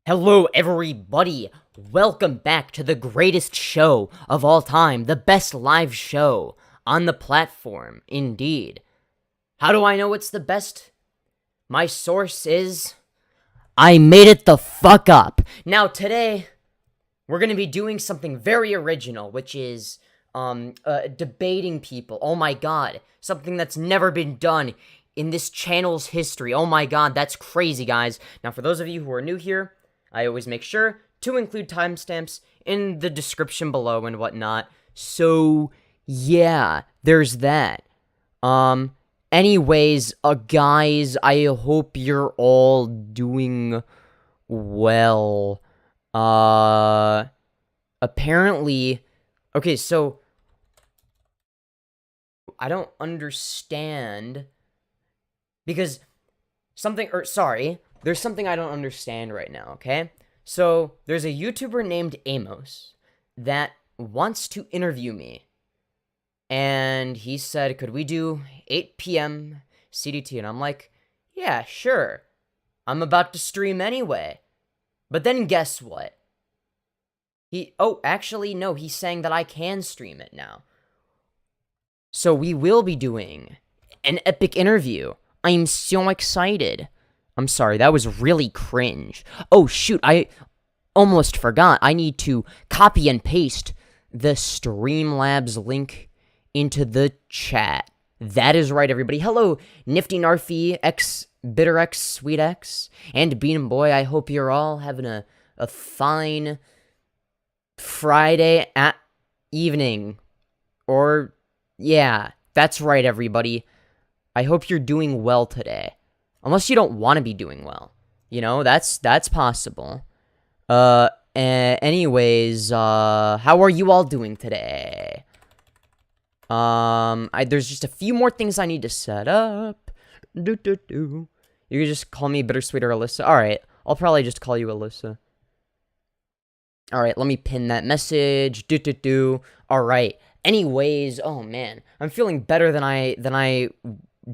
Hello, everybody. Welcome back to the greatest show of all time, the best live show on the platform, indeed. How do I know it's the best? My source is... I made it the fuck up. Now, today, we're gonna be doing something very original, which is, debating people. Oh my god. Something that's never been done in this channel's history. Oh my god, that's crazy, guys. Now, for those of you who are new here, I always make sure to include timestamps in the description below and whatnot. So, yeah, there's that. Anyways, guys, I hope you're all doing well. Apparently, okay, so, I don't understand, because there's something I don't understand right now, okay? So, there's a YouTuber named Amos that wants to interview me. And he said, could we do 8 p.m. CDT? And I'm like, yeah, sure. I'm about to stream anyway. But then guess what? Actually, no, he's saying that I can stream it now. So we will be doing an epic interview. I'm so excited. I'm sorry, that was really cringe. Oh, shoot, I almost forgot. I need to copy and paste the Streamlabs link into the chat. That is right, everybody. Hello, Nifty Narfy, X, Bitter X, Sweet X, and Bean Boy. I hope you're all having a fine Friday evening. Or, yeah, that's right, everybody. I hope you're doing well today. Unless you don't want to be doing well. You know, that's possible. Anyways, how are you all doing today? There's just a few more things I need to set up. You can just call me Bittersweet or Alyssa. Alright, I'll probably just call you Alyssa. Alright, let me pin that message. Alright, anyways, oh man, I'm feeling better than I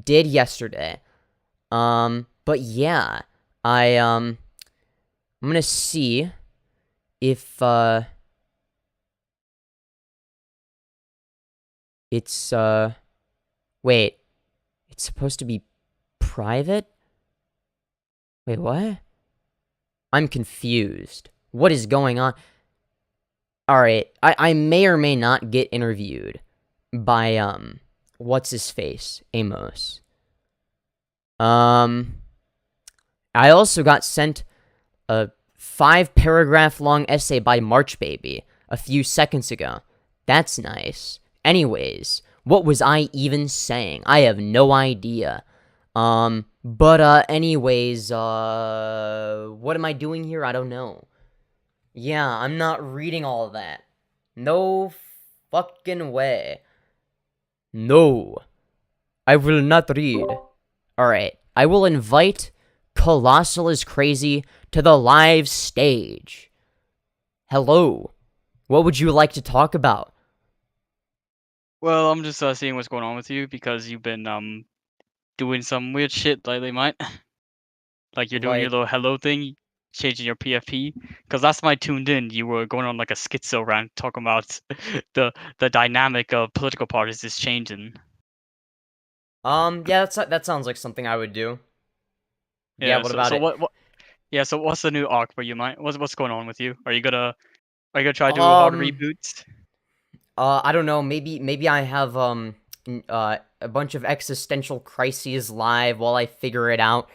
did yesterday. But yeah, I'm gonna see if, it's, wait, it's supposed to be private? Wait, what? I'm confused. What is going on? Alright, I may or may not get interviewed by, what's-his-face, Amos. I also got sent a 5-paragraph-long essay by March Baby a few seconds ago. That's nice. Anyways, what was I even saying? I have no idea. Anyways, what am I doing here? I don't know. Yeah, I'm not reading all that. No fucking way. No. I will not read. Alright, I will invite Colossal is Crazy to the live stage. Hello. What would you like to talk about? Well, I'm just seeing what's going on with you because you've been doing some weird shit lately, mate. Like you're doing your little hello thing, changing your PFP. Because last time I tuned in, you were going on like a schizo rant talking about the dynamic of political parties is changing. Yeah, that sounds like something I would do. Yeah, what about it? What? Yeah, so what's the new arc for you, mate? What's going on with you? Are you gonna try to do a hard reboot? I don't know. Maybe I have a bunch of existential crises live while I figure it out.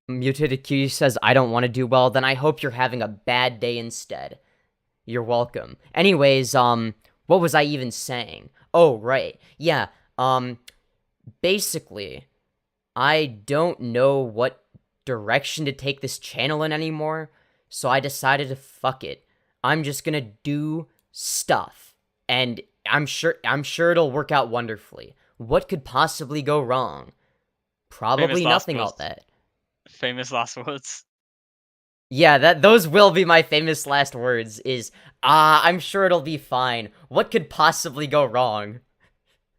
Mutated Cutie says I don't want to do well. Then I hope you're having a bad day instead. You're welcome. Anyways, what was I even saying? Oh, right. Yeah. Basically, I don't know what direction to take this channel in anymore, so I decided to fuck it. I'm just gonna do stuff, and I'm sure it'll work out wonderfully. What could possibly go wrong? Probably nothing, I'll bet. Famous last words. Yeah, those will be my famous last words, I'm sure it'll be fine. What could possibly go wrong?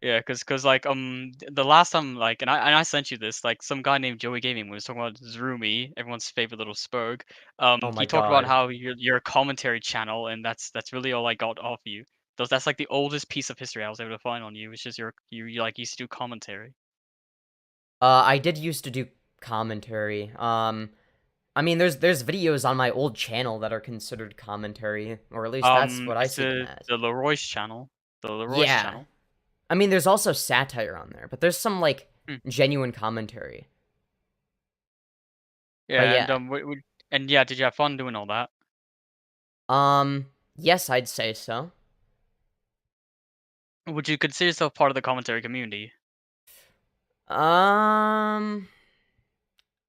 Yeah, cause like the last time like and I sent you this, like some guy named Joey Gaming was talking about Zroomy, everyone's favorite little spurg. Oh my He talked about god. how you're a commentary channel, and that's really all I got off you. That's like the oldest piece of history I was able to find on you, which is you like used to do commentary. I did used to do commentary. I mean, there's videos on my old channel that are considered commentary, or at least that's what I It's see them as. the Leroy's channel, Yeah. I mean, there's also satire on there, but there's some like Hmm. genuine commentary. But Yeah, and yeah. and yeah, did you have fun doing all that? Um, yes, I'd say so. Would you consider yourself part of the commentary community? Um,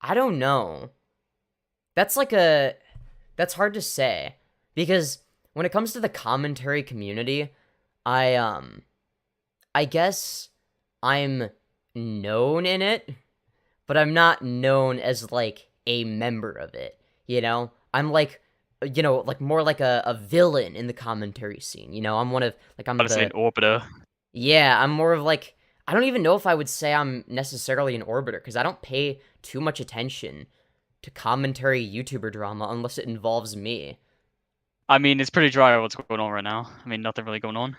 I don't know. That's like a that's hard to say because when it comes to the commentary community, I I guess I'm known in it, but I'm not known as like a member of it, you know? I'm like like more like a villain in the commentary scene, you know? I'm one of like I'm Honestly, an the orbiter. Yeah, I'm more of like I don't even know if I would say I'm necessarily an orbiter because I don't pay too much attention to commentary YouTuber drama unless it involves me. I mean, it's pretty dry what's going on right now. I mean, nothing really going on.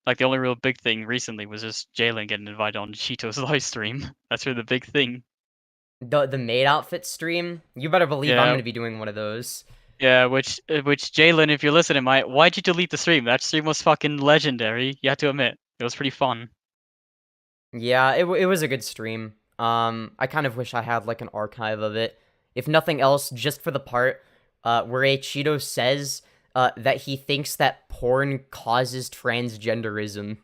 Like the only real big thing recently was just Jalyn getting invited on Cheeto's live stream. That's really the big thing. The maid outfit stream, you better believe I'm Yeah, gonna be doing one of those. yeah. Which Jalyn, if you're listening, why'd you delete the stream? That stream was fucking legendary. You have to admit, it was pretty fun. Yeah, it was a good stream. I kind of wish I had like an archive of it. If nothing else, just for the part where acheeto says that he thinks that porn causes transgenderism.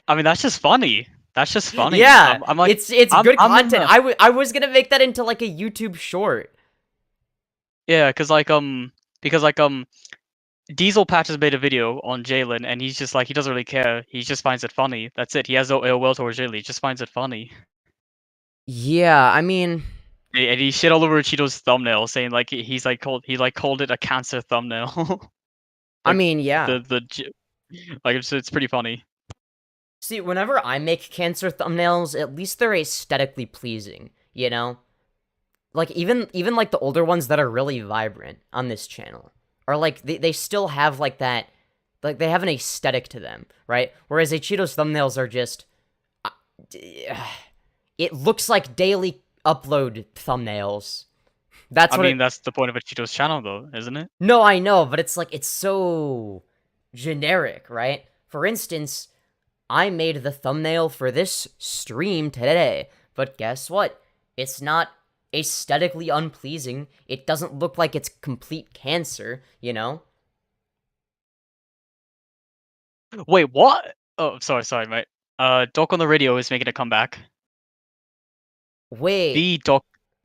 I mean, that's just funny. That's just funny. Yeah, I'm like, it's good I'm in content. the I was gonna make that into like a YouTube short. yeah, because like Diesel Patch has made a video on Jalyn, and he's just like he doesn't really care. He just finds it funny. That's it. He has no ill will towards Jalyn. He just finds it funny. Yeah, I mean, And he shit all over Cheeto's thumbnail, saying like he called it a cancer thumbnail. I like mean, yeah. like it's pretty funny. See, whenever I make cancer thumbnails, at least they're aesthetically pleasing, you know? Like even like the older ones that are really vibrant on this channel are like they still have like that like they have an aesthetic to them, right? Whereas acheeto's thumbnails are just uh, it looks like daily upload thumbnails. That's I what mean, it that's the point of a Cheeto's channel, though, isn't it? No, I know, but it's like it's so generic, right? For instance, I made the thumbnail for this stream today, but guess what? It's not aesthetically unpleasing. It doesn't look like it's complete cancer, you know? Wait, what? Oh, sorry, mate. Doc on the radio is making a comeback. Wait, The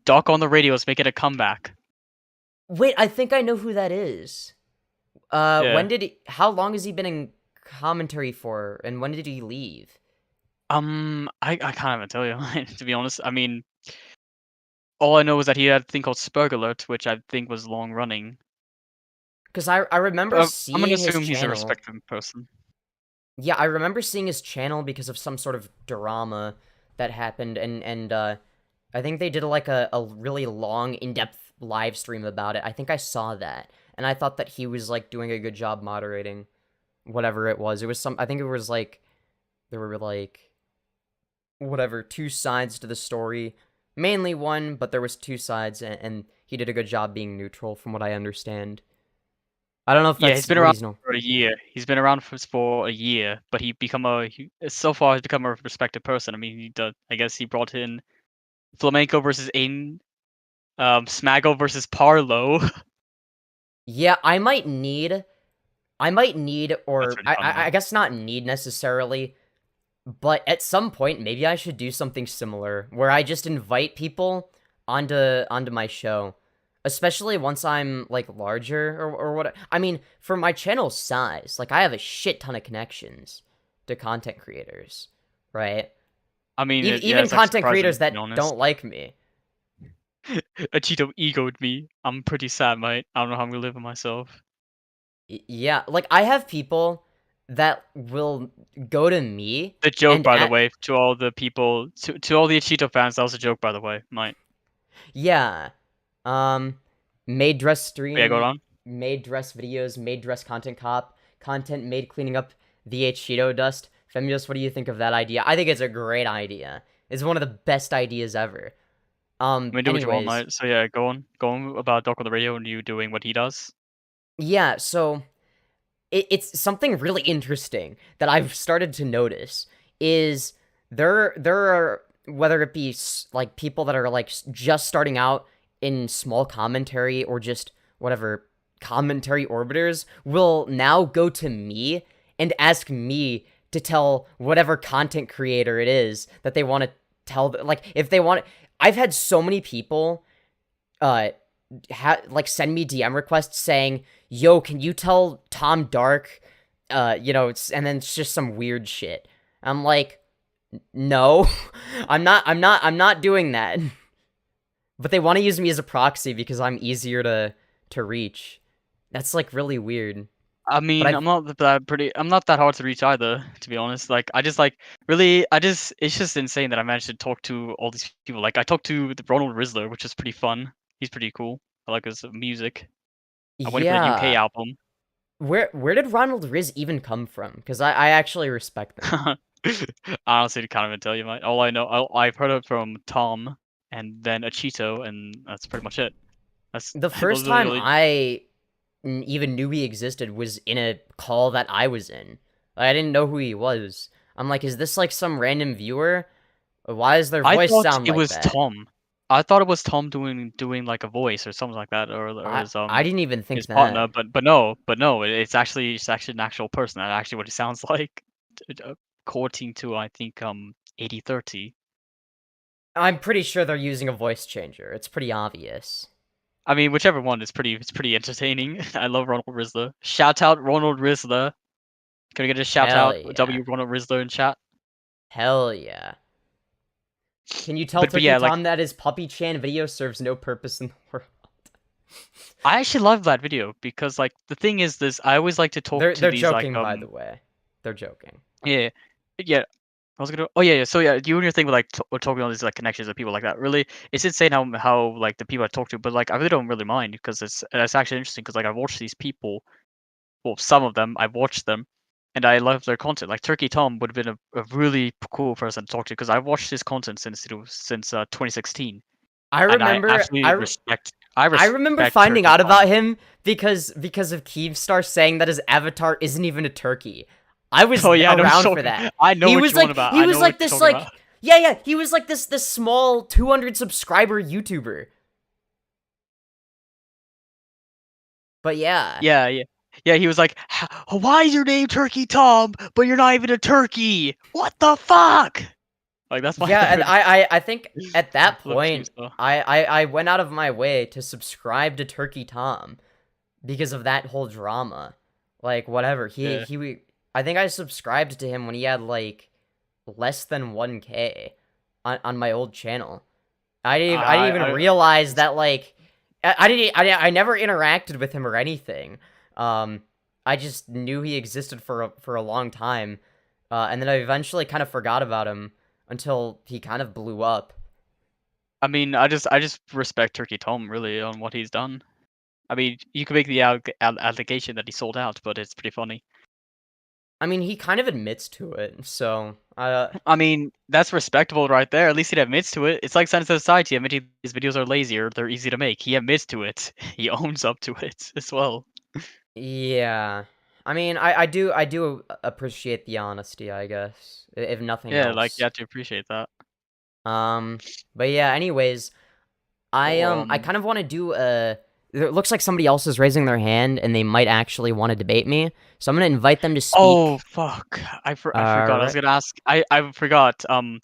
Doc on the radio is making a comeback. wait, I think I know who that is. Yeah. How long has he been in commentary for, and when did he leave? I can't even tell you, to be honest. I mean, all I know is that he had a thing called Spurg Alert, which I think was long running. Because I remember I'm gonna seeing his assume he's a channel. respected person. Yeah, I remember seeing his channel because of some sort of drama that happened, and I think they did like a really long, in-depth live stream about it. I think I saw that, and I thought that he was like doing a good job moderating whatever it was. It was I think it was like there were like whatever two sides to the story, mainly one, but there was two sides, and he did a good job being neutral, from what I understand. I don't know if Yeah, he's that's been what around he's known. for a year. He's been around for a year, but so far has become a respected person. I mean, I guess he brought in Flamenco versus Aiden, Smaggle versus Parlo. Yeah, I might need, That's or really funny, I man. guess not need necessarily, but at some point, maybe I should do something similar where I just invite people onto my show, especially once I'm like larger or what. I mean, for my channel size, like I have a shit ton of connections to content creators, right? I mean, yeah, Even it's actually content surprising creators to be that honest. don't like me. Acheeto egoed me. I'm pretty sad, mate. I don't know how I'm gonna live with myself. Yeah, like I have people that will go to me. The joke, and by the way, to all the people, to all the acheeto fans, that was a joke, by the way, mate. Yeah. Maid dress stream. Yeah, go on. Maid dress videos. Maid dress content made cleaning up the acheeto dust. Femyoz, what do you think of that idea? I think it's a great idea. It's one of the best ideas ever. I mean, do what you want, Anyways, mate. So yeah, go on about Doc on the radio and you doing what he does. yeah, so it's something really interesting that I've started to notice is there are, whether it be like people that are like just starting out in small commentary or just whatever commentary orbiters will now go to me and ask me to tell whatever content creator it is that they want to tell, like if they want. I've had so many people like send me DM requests saying, "Yo, can you tell Tom Dark and then it's just some weird shit." I'm like, "No. I'm not doing that." But they want to use me as a proxy because I'm easier to reach. That's like really weird. I mean, I'm not that hard to reach either, to be honest. Like, it's just insane that I managed to talk to all these people. Like, I talked to the Ronald Rizzler, which is pretty fun. He's pretty cool. I like his music. I went for the UK Yeah. album. Where did Ronald Riz even come from? Because I actually respect them. I honestly can't even tell you, mate. All I know, I've heard it from Tom and then acheeto, and that's pretty much it. That's The first those are time really... I even knew he existed was in a call that I was in. Like, I didn't know who he was. I'm like, is this like some random viewer? Why does their voice sound like that? it was Tom. I thought it was Tom doing like a voice or something like that, or I didn't even think his that. partner, but no, it's actually an actual person. That's actually what it sounds like, according to I think 8030. I'm pretty sure they're using a voice changer. It's pretty obvious. I mean, whichever one is it's pretty entertaining. I love Ronald Rizzler. Shout out Ronald Rizzler. Can we get a shout out Yeah. W Ronald Rizzler in chat? Hell yeah. Can you tell Turkey Tom that his Puppy Chan video serves no purpose in the world? I actually love that video because, like, the thing is this, I always like to talk to they're these, joking, like, by the way. They're joking. Yeah. I was gonna... Oh, yeah. So, yeah, you and your thing with, like, talking all these, like, connections with people like that, really, it's insane how like, the people I talk to, but, like, I really don't really mind because it's actually interesting because, like, I've watched these people, well, some of them, I've watched them, and I love their content. Like, Turkey Tom would have been a really cool person to talk to because I've watched his content since 2016. I remember. I remember finding out about him because of Keemstar saying that his avatar isn't even a turkey. I was around for that. I know he what was you're like, on about. He was like this, like, yeah. He was like this small 200 subscriber YouTuber. But yeah. Yeah, he was like, "Why is your name Turkey Tom, but you're not even a turkey? What the fuck?" Like, that's why. Yeah, and I think at that point, I went out of my way to subscribe to Turkey Tom because of that whole drama. Like, whatever. I think I subscribed to him when he had, like, less than 1K on my old channel. I didn't even realize that, like, I never interacted with him or anything. I just knew he existed for a long time. And then I eventually kind of forgot about him until he kind of blew up. I mean, I just respect Turkey Tom really on what he's done. I mean, you could make the allegation that he sold out, but it's pretty funny. I mean, he kind of admits to it, so... I mean, that's respectable right there. At least he admits to it. It's like Science of Society admitting his videos are lazy or they're easy to make. He admits to it. He owns up to it as well. Yeah. I mean, I do appreciate the honesty, I guess, if nothing else. Yeah, like, you have to appreciate that. But yeah, anyways, I kind of want to do it looks like somebody else is raising their hand, and they might actually want to debate me. So I'm gonna invite them to speak. Oh fuck! I forgot. I was gonna ask. I forgot. Oh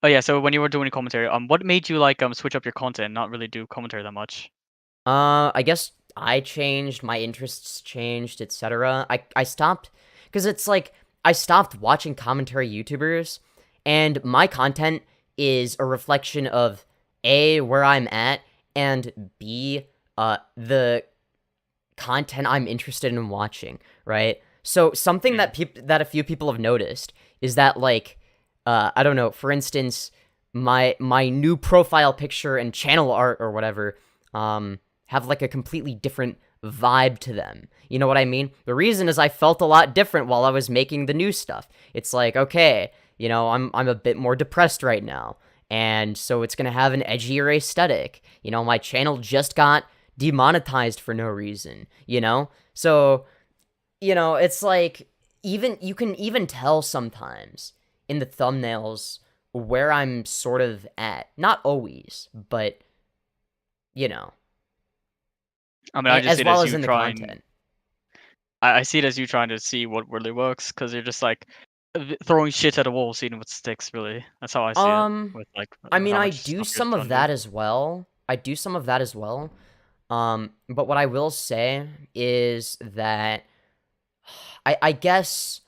yeah. So when you were doing commentary, what made you like switch up your content and not really do commentary that much? I guess I changed. My interests changed, etc. I stopped because it's like I stopped watching commentary YouTubers, and my content is a reflection of A, where I'm at, and B, the content I'm interested in watching, right? So something Mm. that a few people have noticed is that, like, I don't know, for instance, my new profile picture and channel art or whatever have like a completely different vibe to them. You know what I mean? The reason is I felt a lot different while I was making the new stuff. It's like, okay, you know, I'm a bit more depressed right now, and so it's gonna have an edgier aesthetic. You know, my channel just got demonetized for no reason, you know? So, you know, it's like, even you can even tell sometimes in the thumbnails where I'm sort of at. Not always, but you know, I mean, I just as see it well as as you in the trying. content. I see it as you trying to see what really works, because you're just like throwing shit at a wall, seeing what sticks. Really, that's how I see it. With like I mean, how I much do stuff you're some of trying to that do. as well. I do some of that as well. But what I will say is that I guess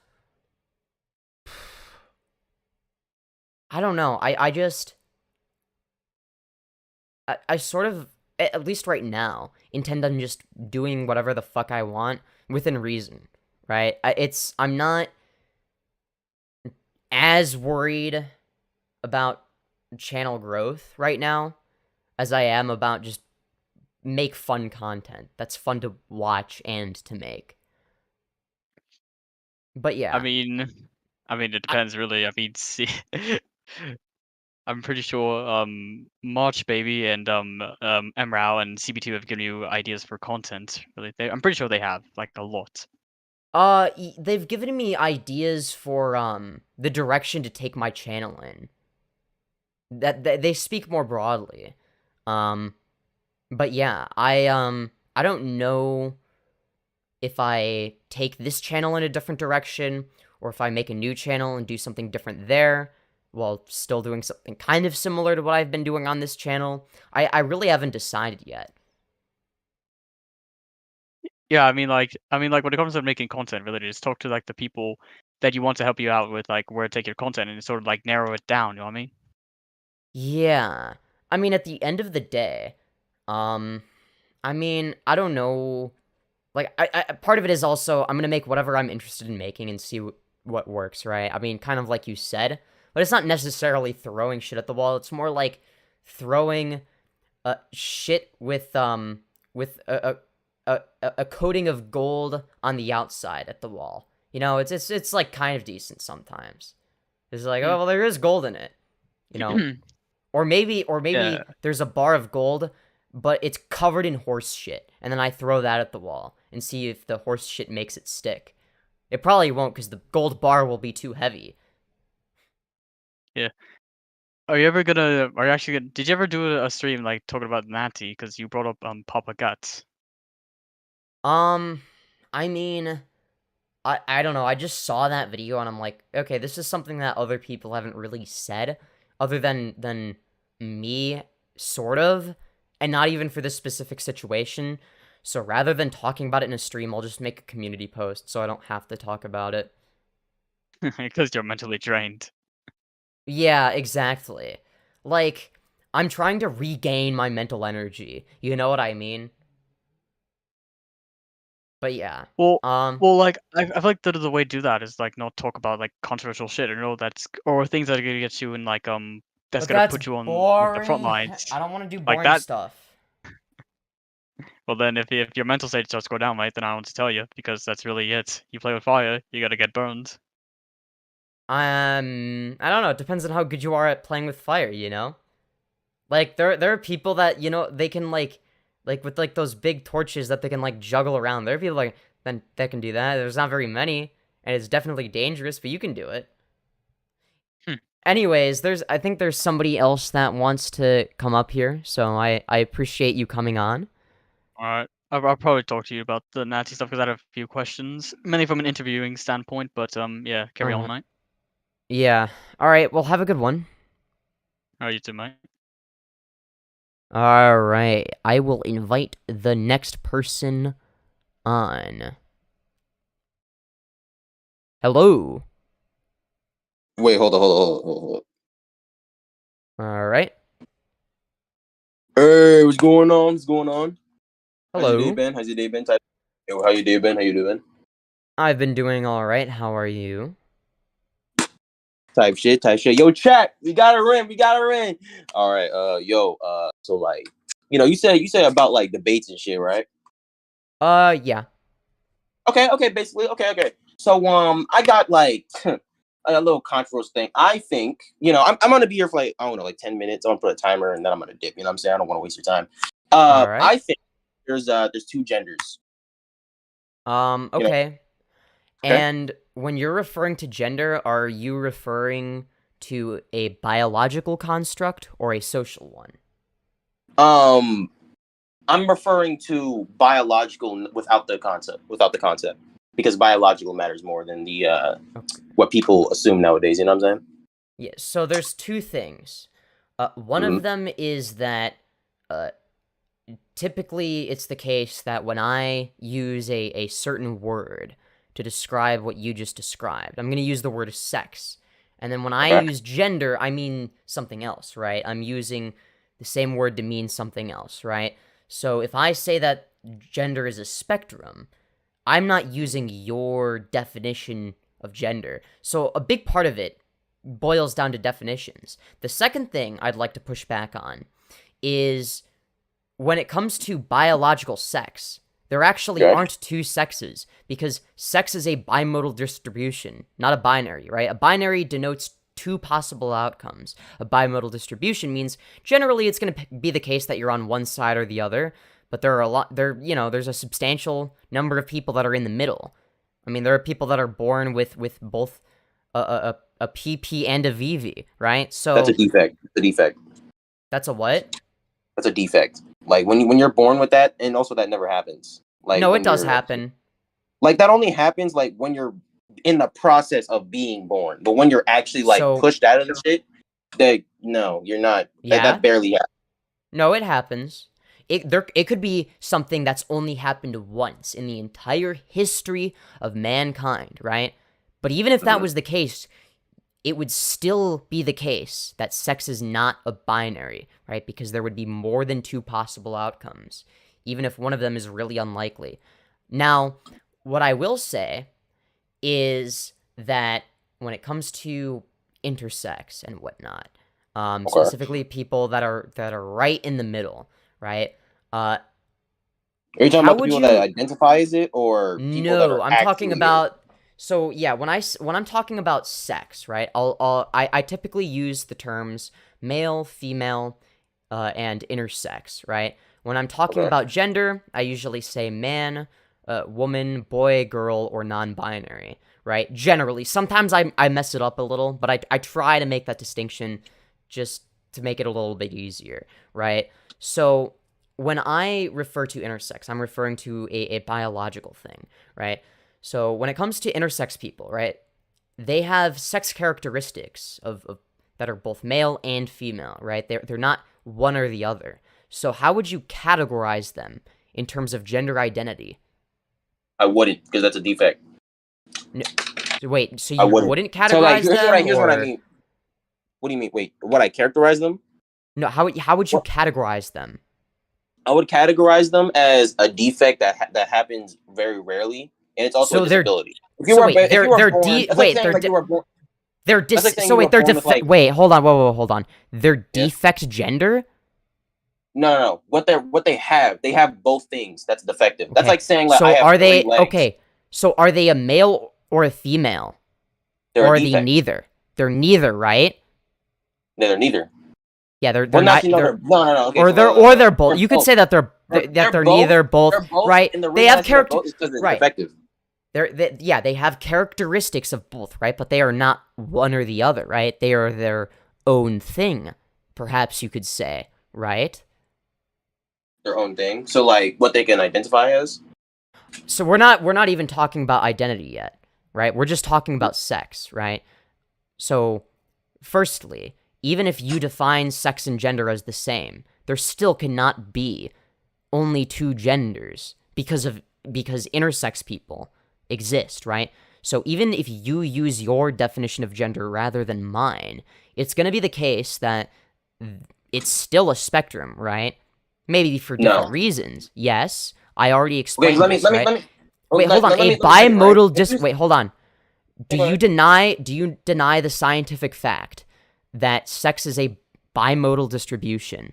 I don't know. I just I sort of, at least right now, intend on just doing whatever the fuck I want within reason, right? I'm not as worried about channel growth right now as I am about just make fun content that's fun to watch and to make. But I yeah, mean, it I, depends really. I mean, see, I'm pretty sure March Baby and Mrao and CB2 have given you ideas for content. Really, I'm pretty sure they have like a lot. they've given me ideas for the direction to take my channel in. That they speak more broadly. Um, but yeah, I don't know if I take this channel in a different direction, or if I make a new channel and do something different there, while still doing something kind of similar to what I've been doing on this channel. I really haven't decided yet. Yeah, I mean, like when it comes to making content, really, just talk to like the people that you want to help you out with, like where to take your content, and sort of like narrow it down. You know what I mean? Yeah. I mean, at the end of the day, um, I mean, I don't know. Like, part of it is also I'm gonna make whatever I'm interested in making and see what works, right? I mean, kind of like you said, but it's not necessarily throwing shit at the wall. It's more like throwing shit with a coating of gold on the outside at the wall. You know, it's like kind of decent sometimes. It's like, oh well, there is gold in it, you know, Mm. or maybe Yeah. there's a bar of gold, but it's covered in horse shit, and then I throw that at the wall and see if the horse shit makes it stick. It probably won't, because the gold bar will be too heavy. Yeah. Are you ever gonna? Are you actually gonna? Did you ever do a stream like talking about Natty? Because you brought up Papa Guts. Um, I mean, I don't know. I just saw that video and I'm like, okay, this is something that other people haven't really said, other than me, sort of, and not even for this specific situation. So rather than talking about it in a stream, I'll just make a community post so I don't have to talk about it. Because you're mentally drained. Yeah, exactly. Like, I'm trying to regain my mental energy. You know what I mean? But yeah. Well, Um, like I feel like the way to do that is like not talk about like controversial shit, you know, that's or things that are gonna get you in like that's but gonna that's put you on like the front boring. lines I don't want to do like boring that. stuff. Well, then if your mental state starts to go down, right, then I don't want to tell you, because that's really it. You play with fire, you gotta get burned. I don't know. It depends on how good you are at playing with fire, you know? Like, there are people that, you know, they can, like, with, like, those big torches that they can, like, juggle around. There are people, like, that can do that. There's not very many, and it's definitely dangerous, but you can do it. Hmm. Anyways, I think there's somebody else that wants to come up here, so I appreciate you coming on. All right. I'll probably talk to you about the Nazi stuff because I have a few questions, mainly from an interviewing standpoint. But yeah, carry on, Uh-huh. mate. Yeah. Alright, well, have a good one. How are you too, mate? Alright, I will invite the next person on. Hello. Wait, hold on. Alright. Hey, what's going on? What's going on? How's your day Hello. been? How's your day been? Yo, how your day been? How you doing? I've been doing alright, how are you? Type shit. Yo, chat, we got a ring. All right, so like, you said about like debates and shit, right? Yeah. Okay, basically, okay. So, I got like a little controversial thing. I think, I'm gonna be here for like, I don't know, like 10 minutes. I'm gonna put a timer and then I'm gonna dip. You know what I'm saying? I don't want to waste your time. Alright. I think there's two genders. Okay. Okay. And when you're referring to gender, are you referring to a biological construct or a social one? I'm referring to biological without the concept, because biological matters more than the what people assume nowadays. You know what I'm saying? Yeah, so there's two things. One of them is that typically it's the case that when I use a certain word to describe what you just described, I'm going to use the word sex. And then when I use gender, I mean something else, right? I'm using the same word to mean something else, right? So if I say that gender is a spectrum, I'm not using your definition of gender. So a big part of it boils down to definitions. The second thing I'd like to push back on is when it comes to biological sex, there actually aren't two sexes, because sex is a bimodal distribution, not a binary, right? A binary denotes two possible outcomes. A bimodal distribution means generally it's going to be the case that you're on one side or the other, but there's a substantial number of people that are in the middle. I mean, there are people that are born with both a PP and a VV, right? So that's a defect. That's a what? That's a defect. Like when you're born with that, and also that never happens. Like no, it does happen. Like that only happens like when you're in the process of being born, but when you're actually like pushed out of the shit, no, you're not. Yeah? That barely happens. No, it happens. It could be something that's only happened once in the entire history of mankind, right? But even if that was the case, it would still be the case that sex is not a binary, right? Because there would be more than two possible outcomes, even if one of them is really unlikely. Now, what I will say is that when it comes to intersex and whatnot, specifically people that are right in the middle, right? Are you talking about the people that identify as it, or people that are I'm talking about. So yeah, when I'm talking about sex, right? I typically use the terms male, female, and intersex, right? When I'm talking about gender, I usually say man, woman, boy, girl, or non-binary, right? Generally, sometimes I mess it up a little, but I try to make that distinction just to make it a little bit easier, right? So when I refer to intersex, I'm referring to a biological thing, right? So when it comes to intersex people, right, they have sex characteristics of that are both male and female, right? They're not one or the other. So how would you categorize them in terms of gender identity? I wouldn't, because that's a defect. No, wait, so you wouldn't categorize them? Here's what I mean. What do you mean? Wait, would I characterize them? No, how would you categorize them? I would categorize them as a defect that happens very rarely. And it's also a disability. Hold on. They're defect gender? No. What they have both things. That's defective. That's like saying like, so I have are they 3 legs. Okay? So are they a male or a female? Or are they neither? They're neither, right? No, they're neither. Yeah, they're not. No. Okay, or they're both. You could say that they're neither both, right? They have characteristics. Right. Defective. They have characteristics of both, right? But they are not one or the other, right? They are their own thing, perhaps you could say, right? Their own thing. So, like, what they can identify as. So we're not even talking about identity yet, right? We're just talking about sex, right? So, firstly, even if you define sex and gender as the same, there still cannot be only two genders because intersex people exist, right? So even if you use your definition of gender rather than mine, it's going to be the case that it's still a spectrum, right? Maybe for different reasons. Yes, I already explained this, right? Wait, hold on. A bimodal wait, hold on. Do you deny the scientific fact that sex is a bimodal distribution?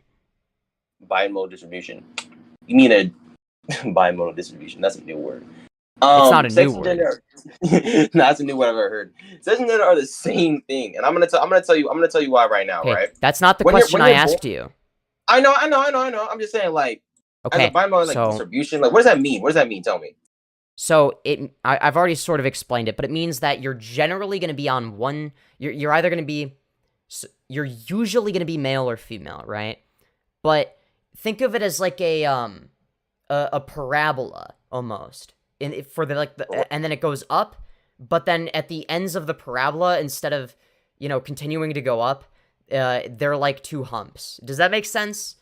Bimodal distribution. You mean a bimodal distribution? That's a new word. It's not a sex new and word. Gender, no, that's a new word I've ever heard. Sex and gender are the same thing, and I'm gonna tell you why right now, Okay, right? that's not the question I asked you. I know. I'm just saying, like, Okay, as a bimodal distribution, like, what does that mean? What does that mean? Tell me. So I've already sort of explained it, but it means that you're generally going to be on one. You're either going to be, you're usually going to be male or female, right? But think of it as like a parabola almost, and and then it goes up, but then at the ends of the parabola, instead of continuing to go up, they're like two humps. Does that make sense?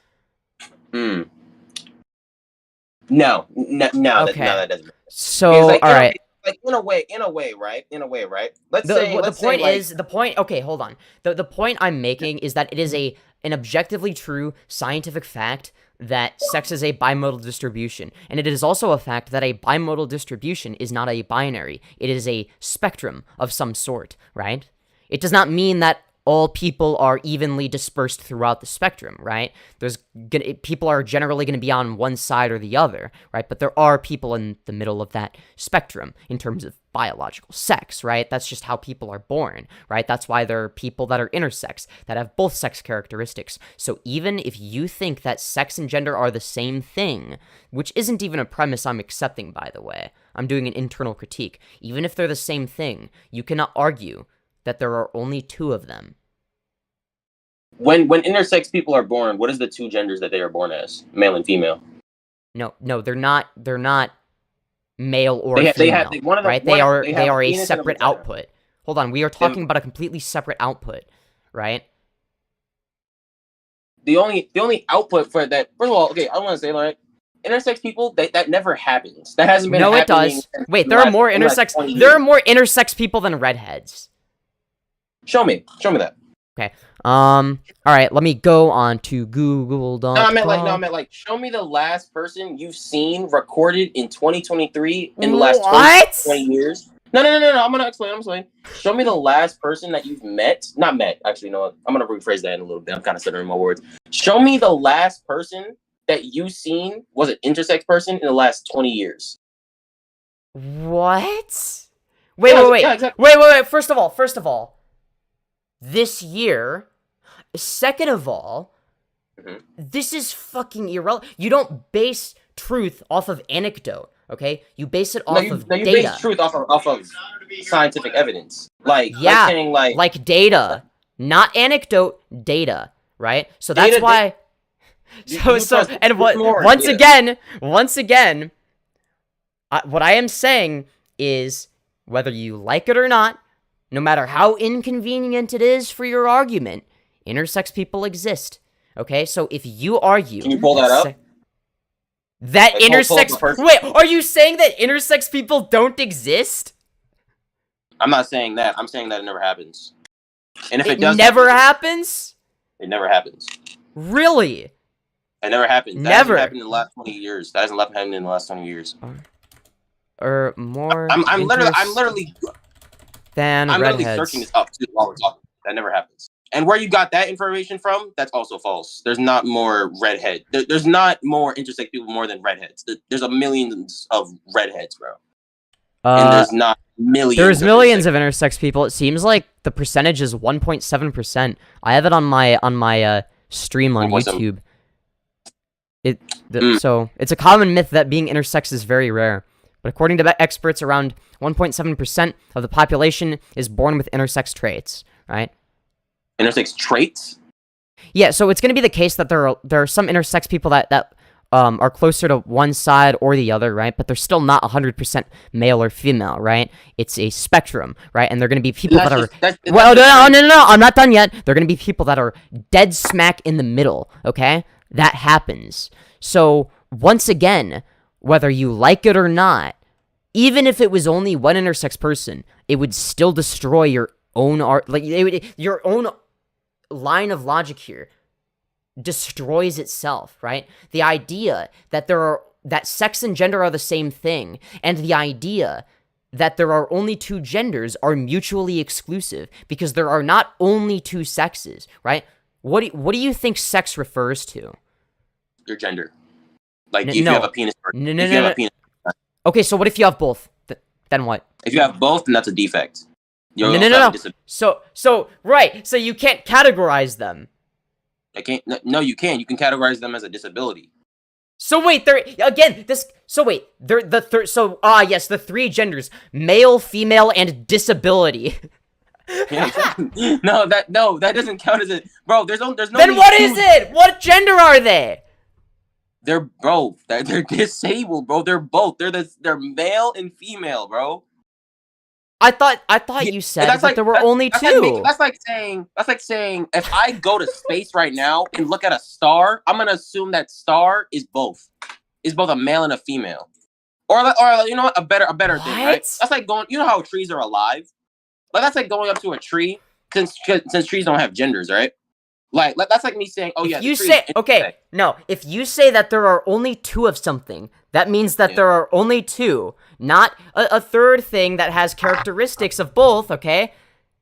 No, Okay. that doesn't. So, like, all right. Like in a way, right? Let's say okay, hold on. The point I'm making is that it is an objectively true scientific fact that sex is a bimodal distribution, and it is also a fact that a bimodal distribution is not a binary. It is a spectrum of some sort, right? It does not mean that all people are evenly dispersed throughout the spectrum, right? People are generally going to be on one side or the other, right? But there are people in the middle of that spectrum in terms of biological sex, right? That's just how people are born, right? That's why there are people that are intersex, that have both sex characteristics. So even if you think that sex and gender are the same thing, which isn't even a premise I'm accepting, by the way, I'm doing an internal critique. Even if they're the same thing, you cannot argue that there are only two of them. When intersex people are born, what is the two genders that they are born as? Male and female. No, they're not male or female, right? They are a separate output. Hold on, we are talking about a completely separate output, right? The only output for that, first of all, okay, I want to say, like, intersex people, that never happens. That hasn't been happening. No, it does. Wait, there are more intersex people than redheads. Show me that. Okay. All right. Let me go on to Google.com. No, I meant like, show me the last person you've seen recorded in 2023 in the last 20 years. No. I'm gonna explain. Show me the last person that you've not met. Actually, no. I'm gonna rephrase that in a little bit. I'm kind of stuttering my words. Show me the last person that you've seen was an intersex person in the last 20 years. What? Wait. Yeah, exactly. Wait. First of all. This year. Second of all, this is fucking irrelevant. You don't base truth off of anecdote, okay? You base it off of data. You base truth off of scientific evidence. Like data, not anecdote, data, right? So that's why. Once again, what I am saying is, whether you like it or not, no matter how inconvenient it is for your argument, intersex people exist. Okay, so if you argue, can you pull that up? Wait, are you saying that intersex people don't exist? I'm not saying that. I'm saying that it never happens. And if it does, happens. It never happens. Really? It never happened. That never hasn't happened in the last 20 years. That hasn't happened in the last 20 years. Or more. I'm literally redheads. searching this up too while we're talking. That never happens. And where you got that information from, that's also false. There's not more redhead. There's not more intersex people more than redheads. There's a millions of redheads, bro. And there's not millions. There's millions of intersex people. It seems like the percentage is 1.7%. I have it on my stream on YouTube. So it's a common myth that being intersex is very rare. But according to experts, around 1.7% of the population is born with intersex traits, right? Intersex traits? Yeah, so it's going to be the case that there are some intersex people that are closer to one side or the other, right? But they're still not 100% male or female, right? It's a spectrum, right? And they're going to be people that are... No, I'm not done yet. They're going to be people that are dead smack in the middle, okay? That happens. So, once again, whether you like it or not, even if it was only one intersex person, it would still destroy your own art. Like, your own line of logic here destroys itself, right? The idea that there are that sex and gender are the same thing, and the idea that there are only two genders are mutually exclusive, because there are not only two sexes, right? What do you think sex refers to? Your gender. Like, if you have a penis. No. Okay, so what if you have both? Then what? If you have both, then that's a defect. No. So right. So you can't categorize them. I can't. No, you can. You can categorize them as a disability. So wait, yes, the three genders: male, female, and disability. Yeah, exactly. No, that doesn't count as it, bro. There's no. Then what is it? What gender are they? They're disabled, bro. They're both. They're male and female, bro. I thought you said that there were only two. That's like saying if I go to space right now and look at a star, I'm gonna assume that star is both a male and a female, or you know what, a better thing, right? That's like going. You know how trees are alive? Like, that's like going up to a tree since trees don't have genders, right? Like, that's like me saying, oh yeah. If you say that there are only two of something, that means that there are only two, not a third thing that has characteristics of both, okay?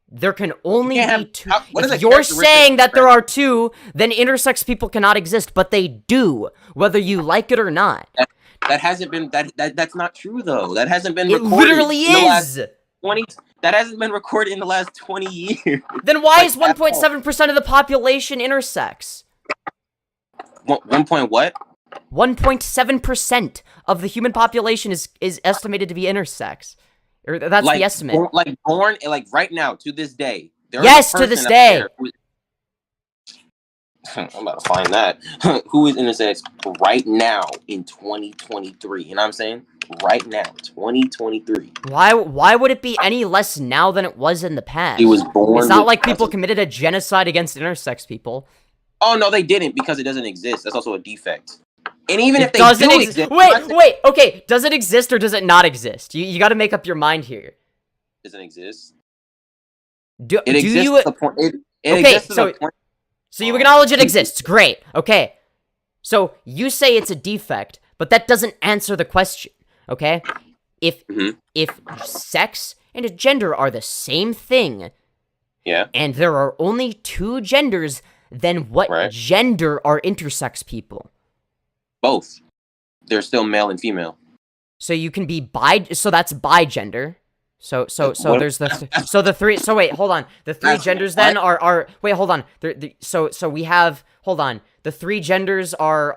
There can only be two. If you're saying that there are two, then intersex people cannot exist, but they do, whether you like it or not. That hasn't been, that's not true, though. That hasn't been recorded. It literally is! That hasn't been recorded in the last 20 years. Then why is 1.7% of the population intersex? 1 point what? 1.7% of the human population is estimated to be intersex. Or that's the estimate. Born right now, to this day. Yes, to this day. I'm about to find that. Who is intersex right now in 2023? You know what I'm saying? Right now, 2023. Why would it be any less now than it was in the past? He was born. It's not like people committed a genocide against intersex people. Oh no, they didn't, because it doesn't exist. That's also a defect. And even if they doesn't do exist, wait, okay, does it exist or does it not exist? You got to make up your mind here. Doesn't exist. So you acknowledge it exists. Great. Okay. So you say it's a defect, but that doesn't answer the question. Okay? If sex and gender are the same thing, and there are only two genders, then what gender are intersex people? Both. They're still male and female. So you can be so that's bigender. So there's the three. So wait, hold on. The three genders then are wait, hold on. So we have, hold on. The three genders are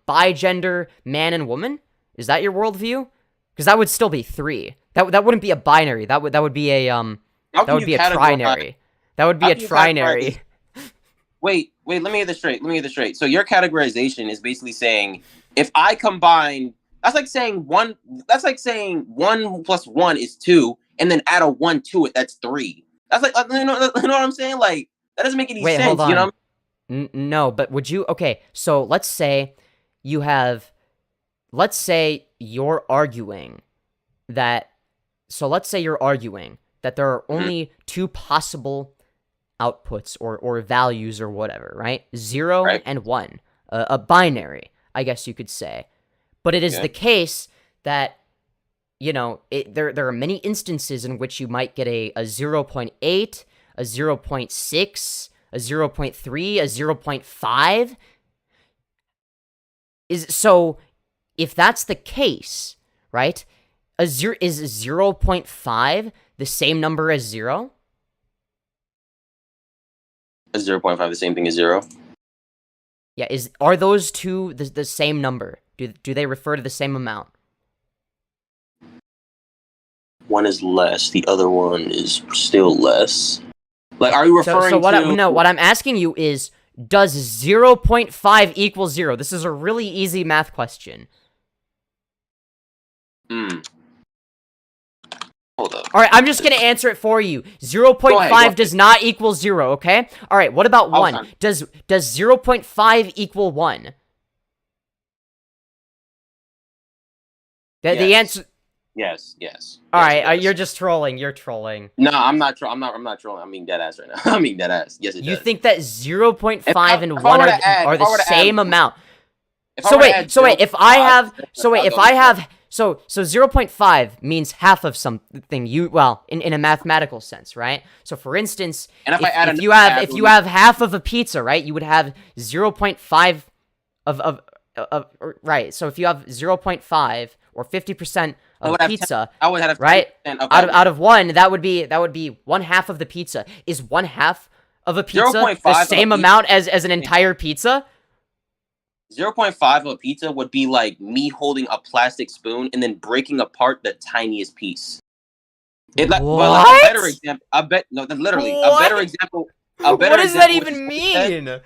bigender, man and woman. Is that your worldview? Because that would still be three. That wouldn't be a binary. That would be a that would be a trinary. That would be a trinary. Wait. Let me get this straight. So your categorization is basically saying, if I combine, that's like saying one plus one is two, and then add a one to it, that's three. That's like, you know what I'm saying? Like, that doesn't make any sense. Hold on. You know? No, but would you? Okay, so let's say you're arguing that. So let's say you're arguing that there are only two possible outputs or values or whatever, right? 0 and 1, a binary, I guess you could say. But it is the case that, you know, there are many instances in which you might get a 0.8, a 0.6, a 0.3, a 0.5. So if that's the case, right? Is 0.5 the same number as 0? Is 0.5 the same thing as 0? Yeah, are those two the same number? Do they refer to the same amount? One is less, the other one is still less. Like, are you referring to... What I'm asking you is, does 0.5 equal 0? This is a really easy math question. Hold up. Alright, I'm just gonna answer it for you. 0.5 does not equal 0, okay? Alright, what about 1? Does 0.5 equal 1? The answer... Yes. Alright, you're just trolling. You're trolling. No, I'm not trolling. I'm being dead ass right now. I'm being dead ass. Yes, it does. You think that 0.5 and 1 are the same amount? So wait, if I have 0.5 means half of something, in a mathematical sense, right? So for instance, And if you have half of a pizza, right, you would have 0.5 of right. So if you have 0.5 or 50% of a pizza, I would have right? 10% of Out of one, that would be one half of the pizza. Is one half of a pizza the same amount as an entire pizza? 0.5 of a pizza would be like me holding a plastic spoon and then breaking apart the tiniest piece. Well, a better example. A better example. What does that even mean?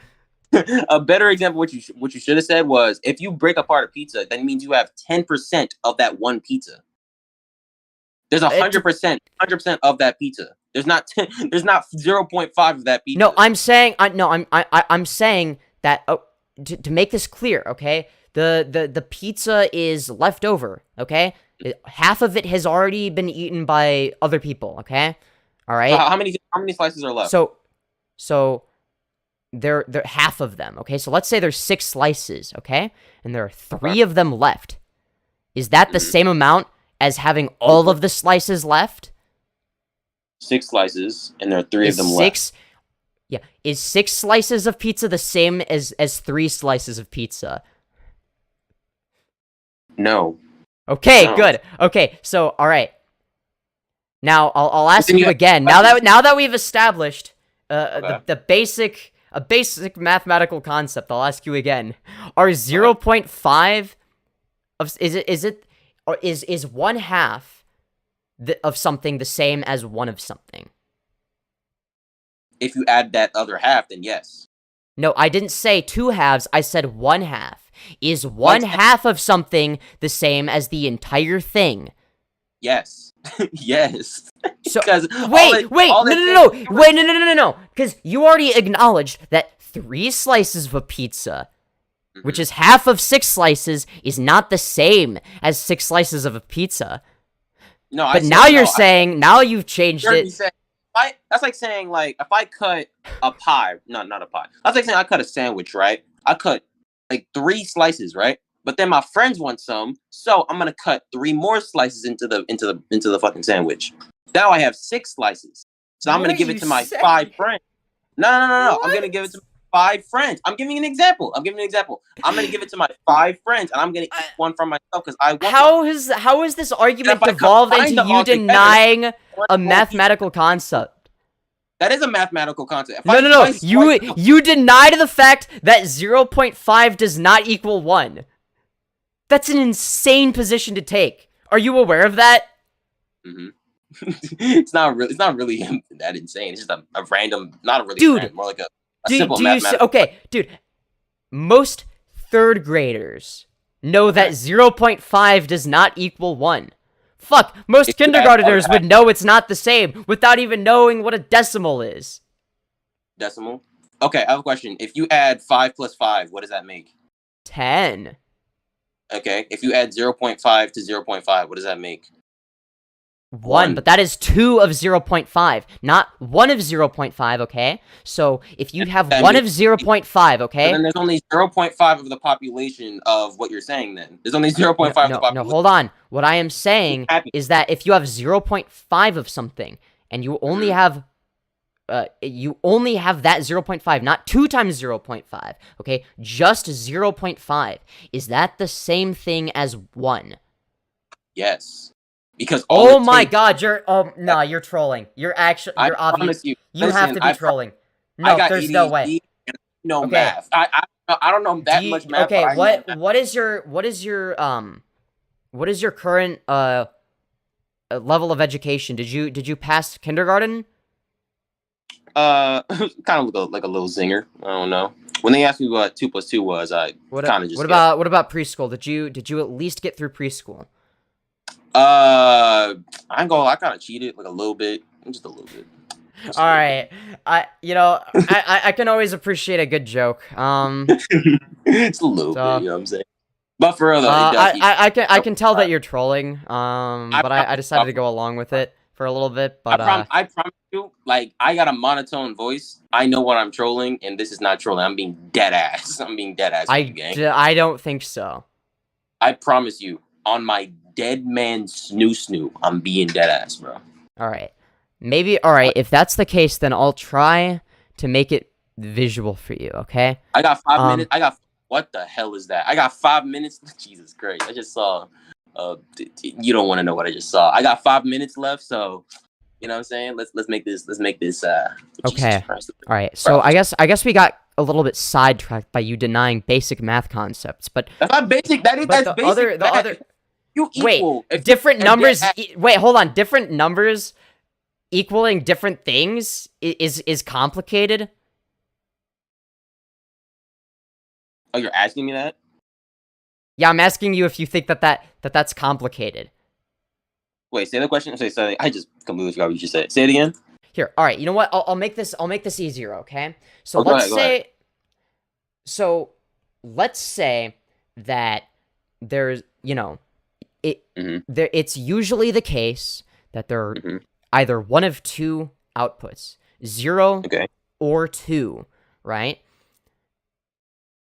A better example, what you should have said was, if you break apart a pizza, that means you have 10% of that one pizza. There's 100% of that pizza. There's not 0.5 of that pizza. No, I'm saying I'm saying that to make this clear, okay? The pizza is left over, okay? Half of it has already been eaten by other people, okay? All right. How many slices are left? So they're half of them, okay? So let's say there's 6 slices, okay? And there are 3 of them left. Is that the same amount as having all of the slices left? 6 slices, and there are 3 of them left. Yeah, is 6 slices of pizza the same as 3 slices of pizza? No. Okay, good. Okay, so all right. Now I'll ask you again. Now that we've established the basic mathematical concept, I'll ask you again. Are 0.5 of is one half of something the same as one of something? If you add that other half, then yes. No, I didn't say 2 halves. I said 1 half. Is one half of something the same as the entire thing? Yes. Yes. So wait, no. Because you already acknowledged that 3 slices of a pizza, which is half of 6 slices, is not the same as 6 slices of a pizza. No, but now you're saying, now you've changed it. That's like saying, like, if I cut a pie, not a pie. That's like saying I cut a sandwich, right? I cut like 3 slices, right? But then my friends want some, so I'm gonna cut 3 more slices into the fucking sandwich. Now I have 6 slices. So I'm gonna give it to my 5 friends. No. I'm gonna give it to 5 friends. I'm giving an example. I'm gonna give it to my 5 friends, and I'm gonna eat one from myself because I want. How is this argument devolved into you denying a mathematical concept? That is a mathematical concept. No. You denied the fact that 0.5 does not equal 1. That's an insane position to take. Are you aware of that? It's not really that insane. It's just a random, not a really random, more like a simple mathematical. Okay, dude. Most 3rd graders know that 0.5 does not equal 1. Fuck, most kindergartners would know it's not the same without even knowing what a decimal is. Decimal? Okay, I have a question. If you add 5 plus 5, what does that make? 10. Okay, if you add 0.5 to 0.5, what does that make? 1, but that is 2 of 0.5, not 1 of 0.5, okay? So, if you have 1 of 0.5, okay? So then there's only 0.5 of the population of what you're saying then. There's only 0.5 of the population. No, hold on. What I am saying is that if you have 0.5 of something, and you only have that 0.5, not 2 times 0.5, okay? Just 0.5. Is that the same thing as 1? Yes. Because my god, you're trolling. You're obvious. You have to be trolling. No, there's no way. No math. I don't know that much math. Okay, what is your current level of education? Did you pass kindergarten? Kind of like a little zinger. I don't know. When they asked me what 2 plus 2 was, I kind of just. What about preschool? Did you at least get through preschool? I kind of cheated like a little bit, just a little bit. All right, I can always appreciate a good joke. It's a little bit, you know what I'm saying. But for real, I can tell that you're trolling. But I decided to go along with it for a little bit, but I promise you, like, I got a monotone voice. I know when I'm trolling, and this is not trolling. I'm being dead ass. I'm being dead ass. I don't think so. I promise you, on my dead man snoo, I'm being dead ass, bro. All right. Maybe, all right, if that's the case, then I'll try to make it visual for you, okay? I got 5 minutes. What the hell is that? I got 5 minutes. Jesus Christ. I just saw, you don't want to know what I just saw. I got 5 minutes left, so, you know what I'm saying? Let's make this, okay. All right, so I guess we got a little bit sidetracked by you denying basic math concepts, but... That's not basic, that's basic. The other... You equal. Wait, different numbers... Wait, hold on. Different numbers equaling different things is complicated? Oh, you're asking me that? Yeah, I'm asking you if you think that's complicated. Wait, say the question. Say, I just completely forgot what you just said. Say it again. Here, all right. You know what? I'll make this easier. Okay. So go let's ahead. So let's say that there's, you know, it's usually the case that there are either one of two outputs, 0 or 2, right?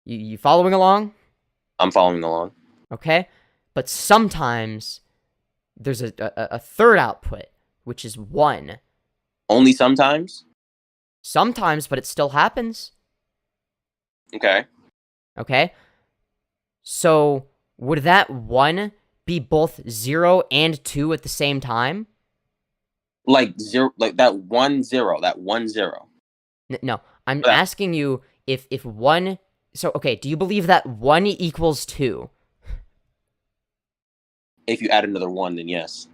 You following along? I'm following along. Okay, but sometimes there's a third output, which is 1. Only sometimes? Sometimes, but it still happens. Okay. Okay? So, would that 1 be both 0 and 2 at the same time? Like 0, like that 1 0, that 1 0. No, I'm asking you if 1... So, okay, do you believe that 1 equals 2? If you add another 1, then yes.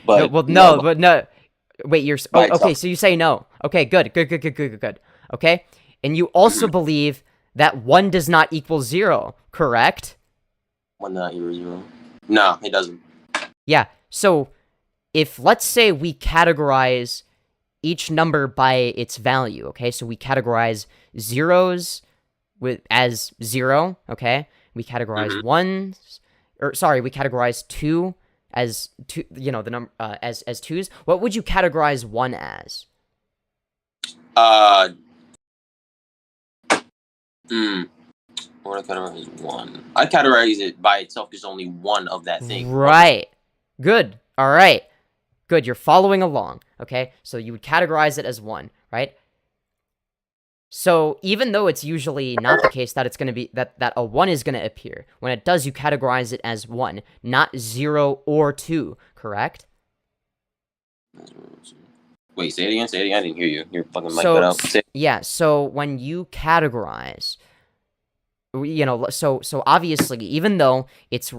But no. Wait, you're... Oh, okay, so you say no. Okay, good. Okay? And you also believe that 1 does not equal 0, correct? 1 does not equal 0. No, it doesn't. Yeah, so if, let's say, we categorize each number by its value, okay? So we categorize zeros as 0, okay? We categorize ones... we categorize 2 as 2, you know, the number as 2s. What would you categorize 1 as? What I categorize 1. I categorize it by itself because only one of that thing. Right. Good. All right. Good. You're following along. Okay. So you would categorize it as 1, right? So even though it's usually not the case that it's going to be that a 1 is going to appear, when it does, you categorize it as 1, not 0 or 2, correct? Wait, say it again. Say it again. I didn't hear you. You're fucking mic cut out. Yeah. So when you categorize, you know, so obviously, even though it's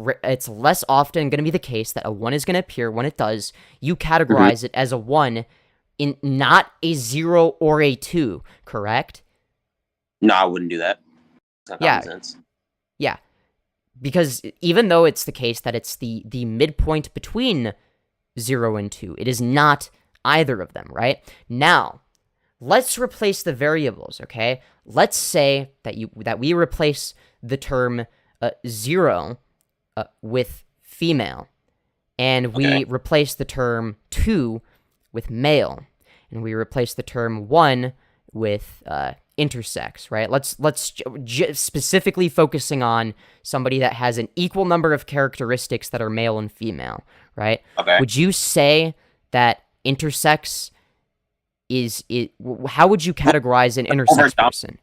less often going to be the case that a 1 is going to appear, when it does, you categorize it as a 1. In not a 0 or a 2, correct? No, I wouldn't do that. Yeah. Sense. Yeah. Because even though it's the case that it's the midpoint between 0 and 2, it is not either of them, right? Now, let's replace the variables, okay? Let's say that we replace the term 0 with female, and we replace the term 2 with male, and we replace the term 1 with intersex, right? Let's specifically focusing on somebody that has an equal number of characteristics that are male and female, right? Okay. Would you say that intersex is it? How would you categorize an intersex person?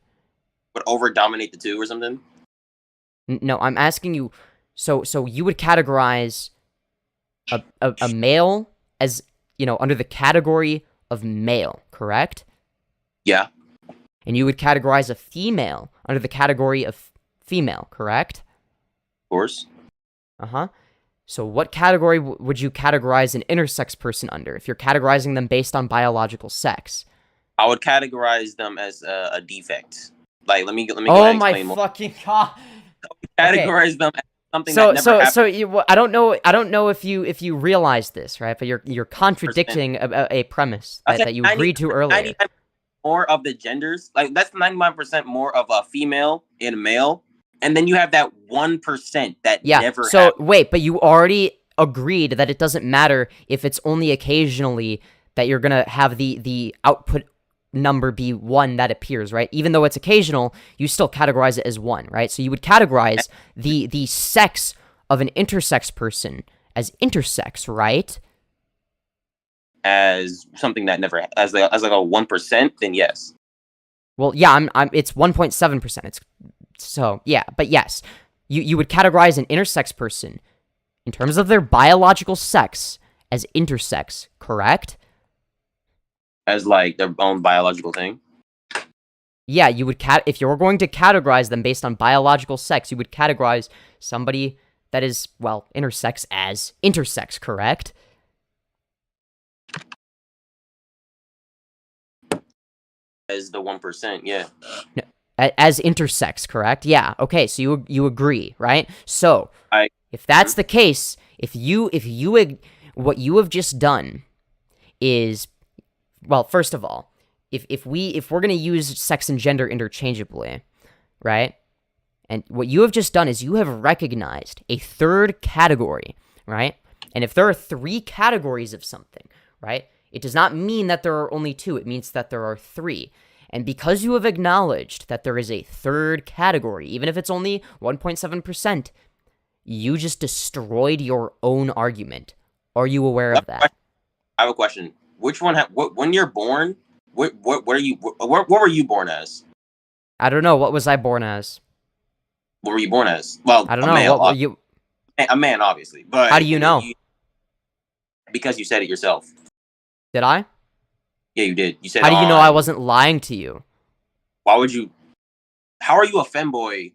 Would over dominate the 2 or something? No, I'm asking you. So you would categorize a male as, you know, under the category of male, correct? Yeah. And you would categorize a female under the category of female, correct? Of course. Uh-huh. So what category would you categorize an intersex person under if you're categorizing them based on biological sex? I would categorize them as a defect. Like, let me go oh ahead and my explain more. fucking god! Categorize them as something that never happened. So you, I don't know if you realize this, right? But you're contradicting a premise that you agreed to earlier. More of the genders, like that's 99% more of a female and male, and then you have that 1% that never. So happened. wait, but you already agreed that it doesn't matter if it's only occasionally that you're gonna have the output number be 1 that appears, right? Even though it's occasional, you still categorize it as 1, right? So you would categorize the sex of an intersex person as intersex, right? As something that never, as like a 1%, then yes. Well, yeah, it's 1.7%. It's so yeah, but yes, you would categorize an intersex person in terms of their biological sex as intersex, correct? As like their own biological thing. Yeah, you would if you were going to categorize them based on biological sex, you would categorize somebody that is, well, intersex as intersex, correct? As the 1%, yeah. No, as intersex, correct? Yeah. Okay, so you agree, right? So, if that's the case, if what you have just done is, well, first of all, if we're gonna use sex and gender interchangeably, right? And what you have just done is you have recognized a third category, right? And if there are 3 categories of something, right, it does not mean that there are only 2. It means that there are 3. And because you have acknowledged that there is a third category, even if it's only 1.7%, you just destroyed your own argument. Are you aware of that? I have a question. Which one? When you're born, what are you? What were you born as? I don't know. What was I born as? What were you born as? Well, I don't know. Male, what were you? A man, obviously. But how do you know? Because you said it yourself. Did I? Yeah, you did. You said. How do you know I wasn't lying to you? Why would you? How are you a femboy?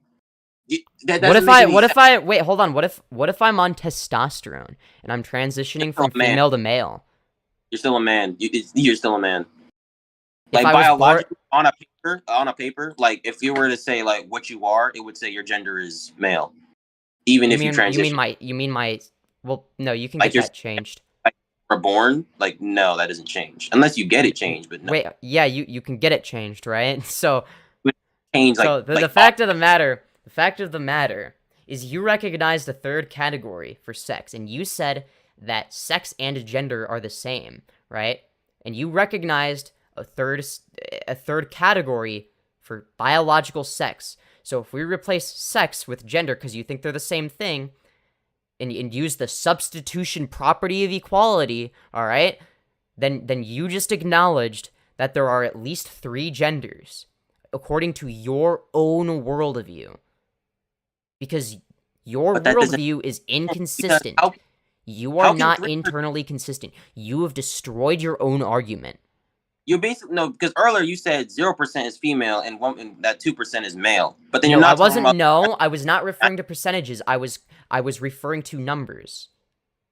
What if I wait? Hold on. What if I'm on testosterone and I'm transitioning from female to male? You're still a man. You're still a man. If like biologically, on a paper, like if you were to say like what you are, it would say your gender is male. Even if you transition. You mean my? Well, no, you can get that changed. Are born, like, no, that doesn't change unless you get it changed. But no. Wait, yeah, you can get it changed, right? So change. So the fact of the matter is you recognized a third category for sex, and you said that sex and gender are the same, right? And you recognized a third category for biological sex. So if we replace sex with gender because you think they're the same thing, and use the substitution property of equality, all right, then you just acknowledged that there are at least 3 genders according to your own worldview, because your worldview is inconsistent. You are not internally consistent. You have destroyed your own argument. You basically no, because earlier you said 0% is female and that 2% is male. But then you're not. I was not referring to percentages. I was referring to numbers.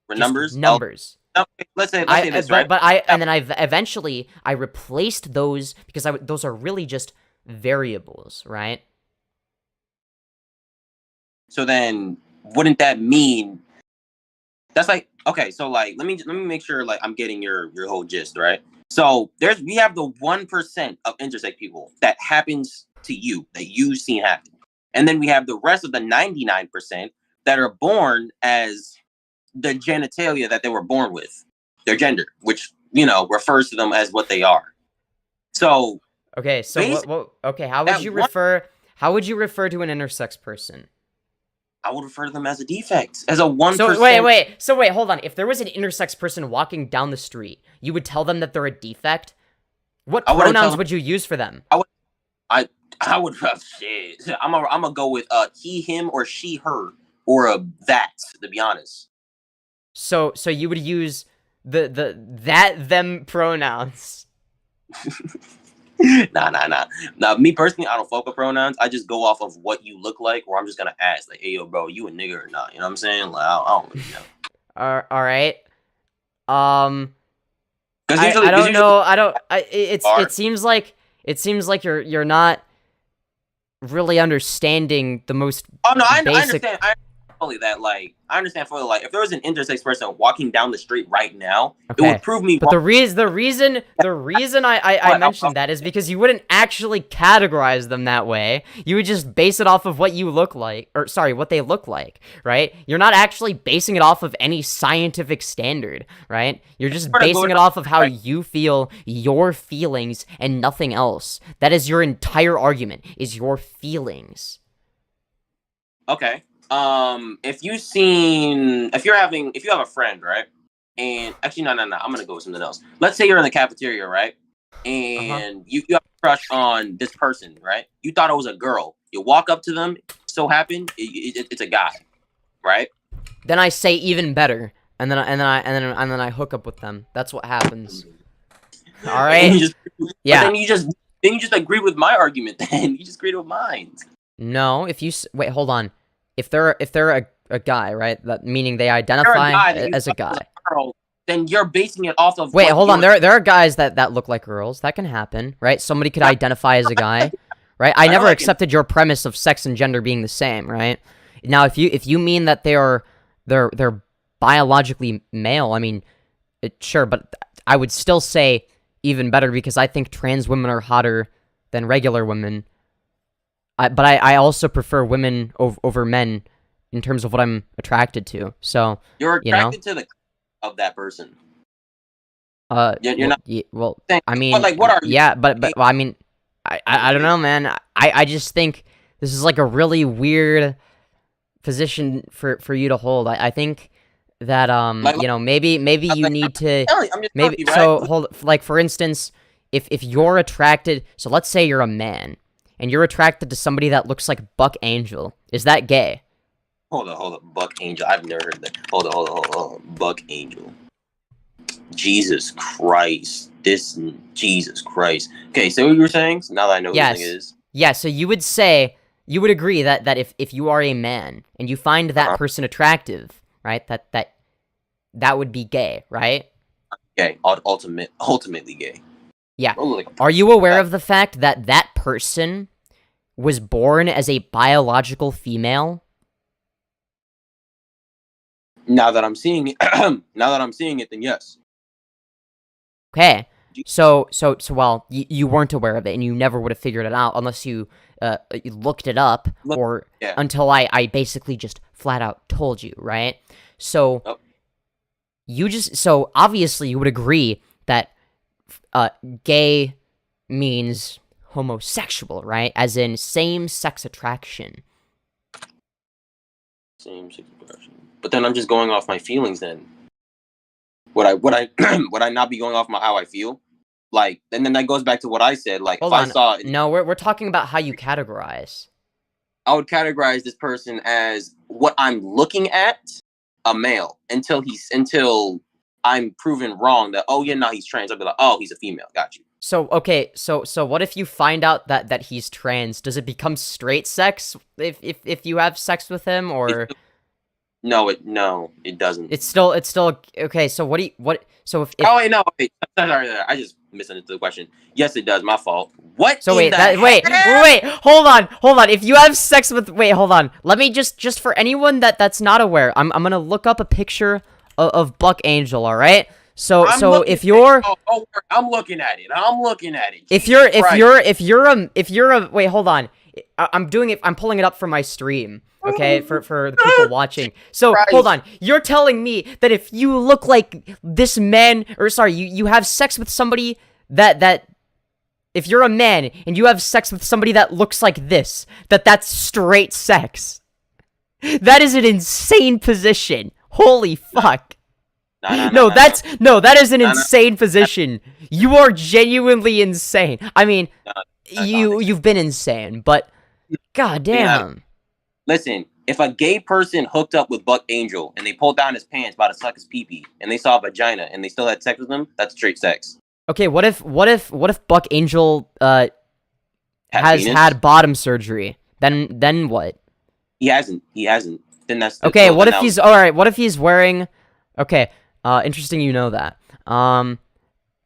For numbers. Numbers. Oh, let's say this, right? But then I eventually replaced those because those are really just variables, right? So then, wouldn't that mean that's like okay? So like, let me make sure like I'm getting your whole gist, right? So we have the 1% of intersex people that happens to you, that you've seen happen. And then we have the rest of the 99% that are born as the genitalia that they were born with, their gender, which, refers to them as what they are. So okay, so how would you refer to an intersex person? I would refer to them as a defect, as a 1%. So wait, hold on. If there was an intersex person walking down the street, you would tell them that they're a defect? What pronouns would you use for them? I would shit. I'm gonna go with he, him, or she, her, or that. To be honest. So you would use the that them pronouns. Nah. Me personally, I don't fuck with pronouns. I just go off of what you look like, or I'm just gonna ask, like, hey, yo, bro, you a nigga or not? You know what I'm saying? Like, I don't really know. All right. I don't know. It seems like you're not really understanding the most. Oh no, I understand. fully that, like, I understand fully, like, if there was an intersex person walking down the street right now, Okay. it would prove me But wrong. the reason I mentioned that is because you wouldn't actually categorize them that way. You would just base it off of what you look like, or sorry, what they look like, right? You're not actually basing it off of any scientific standard, right? You're just basing it off of how you feel, your feelings, and nothing else. That is your entire argument, is your feelings. Okay. If you have a friend, right? And actually, no. I'm gonna go with something else. Let's say you're in the cafeteria, right? And you have a crush on this person, right? You thought it was a girl. You walk up to them. So happened, it's a guy, right? Then I say even better, and then I hook up with them. That's what happens. All right. Yeah. Then you just agree with my argument. Then you just agreed with mine. No, if you wait, hold on. If they're a guy, right? That meaning they identify as a guy. Then you're basing it off of. Wait, hold on. There are guys that look like girls. That can happen, right? Somebody could identify as a guy, right? I never accepted your premise of sex and gender being the same, right? Now, if you mean that they're biologically male, I mean, sure, but I would still say even better because I think trans women are hotter than regular women. But I also prefer women over men in terms of what I'm attracted to. So you're attracted to the of that person. You're not. Well, I mean, but like, what are you? Yeah, but well, I mean, I don't know, man. I just think this is like a really weird position for you to hold. I think that you know, maybe you need to maybe so hold, like, for instance, if you're attracted, so let's say you're a man and you're attracted to somebody that looks like Buck Angel, is that gay? Hold on, Buck Angel. I've never heard that. Hold on, Buck Angel. Jesus Christ. Jesus Christ. Okay, so what you were saying? So now that I know what this thing is. Yeah, so you would agree that if you are a man and you find that person attractive, right, that would be gay, right? Gay. Ultimately gay. Yeah. Are you aware of the fact that that person was born as a biological female? Now that I'm seeing it, then yes. Okay. So well, you weren't aware of it, and you never would have figured it out unless you looked it up, until I basically just flat out told you, right? So so obviously you would agree that gay means homosexual, right? As in same-sex attraction. Same-sex attraction. But then I'm just going off my feelings then. Would I would I not be going off how I feel? Like, and then that goes back to what I said. Like, hold if on. I saw no, we're talking about how you categorize. I would categorize this person as what I'm looking at, a male, until I'm proven wrong that, oh yeah, no, he's trans. I'll be like, oh, he's a female. Got you. So okay, so what if you find out that he's trans? Does it become straight sex if you have sex with him, or? No, it doesn't. It's still okay. So so if oh wait, no, wait. Sorry, I just misunderstood the question. Yes, it does. My fault. What? So wait, wait, hold on. If you have sex with, hold on. Let me just for anyone that's not aware, I'm gonna look up a picture of Buck Angel. All right. So if you're, I'm looking at it. If you're a wait, hold on. I'm doing it. I'm pulling it up for my stream. Okay, for the people watching. So hold on. You're telling me that if you look like this man, or sorry, you have sex with somebody that if you're a man and you have sex with somebody that looks like this, that's straight sex. That is an insane position. Holy fuck. That is an insane position. You are genuinely insane. I mean, you've been insane, but goddamn. Listen, if a gay person hooked up with Buck Angel and they pulled down his pants about to suck his pee-pee and they saw a vagina and they still had sex with him, that's straight sex. Okay, what if Buck Angel has had bottom surgery? Then what? He hasn't. Then that's okay. What if he's alright? What if he's wearing? Okay, interesting. You know that.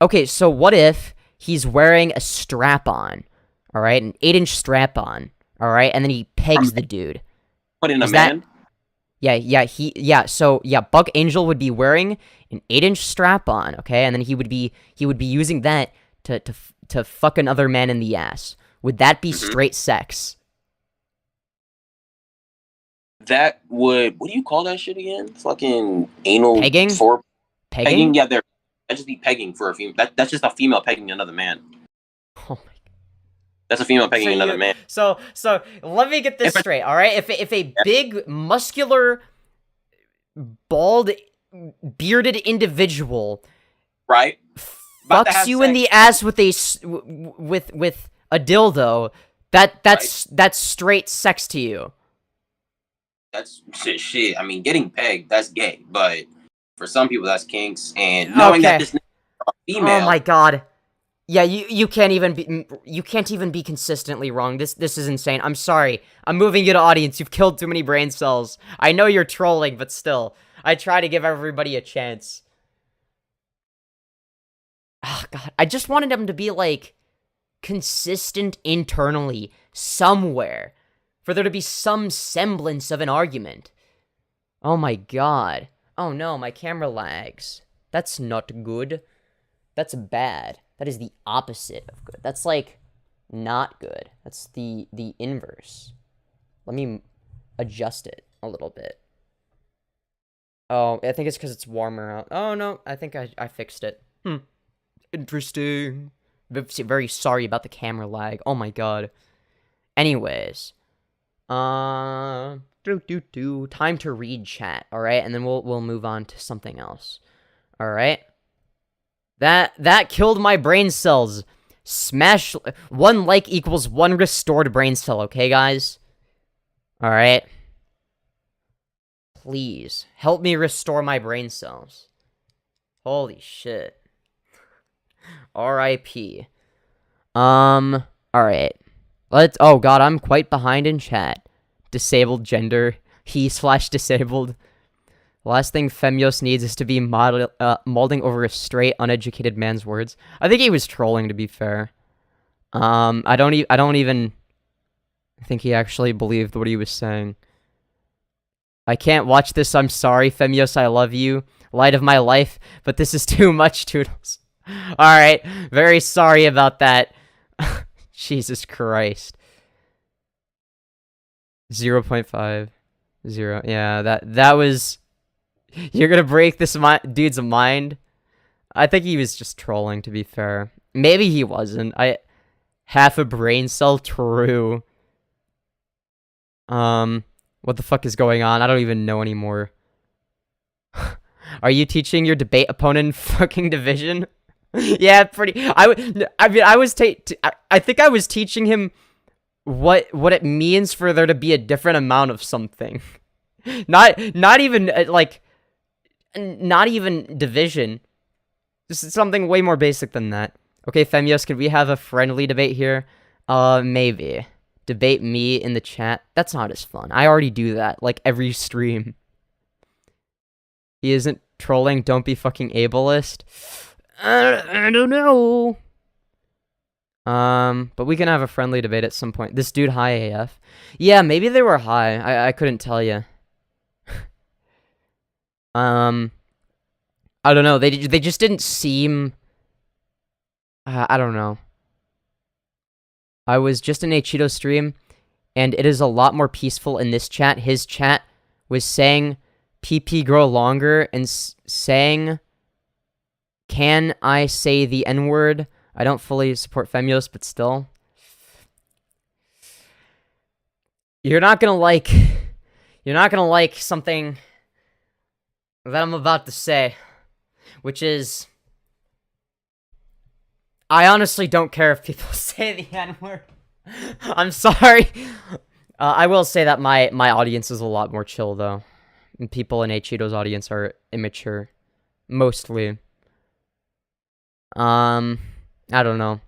Okay, so what if he's wearing a strap-on? All right, an 8-inch strap-on. All right, and then he pegs the dude. Put in a man. So Buck Angel would be wearing an 8-inch strap on, okay, and then he would be using that to fuck another man in the ass. Would that be straight sex? That would, what do you call that shit again? Fucking anal Pegging? for Pegging? Yeah, that'd just be pegging for a female. That's just a female pegging another man. Oh my. That's a female pegging another man. So let me get this straight, all right? If a big, muscular, bald, bearded individual, right, fucks you in the ass with a dildo, that's straight sex to you. That's shit. I mean, getting pegged, that's gay, but for some people, that's kinks. And knowing that this female, oh my god. Yeah, you can't even be consistently wrong. This is insane. I'm sorry. I'm moving you to audience. You've killed too many brain cells. I know you're trolling, but still, I try to give everybody a chance. Oh god, I just wanted him to be like consistent internally somewhere, for there to be some semblance of an argument. Oh my god. Oh no, my camera lags. That's not good. That's bad. That is the opposite of good. That's like not good. That's the inverse. Let me adjust it a little bit. Oh, I think it's because it's warmer out. Oh no, I think I fixed it. Interesting. Very sorry about the camera lag. Oh my god. Anyways. Time to read chat, alright? And then we'll move on to something else. Alright? That killed my brain cells. Smash 1 like equals 1 restored brain cell, okay, guys? Alright? Please, help me restore my brain cells. Holy shit. R.I.P. Alright. Oh god, I'm quite behind in chat. Disabled gender. He/disabled. The last thing Femyoz needs is to be molding over a straight, uneducated man's words. I think he was trolling, to be fair. I don't even think he actually believed what he was saying. I can't watch this, I'm sorry. Femyoz, I love you. Light of my life, but this is too much, Toodles. Alright, very sorry about that. Jesus Christ. 0.50. Yeah, that was... You're gonna break this dude's mind? I think he was just trolling, to be fair. Maybe he wasn't. Half a brain cell, true. What the fuck is going on? I don't even know anymore. Are you teaching your debate opponent in fucking division? Yeah, pretty. I think I was teaching him what it means for there to be a different amount of something. Not even like, not even division. This is something way more basic than that. Okay, Femyoz, could we have a friendly debate here? Maybe. Debate me in the chat. That's not as fun. I already do that, like, every stream. He isn't trolling. Don't be fucking ableist. I don't know. But we can have a friendly debate at some point. This dude high AF. Yeah, maybe they were high. I couldn't tell you. I don't know. They just didn't seem... I don't know. I was just in acheeto stream, and it is a lot more peaceful in this chat. His chat was saying, PP grow longer, and saying, can I say the N-word? I don't fully support Femyoz, but still. You're not gonna like something that I'm about to say, which is, I honestly don't care if people say the N-word. I'm sorry. I will say that my audience is a lot more chill, though. And people in acheeto's audience are immature. Mostly. I don't know.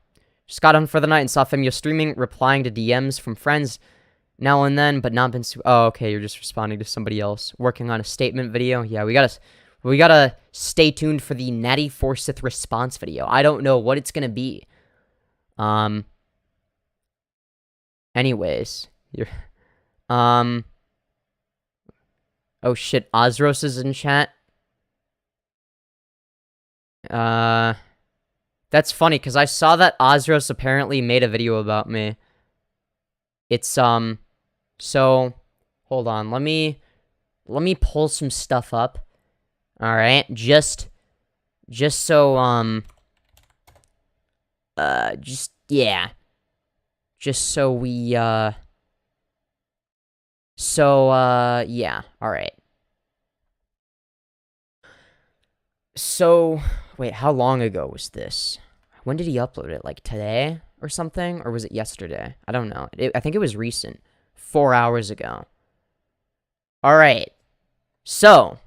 Just got on for the night and saw Femyoz streaming, replying to DMs from friends now and then, but not been... Oh, okay, you're just responding to somebody else. Working on a statement video. Yeah, we gotta stay tuned for the Natty Forsyth response video. I don't know what it's gonna be. Anyways, Oh shit, Ozros is in chat. That's funny, because I saw that Ozros apparently made a video about me. It's, so, hold on, let me pull some stuff up. Alright, just so, yeah. Just so we, yeah, alright. So, wait, how long ago was this? When did he upload it? Like, today or something? Or was it yesterday? I don't know. I think it was recent. 4 hours ago. Alright. So,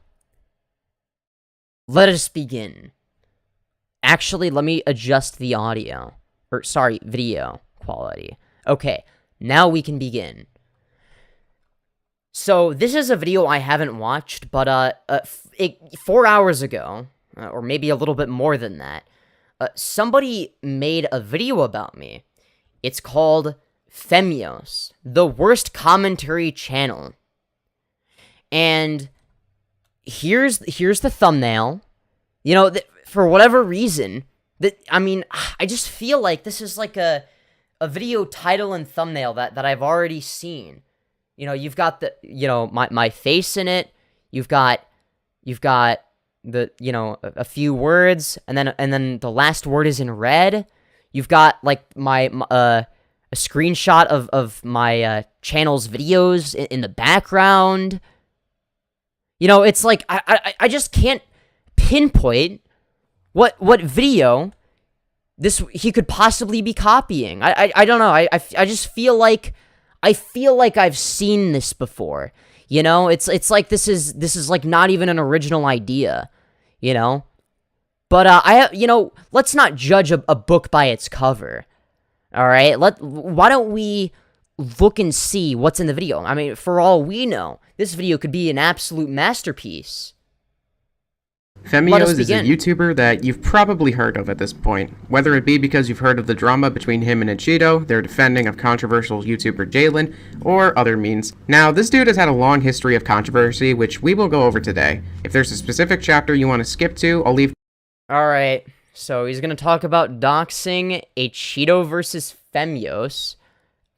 let us begin. Actually, let me adjust the audio. Or, sorry, video quality. Okay, now we can begin. So, this is a video I haven't watched, but, 4 hours ago, or maybe a little bit more than that, somebody made a video about me. It's called Femyoz, the worst commentary channel. And here's the thumbnail. You know, for whatever reason, I just feel like this is like a video title and thumbnail that I've already seen. You know, you've got my face in it. You've got the, a few words, and then the last word is in red. You've got like a screenshot of my channel's videos in the background. You know, it's like I just can't pinpoint what video he could possibly be copying. I don't know. I just feel like I've seen this before. You know, it's like this is like not even an original idea, you know? But let's not judge a book by its cover. All right? Why don't we look and see what's in the video? I mean, for all we know, this video could be an absolute masterpiece. Femyoz is a YouTuber that you've probably heard of at this point, whether it be because you've heard of the drama between him and Acheeto, their defending of controversial YouTuber Jalyn, or other means. Now, this dude has had a long history of controversy, which we will go over today. If there's a specific chapter you want to skip to, I'll leave. Alright, so he's gonna talk about doxing, acheeto versus Femyoz,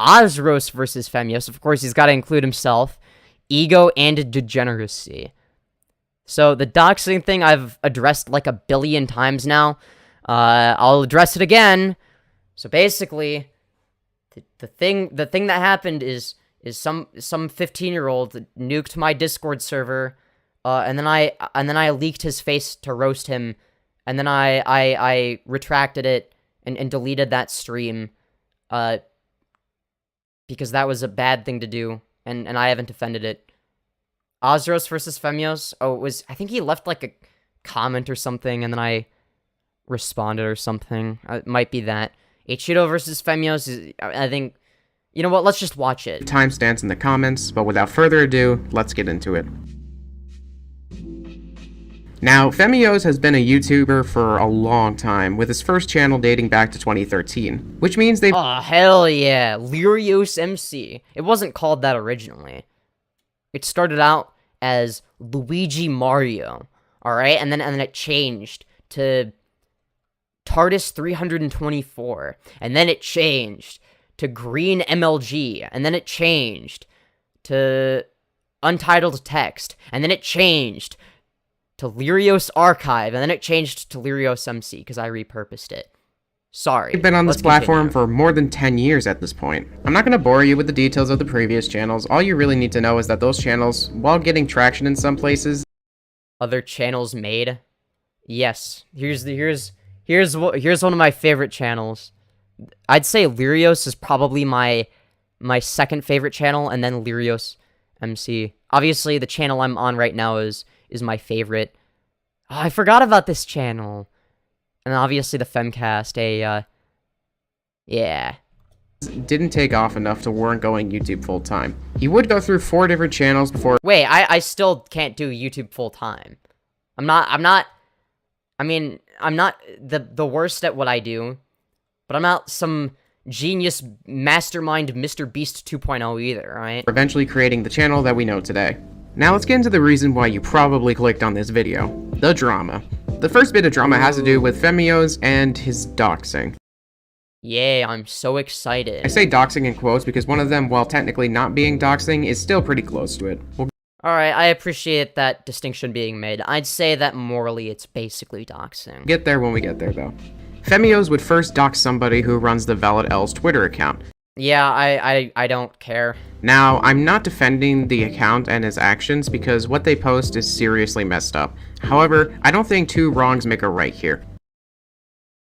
Ozros versus Femyoz, of course he's gotta include himself, ego and degeneracy. So, the doxing thing I've addressed like a billion times now. I'll address it again. So basically, the thing that happened is some 15-year-old nuked my Discord server, and then I leaked his face to roast him, and then I retracted it and deleted that stream, because that was a bad thing to do, and I haven't defended it. Ozros versus Femyoz. Oh, I think he left like a comment or something, and then I responded or something. It might be that. Acheeto versus Femyoz is, I think, you know what, let's just watch it. Timestamps in the comments, but without further ado, let's get into it. Now, Femyoz has been a YouTuber for a long time, with his first channel dating back to 2013, which means they've— Oh, hell yeah, lyreoz MC. It wasn't called that originally. It started out as Luigi Mario, alright? And then it changed to TARDIS 324, and then it changed to Green MLG, and then it changed to Untitled Text, and then it changed to lyreoz Archive, and then it changed to lyreoz MC, because I repurposed it. Sorry. They've been on this platform for more than 10 years at this point. I'm not going to bore you with the details of the previous channels. All you really need to know is that those channels, while getting traction in some places— Other channels made? Yes. Here's one of my favorite channels. I'd say lyreoz is probably my second favorite channel, and then lyreoz MC. Obviously, the channel I'm on right now is my favorite. Oh, I forgot about this channel. And obviously the Femcast, yeah. Didn't take off enough to warrant going YouTube full-time. He would go through 4 different channels before— Wait, I still can't do YouTube full-time. I'm not the worst at what I do, but I'm not some genius mastermind Mr. Beast 2.0 either, right? Eventually creating the channel that we know today. Now let's get into the reason why you probably clicked on this video. The drama. The first bit of drama has to do with Femyoz and his doxing. Yay, I'm so excited. I say doxing in quotes because one of them, while technically not being doxing, is still pretty close to it. Alright, I appreciate that distinction being made. I'd say that morally it's basically doxing. Get there when we get there, though. Femyoz would first dox somebody who runs the validl's Twitter account. Yeah, I don't care. Now, I'm not defending the account and his actions because what they post is seriously messed up. However, I don't think two wrongs make a right here.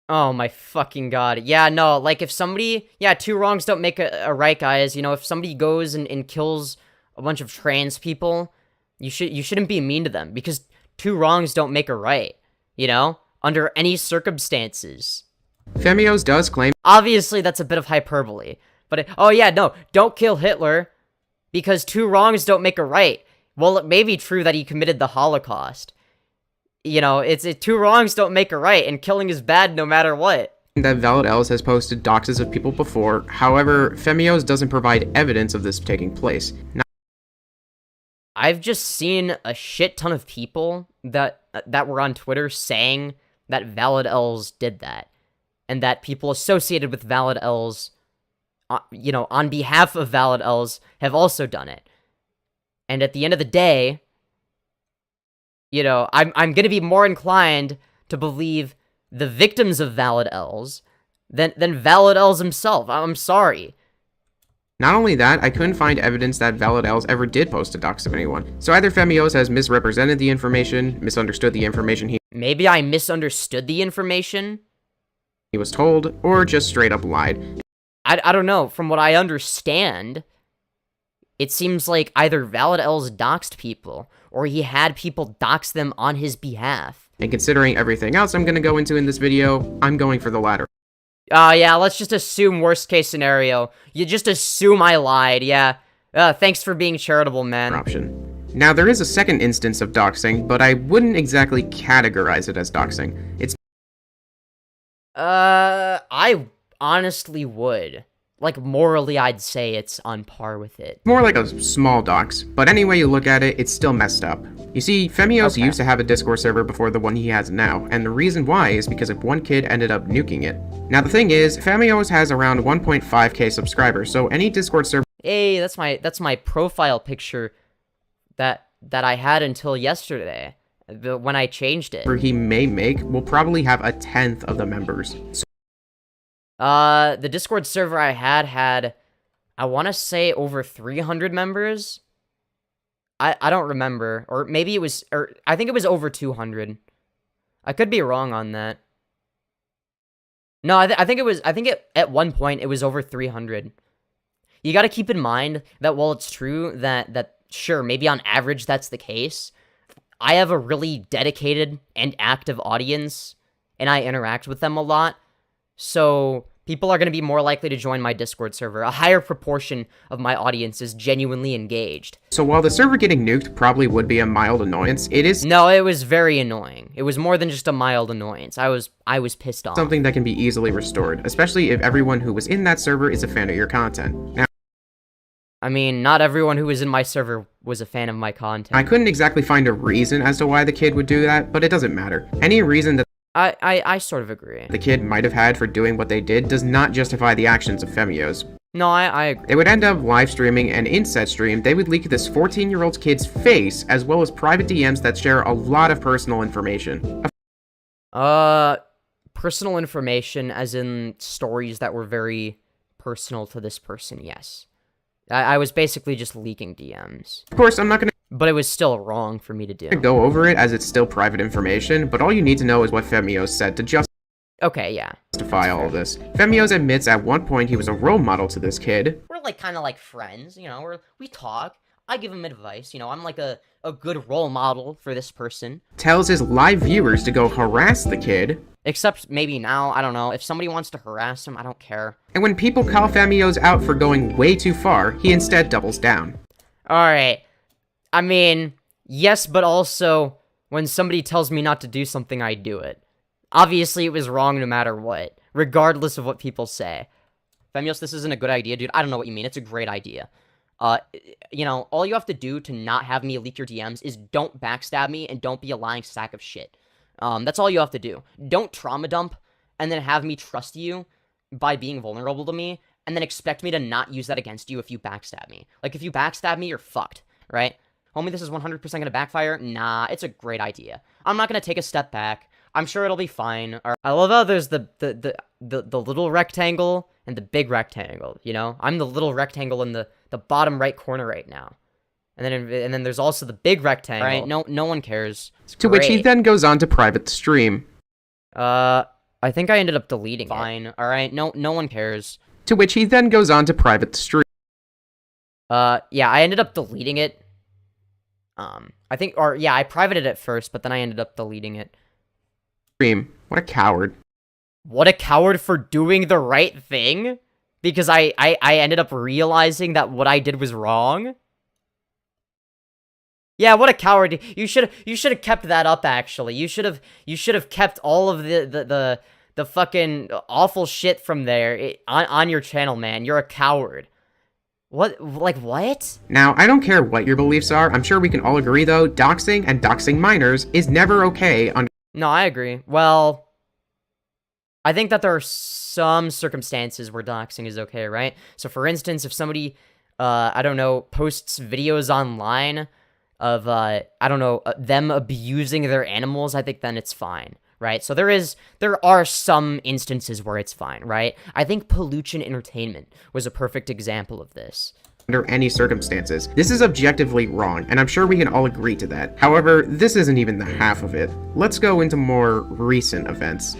Oh my fucking god. Yeah, no, like if somebody... Yeah, two wrongs don't make a right, guys. You know, if somebody goes and kills a bunch of trans people, you shouldn't be mean to them because two wrongs don't make a right, you know? Under any circumstances. Femyoz does claim... Obviously, that's a bit of hyperbole. But, oh yeah, no, don't kill Hitler because two wrongs don't make a right. Well, it may be true that he committed the Holocaust. You know, two wrongs don't make a right, and killing is bad no matter what. That validl's has posted doxes of people before, however, Femyoz doesn't provide evidence of this taking place. Now, I've just seen a shit ton of people that were on Twitter saying that validl's did that, and that people associated with validl's, you know, on behalf of validl's, have also done it. And at the end of the day, you know, I'm gonna be more inclined to believe the victims of validl's than validl's himself. I'm sorry. Not only that, I couldn't find evidence that validl's ever did post a dox of anyone. So either Femyoz has misrepresented the information, misunderstood the information Maybe I misunderstood the information he was told, or just straight up lied. I don't know. From what I understand, it seems like either validl's doxed people, or he had people dox them on his behalf. And considering everything else I'm gonna go into in this video, I'm going for the latter. Yeah, let's just assume worst case scenario. You just assume I lied, yeah. Thanks for being charitable, man. Option. Now, there is a second instance of doxing, but I wouldn't exactly categorize it as doxing. It's... I honestly would. Like, morally, I'd say it's on par with it. more like a small dox, but any way you look at it, it's still messed up. You see, Femyoz used to have a Discord server before the one he has now, and the reason why is because of one kid ended up nuking it. Now the thing is, Femyoz has around 1.5k subscribers, so any Discord server... Hey, that's my profile picture that I had until yesterday, when I changed it. he may make will probably have a 10th of the members. The Discord server I had, I want to say over 300 members. I don't remember, or maybe it was, or I think it was over 200. I could be wrong on that. No, I think at one point it was over 300. You got to keep in mind that while it's true that sure, maybe on average that's the case, I have a really dedicated and active audience, and I interact with them a lot, so people are going to be more likely to join my Discord server. A higher proportion of my audience is genuinely engaged. So while the server getting nuked probably would be a mild annoyance, it is... No, it was very annoying. It was more than just a mild annoyance. I was pissed off. something that can be easily restored, especially if everyone who was in that server is a fan of your content. Now, I mean, not everyone who was in my server was a fan of my content. I couldn't exactly find a reason as to why the kid would do that, but it doesn't matter. Any reason that I sort of agree. the kid might have had for doing what they did does not justify the actions of Femyoz. No, I agree. They would end up live streaming, and in said stream, they would leak this 14-year-old kid's face, as well as private DMs that share a lot of personal information. Personal information as in stories that were very personal to this person, yes. I was basically just leaking DMs. Of course, I'm not gonna But it was still wrong for me to do. go over it as it's still private information, but all you need to know is what Femyoz said to Okay, yeah. justify all of this. Femyoz admits at one point he was a role model to this kid. We're like kind of like friends, you know, we talk. I give him advice, you know, I'm like a good role model for this person. Tells his live viewers to go harass the kid. Except maybe now, I don't know, if somebody wants to harass him, I don't care. And when people call Femyoz out for going way too far, he instead doubles down. Alright, I mean, yes, but also, when somebody tells me not to do something, I do it. Obviously, it was wrong no matter what, regardless of what people say. Femyoz, this isn't a good idea, dude. I don't know what you mean. It's a great idea. you know, all you have to do to not have me leak your DMs is don't backstab me and don't be a lying sack of shit. That's all you have to do. Don't trauma dump and then have me trust you by being vulnerable to me and then expect me to not use that against you if you backstab me. Like, if you backstab me, you're fucked, right? Homie, this is 100% gonna backfire? Nah, it's a great idea. I'm not gonna take a step back. I'm sure it'll be fine. I love how there's the little rectangle and the big rectangle, you know? I'm the little rectangle in the bottom right corner right now. And then there's also the big rectangle. Right? No one cares. It's to great. which he then goes on to private the stream. I think I ended up deleting it. Fine. Alright, no one cares. To which he then goes on to private the stream. Yeah, I ended up deleting it. I privated it first, but then I ended up deleting it. What a coward. What a coward for doing the right thing? Because I ended up realizing that what I did was wrong? Yeah, what a coward. You should have kept that up, actually. You should have kept all of the fucking awful shit from there on your channel, man. You're a coward. What? Like, what? Now, I don't care what your beliefs are. I'm sure we can all agree, though, doxing and doxing minors is never okay under... No, I agree. Well, I think that there are some circumstances where doxing is okay, right? So, for instance, if somebody, I don't know, posts videos online of, them abusing their animals, I think then it's fine, right? So there are some instances where it's fine, right? I think pollution entertainment was a perfect example of this. Under any circumstances. This is objectively wrong, and I'm sure we can all agree to that. However, this isn't even the half of it. Let's go into more recent events.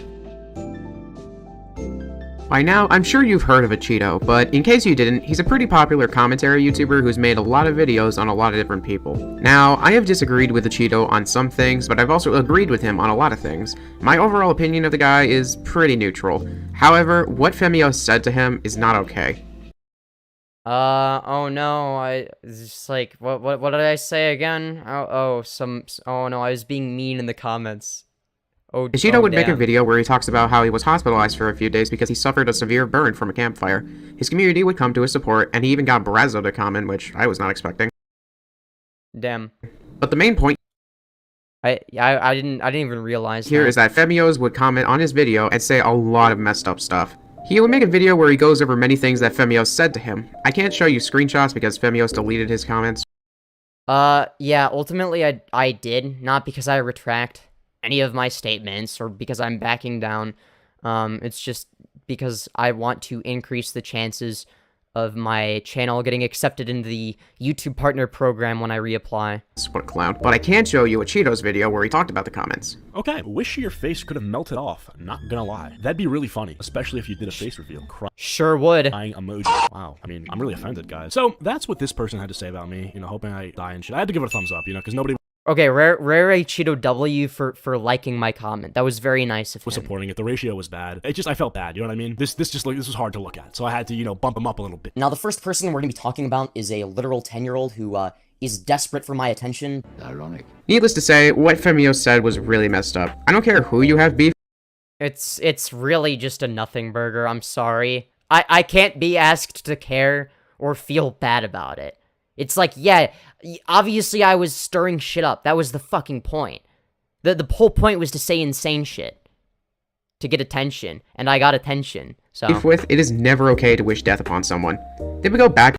By now, I'm sure you've heard of Acheeto, but in case you didn't, he's a pretty popular commentary YouTuber who's made a lot of videos on a lot of different people. Now, I have disagreed with Acheeto on some things, but I've also agreed with him on a lot of things. My overall opinion of the guy is pretty neutral. However, what Femyoz said to him is not okay. Oh no, it's just like, what did I say again? Oh no, I was being mean in the comments. Acheeto would make a video where he talks about how he was hospitalized for a few days because he suffered a severe burn from a campfire. His community would come to his support, and he even got Braincell to comment, which I was not expecting. Damn. But the main point I didn't even realize here is that Femyoz would comment on his video and say a lot of messed up stuff. He would make a video where he goes over many things that Femyoz said to him. I can't show you screenshots because Femyoz deleted his comments. Yeah, ultimately I did, not because I retract any of my statements or because I'm backing down. It's just because I want to increase the chances of my channel getting accepted into the YouTube partner program when I reapply. What a clown. But I can show you Acheeto's video where he talked about the comments. Okay, wish your face could have melted off, not gonna lie. That'd be really funny, especially if you did a face reveal. Sure would. Crying emoji. Wow, I mean, I'm really offended, guys. So, that's what this person had to say about me, hoping I die and shit. I had to give it a thumbs up, because nobody... Okay, rare Acheeto W for liking my comment. That was very nice of him. Was supporting it. The ratio was bad. I felt bad, you know what I mean? This was hard to look at, so I had to, bump him up a little bit. Now, the first person we're gonna be talking about is a literal 10-year-old who, is desperate for my attention. Ironic. Needless to say, what Femyoz said was really messed up. I don't care who you have beef. It's really just a nothing burger, I'm sorry. I can't be asked to care or feel bad about it. It's like, yeah, obviously I was stirring shit up. That was the fucking point. The whole point was to say insane shit. To get attention. And I got attention, so... With, it is never okay to wish death upon someone. Then we go back...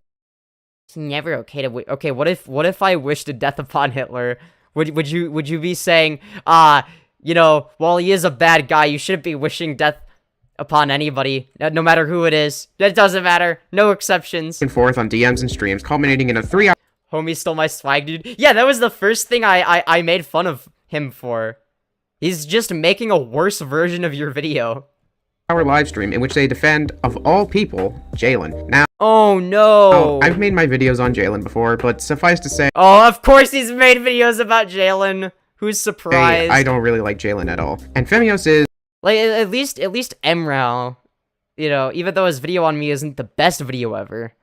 It's never okay to wish... Okay, what if I wished death upon Hitler? Would you be saying, while he is a bad guy, you shouldn't be wishing death upon anybody, no matter who it is. It doesn't matter. No exceptions. And forth on DMs and streams, culminating in a 3-hour... Homie stole my swag, dude. Yeah, that was the first thing I made fun of him for. He's just making a worse version of your video. Live stream in which they defend, of all people, Jalyn. Now... Oh, no! I've made my videos on Jalyn before, but suffice to say... Oh, of course he's made videos about Jalyn. Who's surprised? I don't really like Jalyn at all. And Femyoz is... Like, at least xanderhal, even though his video on me isn't the best video ever,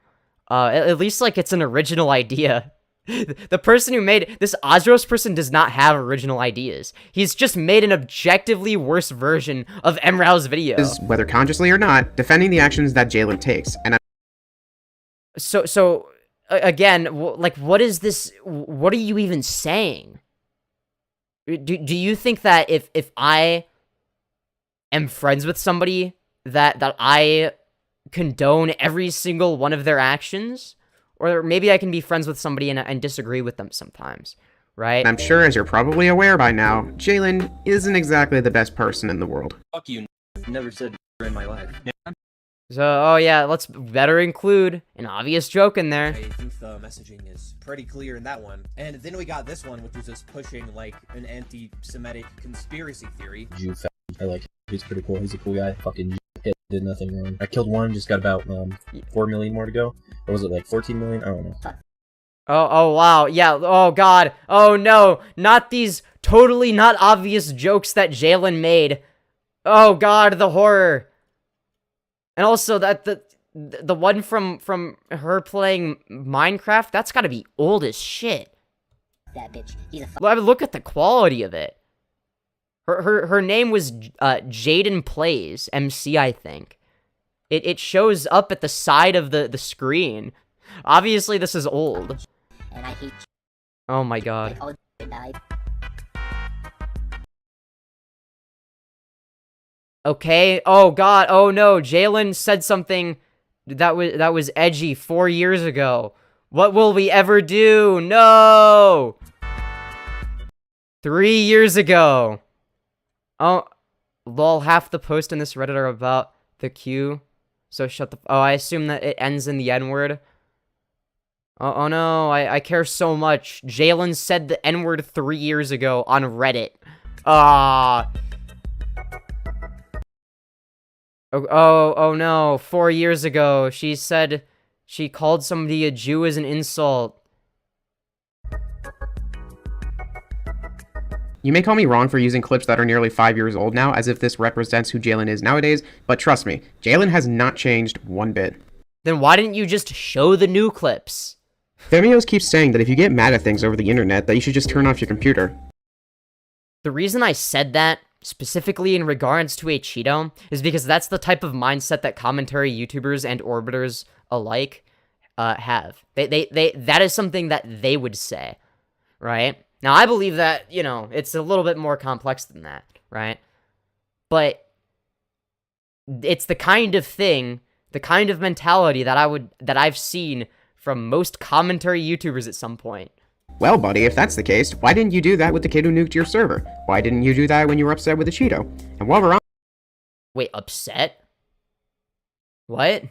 at least, like, it's an original idea. The person who made this Ozros person does not have original ideas. He's just made an objectively worse version of xanderhal's video. Is, whether consciously or not, defending the actions that Jalyn takes, and again, like, what is this? What are you even saying? Do you think that if I am friends with somebody that I condone every single one of their actions? Or maybe I can be friends with somebody and disagree with them sometimes, right? I'm sure, as you're probably aware by now, Jalyn isn't exactly the best person in the world. Fuck you. Never said in my life. So, oh yeah, let's better include an obvious joke in there. I think the messaging is pretty clear in that one. And then we got this one, which was just pushing, like, an anti-Semitic conspiracy theory. Jew fat. I like him. He's pretty cool. He's a cool guy. Fucking hit. Did nothing wrong. I killed one, just got about 4 million more to go. Or was it like 14 million? I don't know. Oh wow, yeah, oh god, oh no, not these totally not obvious jokes that Jalyn made. Oh god, the horror. And also that the one from her playing Minecraft, that's gotta be old as shit. That bitch. He's a Look at the quality of it. Her name was Jaden Plays MC, I think. It shows up at the side of the screen. Obviously, this is old. And I hate Oh my god. all died. Okay. Oh god. Oh no. Jalyn said something that was edgy 4 years ago. What will we ever do? No. 3 years ago. Oh, lol. Half the posts in this Reddit are about the Q. So shut the. Oh, I assume that it ends in the N-word. Oh no, I care so much. Jalyn said the N-word 3 years ago on Reddit. Ah. Oh no, 4 years ago, she said she called somebody a Jew as an insult. You may call me wrong for using clips that are nearly 5 years old now, as if this represents who Jalyn is nowadays, but trust me, Jalyn has not changed one bit. Then why didn't you just show the new clips? Femyoz keeps saying that if you get mad at things over the internet, that you should just turn off your computer. The reason I said that, specifically in regards to acheeto, is because that's the type of mindset that commentary YouTubers and orbiters alike have. That is something that they would say, right? Now, I believe that, you know, it's a little bit more complex than that, right? But it's the kind of thing, the kind of mentality that I've seen from most commentary YouTubers at some point. Well, buddy, if that's the case, why didn't you do that with the kid who nuked your server? Why didn't you do that when you were upset with acheeto? And while we're on... Wait, upset? What?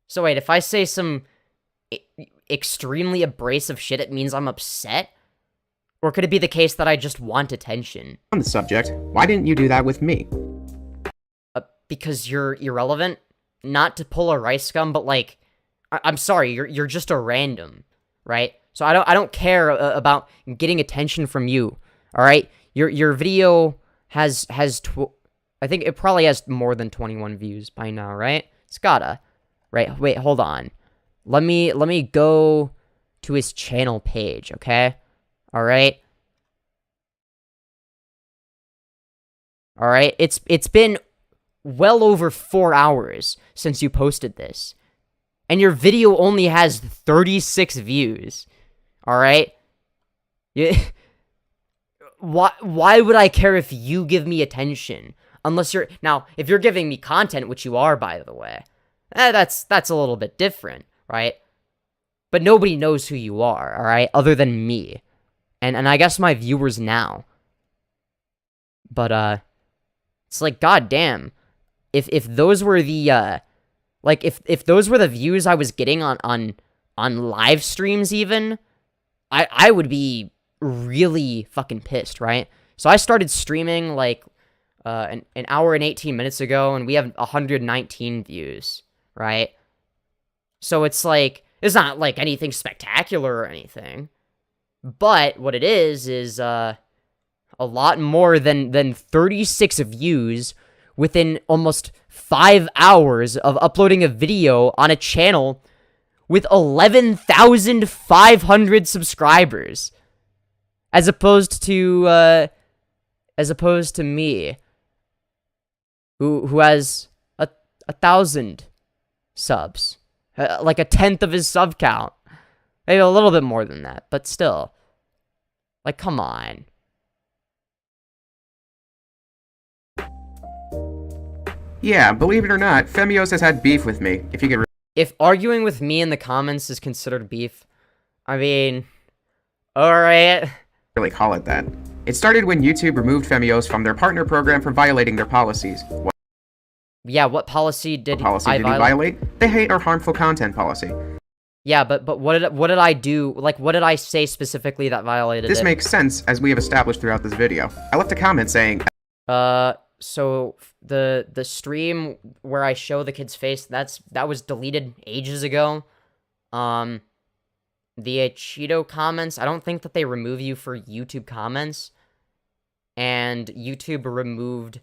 So wait, if I say some extremely abrasive shit, it means I'm upset? Or could it be the case that I just want attention? On the subject, why didn't you do that with me? Because you're irrelevant? Not to pull a rice gum, but like, I'm sorry, you're just a random, right? So I don't care about getting attention from you, all right? Your video has I think it probably has more than 21 views by now, right? It's gotta, right? Wait, hold on. Let me go to his channel page, okay? All right. All right. It's been well over 4 hours since you posted this, and your video only has 36 views. All right. Yeah. Why would I care if you give me attention? Unless you're now, if you're giving me content, which you are, by the way, that's a little bit different, right? But nobody knows who you are, all right, other than me, and I guess my viewers now. But it's like, goddamn, if those were the like if those were the views I was getting on live streams, even, I would be really fucking pissed, right? So I started streaming like an hour and 18 minutes ago, and we have 119 views, right? So it's like, it's not like anything spectacular or anything, but what it is a lot more than 36 views within almost 5 hours of uploading a video on a channel with 11,500 subscribers, as opposed to me, who has 1,000 subs, like a tenth of his sub count. Maybe a little bit more than that, but still. Like, come on. Yeah, believe it or not, Femyoz has had beef with me. If arguing with me in the comments is considered beef, I mean, alright. Really call it that. It started when YouTube removed Femyoz from their partner program for violating their policies. Yeah, what policy did I violate? The hate or harmful content policy. Yeah, but what did I do? Like, what did I say specifically that violated This it? makes sense, as we have established throughout this video. I left a comment saying, so the stream where I show the kid's face, that was deleted ages ago. The acheeto comments, I don't think that they remove you for YouTube comments. And YouTube removed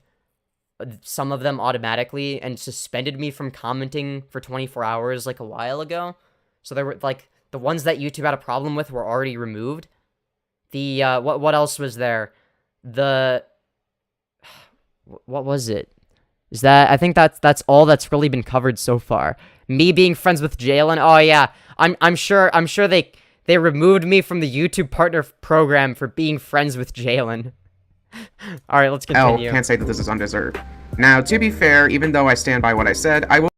some of them automatically and suspended me from commenting for 24 hours like a while ago. So there were, like, the ones that YouTube had a problem with were already removed. The, what else was there? What was it? I think that's all that's really been covered so far. Me being friends with Jalyn. Oh yeah, I'm sure they removed me from the YouTube partner program for being friends with Jalyn. All right, let's continue. Can't say that this is undeserved. Now, to be fair, even though I stand by what I said, I will.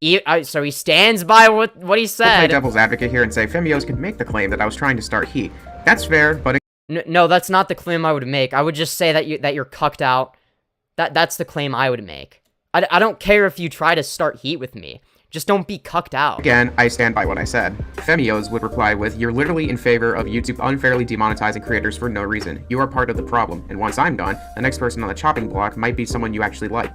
So he stands by what he said. I'll play devil's advocate here and say Femyoz could make the claim that I was trying to start heat. That's fair, but no, that's not the claim I would make. I would just say that you're cucked out. That's the claim I would make. I don't care if you try to start heat with me. Just don't be cucked out. Again, I stand by what I said. Femyoz would reply with, "You're literally in favor of YouTube unfairly demonetizing creators for no reason. You are part of the problem, and once I'm gone, the next person on the chopping block might be someone you actually like."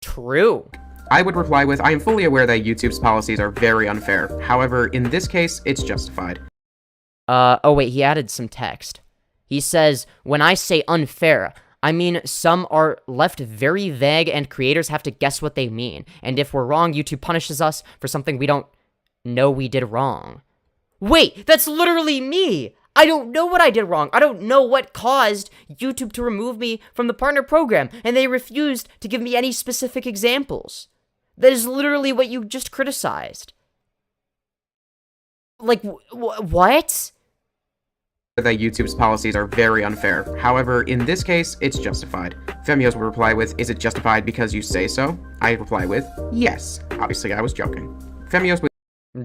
True. I would reply with, "I am fully aware that YouTube's policies are very unfair. However, in this case, it's justified." Oh wait, he added some text. He says, "When I say unfair, I mean some are left very vague and creators have to guess what they mean. And if we're wrong, YouTube punishes us for something we don't know we did wrong." Wait, that's literally me! I don't know what I did wrong. I don't know what caused YouTube to remove me from the partner program, and they refused to give me any specific examples. That is literally what you just criticized. Like, what? That YouTube's policies are very unfair. However, in this case, it's justified. Femyoz would reply with, "Is it justified because you say so?" I reply with, "Yes." Obviously, I was joking. Femyoz would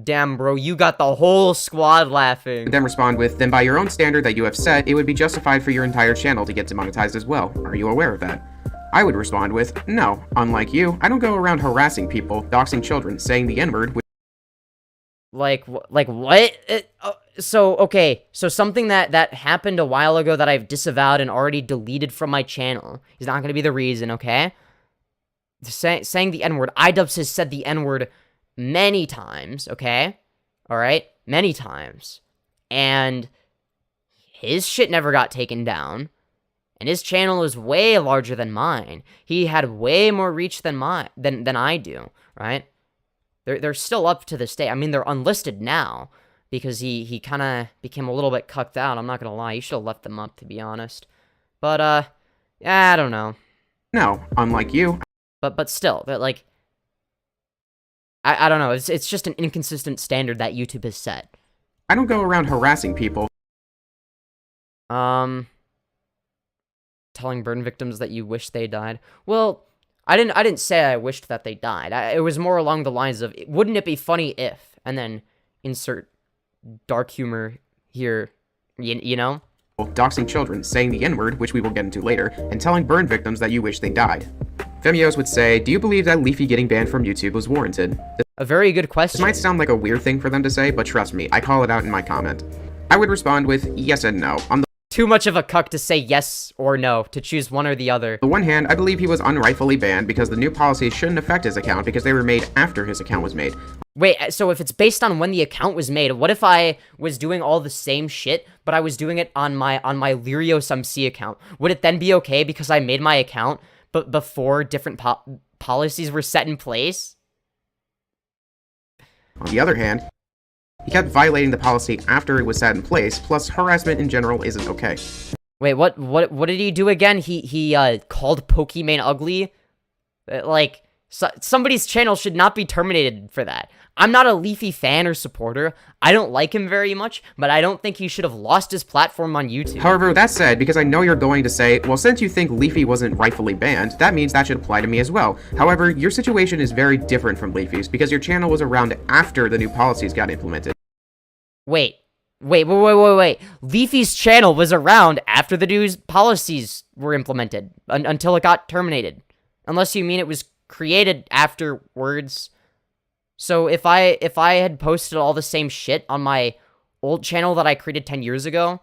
Damn, bro, you got the whole squad laughing. then respond with, "Then by your own standard that you have set, it would be justified for your entire channel to get demonetized as well. Are you aware of that?" I would respond with, "No. Unlike you, I don't go around harassing people, doxing children, saying the N-word." Like what? Okay, so something that happened a while ago that I've disavowed and already deleted from my channel is not going to be the reason, okay? Saying the N-word. iDubbbz has said the N-word many times, okay? Alright? Many times. And his shit never got taken down. And his channel is way larger than mine. He had way more reach than I do, right? They're still up to this day. I mean, they're unlisted now because he kind of became a little bit cucked out. I'm not gonna lie. You should have left them up, to be honest. But I don't know. No, unlike you. But still, they're like, I don't know. It's just an inconsistent standard that YouTube has set. I don't go around harassing people. Telling burn victims that you wish they died. Well, I didn't say I wished that they died. It was more along the lines of, wouldn't it be funny if, and then insert dark humor here, you know? Doxing children, saying the N-word, which we will get into later, and telling burn victims that you wish they died. Femyoz would say, "Do you believe that Leafy getting banned from YouTube was warranted?" A very good question. This might sound like a weird thing for them to say, but trust me, I call it out in my comment. I would respond with yes and no. On the Too much of a cuck to say yes or no, to choose one or the other. On the one hand, I believe he was unrightfully banned because the new policies shouldn't affect his account because they were made after his account was made. Wait, so if it's based on when the account was made, what if I was doing all the same shit, but I was doing it on my lyreoz account? Would it then be okay because I made my account, but before different policies were set in place? On the other hand, he kept violating the policy after it was set in place, plus harassment in general isn't okay. Wait, what did he do again? He called Pokimane ugly? Like, somebody's channel should not be terminated for that. I'm not a Leafy fan or supporter. I don't like him very much, but I don't think he should have lost his platform on YouTube. However, that said, because I know you're going to say, well, since you think Leafy wasn't rightfully banned, that means that should apply to me as well. However, your situation is very different from Leafy's because your channel was around after the new policies got implemented. Wait. Leafy's channel was around after the new policies were implemented, until it got terminated. Unless you mean it was created afterwards. So if I had posted all the same shit on my old channel that I created 10 years ago,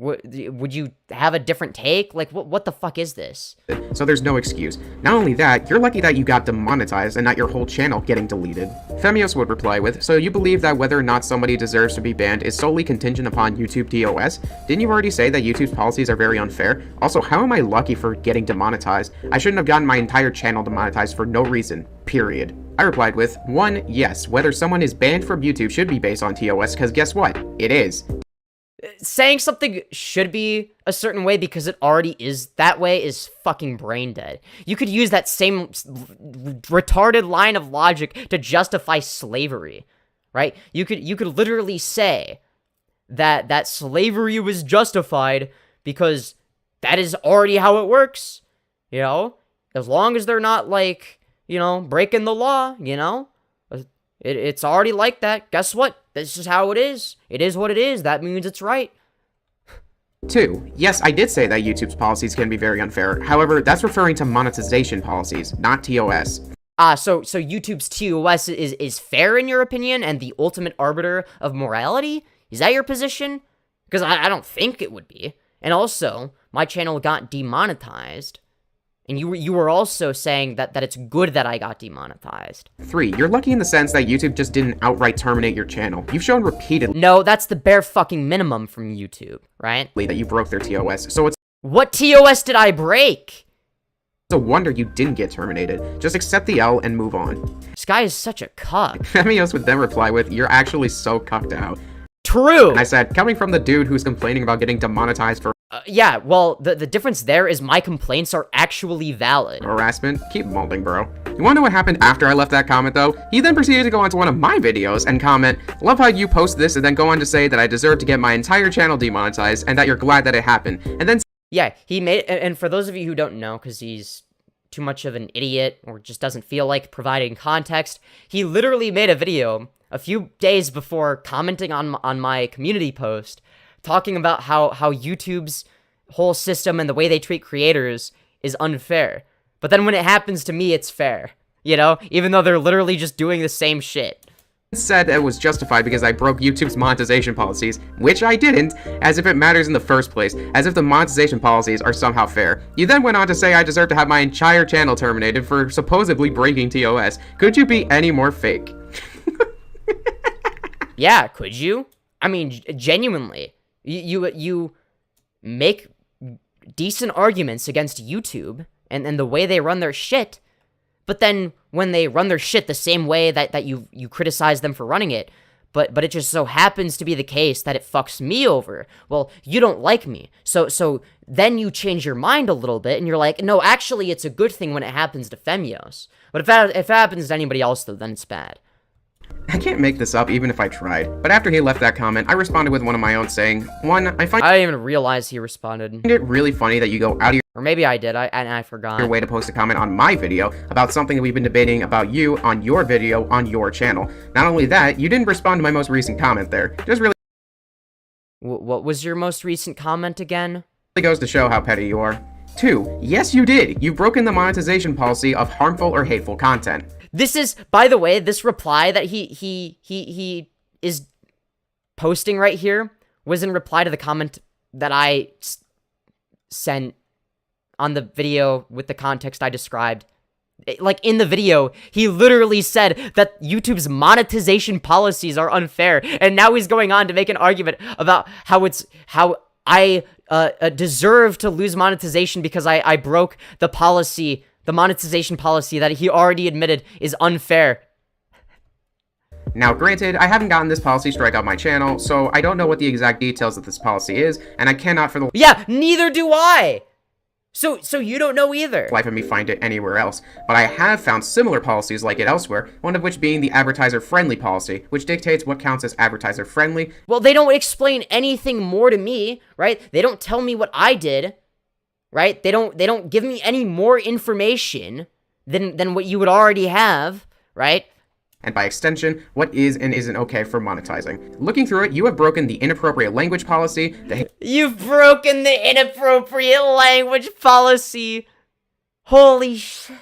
would you have a different take? Like, what the fuck is this? So there's no excuse. Not only that, you're lucky that you got demonetized and not your whole channel getting deleted. Femyoz would reply with, so you believe that whether or not somebody deserves to be banned is solely contingent upon YouTube TOS? Didn't you already say that YouTube's policies are very unfair? Also, how am I lucky for getting demonetized? I shouldn't have gotten my entire channel demonetized for no reason, period. I replied with, 1, yes, whether someone is banned from YouTube should be based on TOS, because guess what? It is. Saying something should be a certain way because it already is that way is fucking brain dead. You could use that same retarded line of logic to justify slavery, right? You could literally say that slavery was justified because that is already how it works, you know? As long as they're not, like, you know, breaking the law, you know? It's already like that. Guess what? This is how it is. It is what it is. That means it's right. 2. Yes, I did say that YouTube's policies can be very unfair. However, that's referring to monetization policies, not TOS. So YouTube's TOS is fair in your opinion and the ultimate arbiter of morality? Is that your position? Because I don't think it would be. And also, my channel got demonetized. And you were also saying that it's good that I got demonetized. 3. You're lucky in the sense that YouTube just didn't outright terminate your channel. You've shown repeatedly No, that's the bare fucking minimum from YouTube, right? that you broke their TOS, so it's What TOS did I break? a wonder you didn't get terminated. Just accept the L and move on. This guy is such a cuck. Femyoz would then reply with, you're actually so cucked out. True! And I said, coming from the dude who's complaining about getting demonetized for Yeah, well, the difference there is my complaints are actually valid. harassment, keep molding, bro. You wanna know what happened after I left that comment, though? He then proceeded to go onto one of my videos and comment, love how you post this, and then go on to say that I deserve to get my entire channel demonetized, and that you're glad that it happened. And then Yeah, he made, and for those of you who don't know, because he's too much of an idiot, or just doesn't feel like providing context, he literally made a video a few days before commenting on my community post, talking about how YouTube's whole system and the way they treat creators is unfair. But then when it happens to me, it's fair. You know? Even though they're literally just doing the same shit. said it was justified because I broke YouTube's monetization policies, which I didn't, as if it matters in the first place, as if the monetization policies are somehow fair. You then went on to say I deserve to have my entire channel terminated for supposedly breaking TOS. Could you be any more fake? Yeah, could you? I mean, genuinely. You make decent arguments against YouTube and the way they run their shit, but then when they run their shit the same way that you criticize them for running it, but it just so happens to be the case that it fucks me over, well, you don't like me. So then you change your mind a little bit and you're like, no, actually it's a good thing when it happens to Femyoz. But if it happens to anybody else, though, then it's bad. I can't make this up even if I tried, but after he left that comment, I responded with one of my own saying, one, I find I didn't even realize he responded. it really funny that you go out of Or maybe I did, I forgot. your way to post a comment on my video about something that we've been debating about you on your video on your channel. Not only that, you didn't respond to my most recent comment there. Just really What was your most recent comment again? goes to show how petty you are. 2, yes you did. You've broken the monetization policy of harmful or hateful content. This is, by the way, this reply that he is posting right here was in reply to the comment that I sent on the video with the context I described. Like, in the video, he literally said that YouTube's monetization policies are unfair, and now he's going on to make an argument about how I deserve to lose monetization because I broke the policy, the monetization policy that he already admitted is unfair. Now, granted, I haven't gotten this policy strike out my channel, so I don't know what the exact details of this policy is, and I cannot for the Yeah, neither do I! So you don't know either. Life of me find it anywhere else, but I have found similar policies like it elsewhere, one of which being the advertiser-friendly policy, which dictates what counts as advertiser-friendly. Well, they don't explain anything more to me, right? They don't tell me what I did, right? They don't give me any more information than what you would already have, right? And by extension, what is and isn't okay for monetizing. Looking through it, you have broken the inappropriate language policy, You've broken the inappropriate language policy. Holy shit.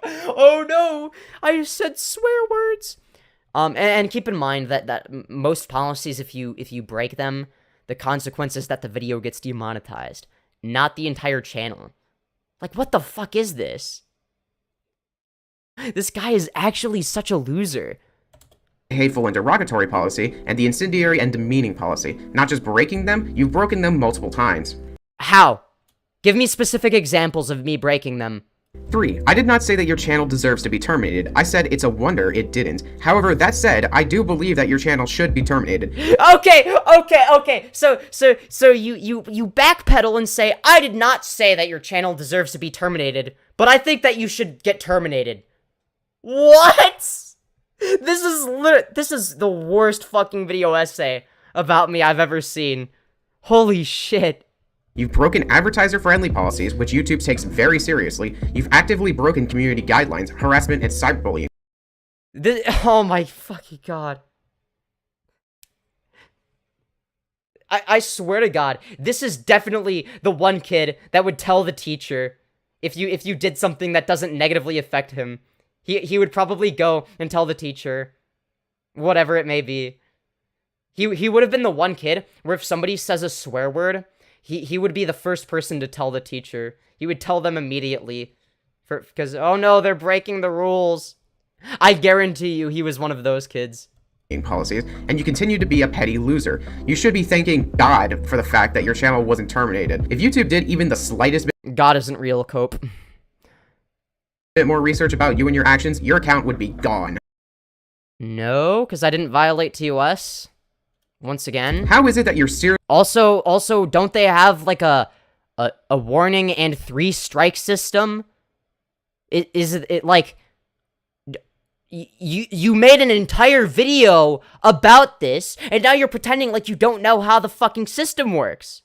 Oh no, I said swear words. And keep in mind that most policies, if you break them, the consequence is that the video gets demonetized, not the entire channel. Like, what the fuck is this? This guy is actually such a loser. Hateful and derogatory policy, and the incendiary and demeaning policy. Not just breaking them, you've broken them multiple times. How? Give me specific examples of me breaking them. 3. I did not say that your channel deserves to be terminated. I said it's a wonder it didn't. However, that said, I do believe that your channel should be terminated. Okay. So you backpedal and say, I did not say that your channel deserves to be terminated, but I think that you should get terminated. What? This is the worst fucking video essay about me I've ever seen. Holy shit. You've broken advertiser-friendly policies, which YouTube takes very seriously. You've actively broken community guidelines, harassment, and cyberbullying. Oh my fucking god. I swear to God, this is definitely the one kid that would tell the teacher if you did something that doesn't negatively affect him. He would probably go and tell the teacher, whatever it may be. He would have been the one kid where if somebody says a swear word, he would be the first person to tell the teacher. He would tell them immediately, because, oh no, they're breaking the rules. I guarantee you he was one of those kids. Policies, and you continue to be a petty loser. You should be thanking God for the fact that your channel wasn't terminated. If YouTube did even the slightest God isn't real, Cope. bit more research about you and your actions, your account would be gone. No, because I didn't violate TOS. Once again. How is it that you're serious? Also, don't they have like a warning and 3 strike system? Is it like you made an entire video about this, and now you're pretending like you don't know how the fucking system works?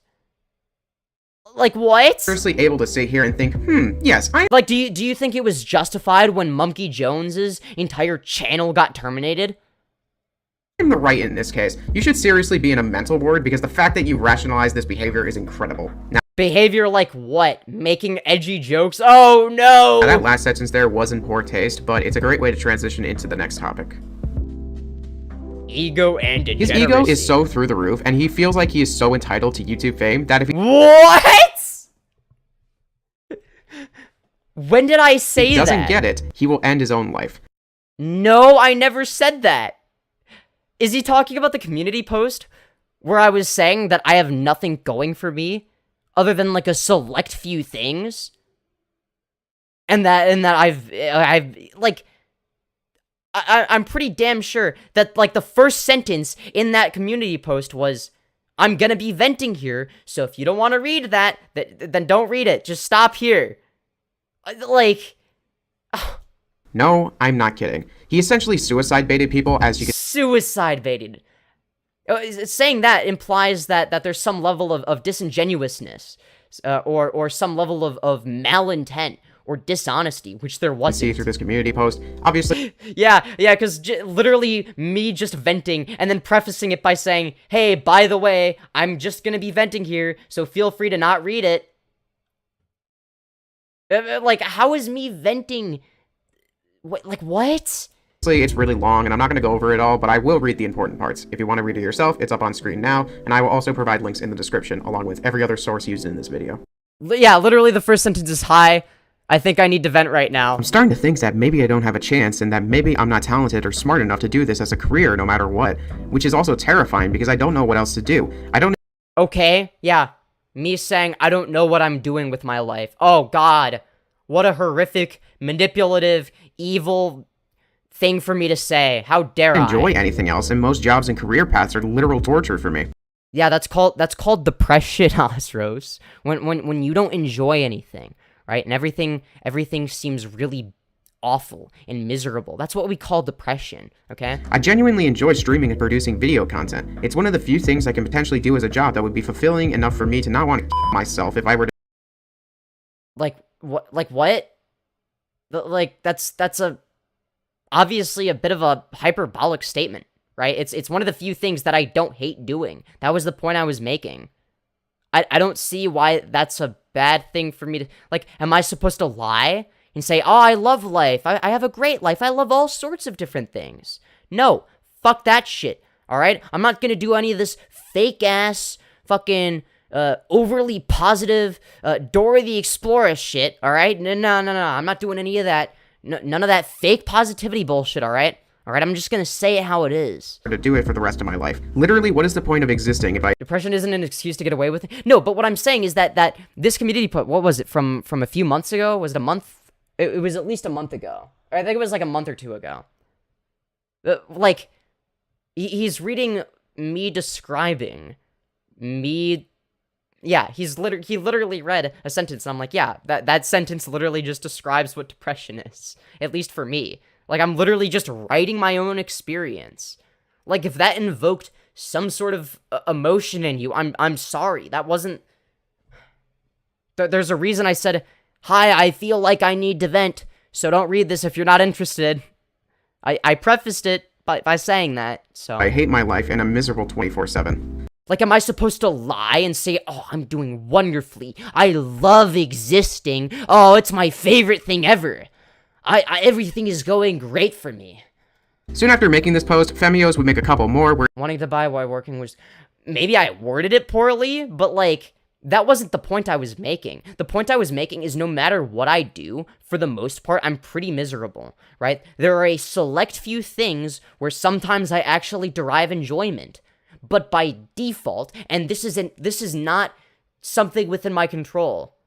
Like, what? Seriously able to sit here and think, yes, Like, do you think it was justified when Monkey Jones's entire channel got terminated? I'm the right in this case. You should seriously be in a mental ward because the fact that you rationalize this behavior is incredible. Now, behavior like what? Making edgy jokes? Oh no! that last sentence there was in poor taste, but it's a great way to transition into the next topic. Ego and degeneracy. His ego is so through the roof, and he feels like he is so entitled to YouTube fame that if he What? When did I say that? doesn't get it, he will end his own life. No, I never said that. Is he talking about the community post where I was saying that I have nothing going for me other than like a select few things? And that I've like I'm pretty damn sure that like the first sentence in that community post was, I'm gonna be venting here, so if you don't want to read that, then don't read it. Just stop here. Like, No, I'm not kidding. He essentially suicide baited people, as you can suicide baited. Saying that implies that there's some level of disingenuousness, or some level of malintent or dishonesty, which there wasn't. see through this community post. Obviously, yeah, because literally me just venting and then prefacing it by saying, hey, by the way, I'm just gonna be venting here, so feel free to not read it. Like, how is me venting? What? Like, what? it's really long, and I'm not going to go over it all, but I will read the important parts. If you want to read it yourself, it's up on screen now, and I will also provide links in the description, along with every other source used in this video. Yeah, literally the first sentence is, hi, I think I need to vent right now. I'm starting to think that maybe I don't have a chance, and that maybe I'm not talented or smart enough to do this as a career no matter what, which is also terrifying because I don't know what else to do. I don't... Okay, yeah. Me saying I don't know what I'm doing with my life. Oh, God. What a horrific, manipulative, evil thing for me to say. How dare I? enjoy anything else, and most jobs and career paths are literal torture for me. Yeah, that's called depression, Osros. When you don't enjoy anything, right? And everything seems really awful and miserable. That's what we call depression, okay? I genuinely enjoy streaming and producing video content. It's one of the few things I can potentially do as a job that would be fulfilling enough for me to not want to myself if I were to... Like what? That's obviously a bit of a hyperbolic statement, right? It's one of the few things that I don't hate doing. That was the point I was making. I don't see why that's a bad thing for me to... Like, am I supposed to lie and say, oh, I love life, I have a great life, I love all sorts of different things? No, fuck that shit, alright? I'm not gonna do any of this fake-ass, fucking, overly positive, Dora the Explorer shit, alright? No, I'm not doing any of that. None of that fake positivity bullshit, alright? Alright, I'm just gonna say it how it is. ...to do it for the rest of my life. Literally, what is the point of existing if I... Depression isn't an excuse to get away with it. No, but what I'm saying is that this community put, what was it, from a few months ago? Was it a month? It was at least a month ago. I think it was like a month or two ago. Like, he's reading me describing me... Yeah, he literally read a sentence, and I'm like, yeah, that sentence literally just describes what depression is. At least for me. Like, I'm literally just writing my own experience. Like, if that invoked some sort of emotion in you, I'm sorry. That wasn't... There's a reason I said, hi, I feel like I need to vent, so don't read this if you're not interested. I prefaced it by saying that, so... I hate my life, and I'm miserable 24/7. Like, am I supposed to lie and say, oh, I'm doing wonderfully, I love existing, oh, it's my favorite thing ever, everything is going great for me? Soon after making this post, Femyoz would make a couple more where... Wanting to buy while working was... Maybe I worded it poorly, but, like, that wasn't the point I was making. The point I was making is no matter what I do, for the most part, I'm pretty miserable, right? There are a select few things where sometimes I actually derive enjoyment. But by default, and this is not something within my control,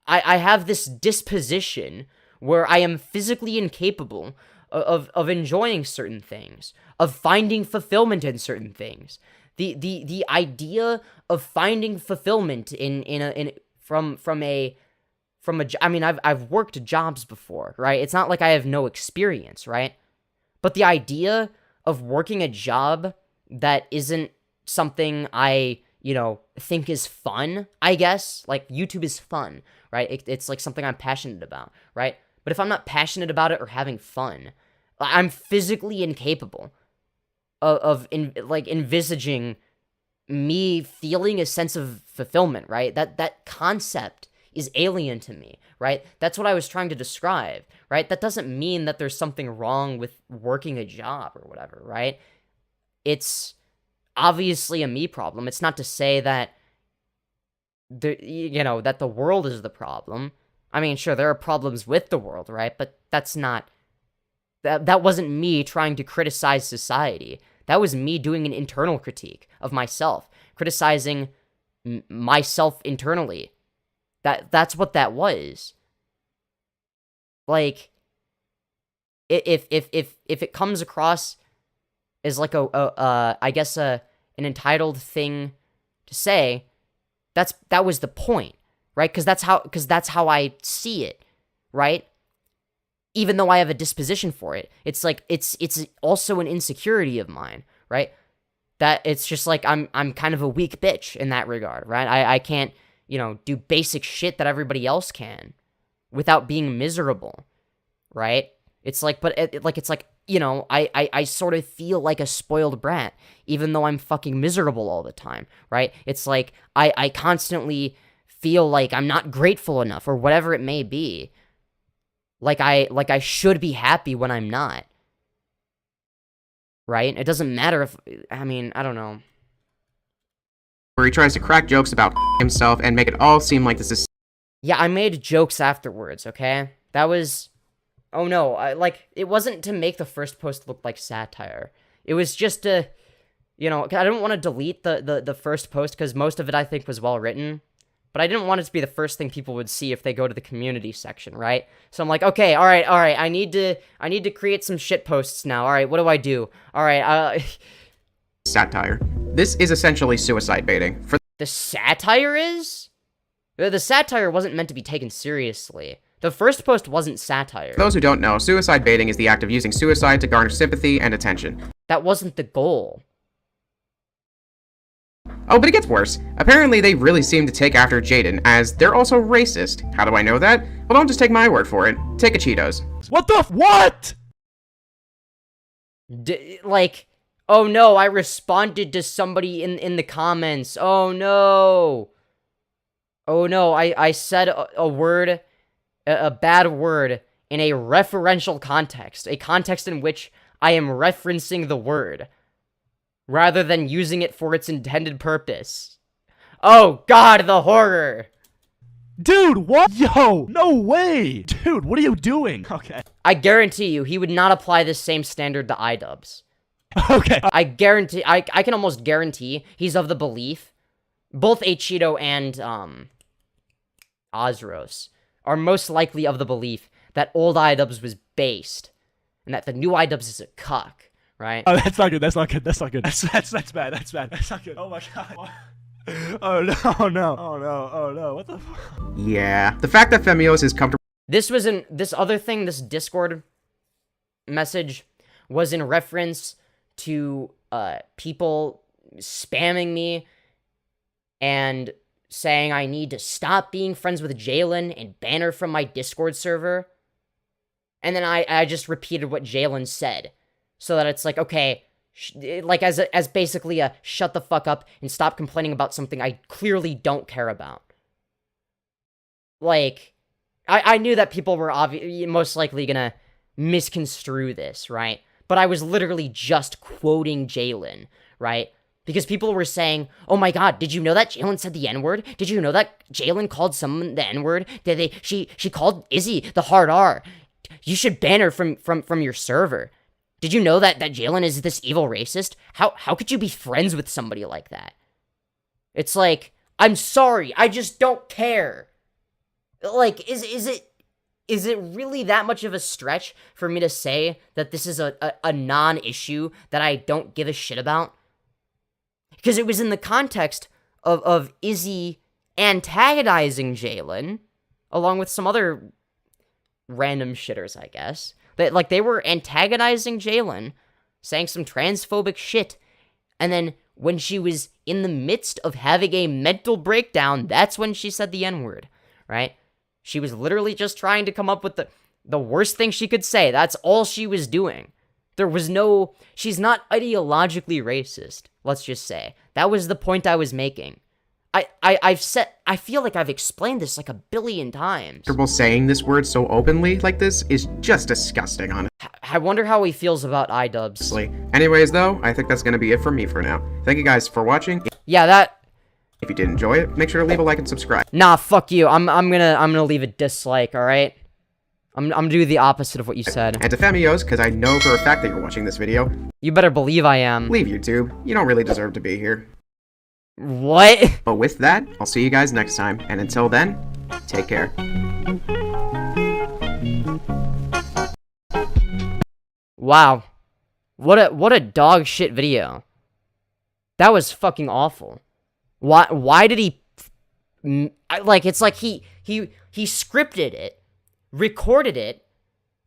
I have this disposition where I am physically incapable of enjoying certain things, of finding fulfillment in certain things. The idea of finding fulfillment from a I mean, I've worked jobs before, right? It's not like I have no experience, right? But the idea of working a job that isn't something I, think is fun, I guess. Like, YouTube is fun, right? It's like something I'm passionate about, right? But if I'm not passionate about it or having fun, I'm physically incapable of envisaging me feeling a sense of fulfillment, right? That concept is alien to me, right? That's what I was trying to describe, right? That doesn't mean that there's something wrong with working a job or whatever, right? It's obviously a me problem. It's not to say that that the world is the problem. I mean, sure, there are problems with the world, right? But that's not... That wasn't me trying to criticize society. That was me doing an internal critique of myself, criticizing myself internally. That's what that was. Like, if it comes across as like I guess an entitled thing to say, that was the point, right? Because that's how I see it, right? Even though I have a disposition for it, it's like it's also an insecurity of mine, right? That it's just like I'm kind of a weak bitch in that regard, right? I can't do basic shit that everybody else can without being miserable, right? It's like, but it's like, I sort of feel like a spoiled brat, even though I'm fucking miserable all the time, right? It's like, I constantly feel like I'm not grateful enough, or whatever it may be. Like I should be happy when I'm not. Right? It doesn't matter if, I mean, I don't know. Where he tries to crack jokes about himself and make it all seem like this is... Yeah, I made jokes afterwards, okay? That was... Oh no, it wasn't to make the first post look like satire. It was just to, I didn't want to delete the first post because most of it I think was well written. But I didn't want it to be the first thing people would see if they go to the community section, right? So I'm like, okay, all right, I need to create some shit posts now. All right, what do I do? All right, satire. This is essentially suicide baiting. For The satire is? The satire wasn't meant to be taken seriously. The first post wasn't satire. those who don't know, suicide baiting is the act of using suicide to garner sympathy and attention. That wasn't the goal. Oh, but it gets worse. Apparently, they really seem to take after Jaden, as they're also racist. How do I know that? Well, don't just take my word for it. Take acheetos. What the what? Like, oh no, I responded to somebody in the comments. Oh no. Oh no, I said a word, a bad word, in a referential context. A context in which I am referencing the word, rather than using it for its intended purpose. Oh god, the horror! Dude, what? Yo, no way! Dude, what are you doing? Okay. I guarantee you, he would not apply this same standard to iDubbbz. Okay. I guarantee, I can almost guarantee he's of the belief, both acheeto and, Ozros are most likely of the belief that old iDubbbz was based, and that the new iDubbbz is a cuck, right? Oh, that's not good, that's not good, that's not good. That's bad, that's bad. That's not good. Oh my god. Oh no, oh no, oh no, oh no, what the fuck? Yeah. The fact that Femyoz is comfortable This was this other thing, this Discord message was in reference to, people spamming me and saying I need to stop being friends with Jalyn and ban her from my Discord server. And then I just repeated what Jalyn said, so that it's like, okay, like as basically a shut the fuck up and stop complaining about something I clearly don't care about. Like, I knew that people were most likely gonna misconstrue this, right? But I was literally just quoting Jalyn, right? Because people were saying, oh my god, did you know that Jalyn said the N-word? Did you know that Jalyn called someone the N-word? She called Izzy the hard R. You should ban her from your server. Did you know that Jalyn is this evil racist? How could you be friends with somebody like that? It's like, I'm sorry, I just don't care. Like, is it really that much of a stretch for me to say that this is a non-issue that I don't give a shit about? Because it was in the context of Izzy antagonizing Jalyn, along with some other random shitters, I guess. They were antagonizing Jalyn, saying some transphobic shit, and then when she was in the midst of having a mental breakdown, that's when she said the N-word, right? She was literally just trying to come up with the worst thing she could say. That's all she was doing. There was no... She's not ideologically racist, let's just say. That was the point I was making. I feel like I've explained this like a billion times. saying this word so openly like this is just disgusting, honestly. I wonder how he feels about iDubbbz. Anyways, though, I think that's gonna be it from me for now. Thank you guys for watching. Yeah, that... If you did enjoy it, make sure to leave a like and subscribe. Nah, fuck you. I'm gonna leave a dislike, alright? I'm gonna do the opposite of what you said. And to Femyoz, because I know for a fact that you're watching this video, You better believe I am. leave YouTube. You don't really deserve to be here. What? But with that, I'll see you guys next time, and until then, take care. Wow. What a dog shit video. That was fucking awful. Why did he... Like, it's like he scripted it, recorded it,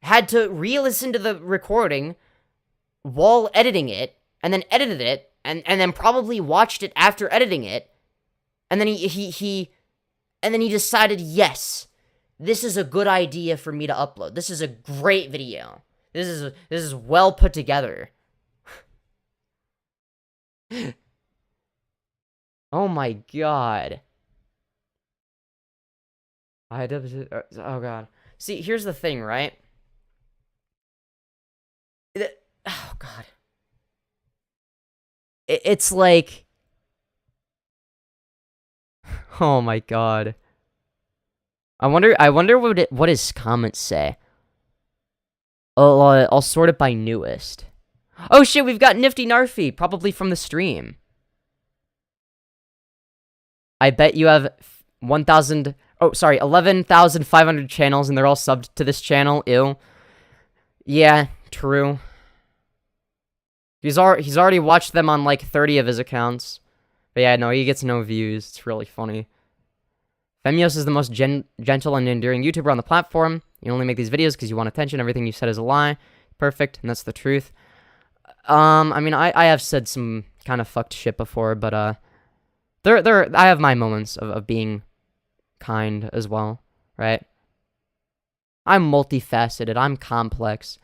had to re-listen to the recording while editing it, and then edited it, and then probably watched it after editing it, and then he decided, yes, this is a good idea for me to upload. This is a great video. This is well put together. Oh my god. Oh god. See, here's the thing, right? Oh god. It's like... Oh my god. I wonder what his comments say. I'll sort it by newest. Oh shit, we've got Nifty Narfy, probably from the stream. I bet you have 11,500 channels and they're all subbed to this channel. Ew. Yeah, true. He's already watched them on like 30 of his accounts. But yeah, no, he gets no views. It's really funny. Femyoz is the most gentle and endearing YouTuber on the platform. You only make these videos because you want attention. Everything you said is a lie. Perfect, and that's the truth. I mean, I have said some kind of fucked shit before, but I have my moments of being kind as well, right? I'm multifaceted. I'm complex.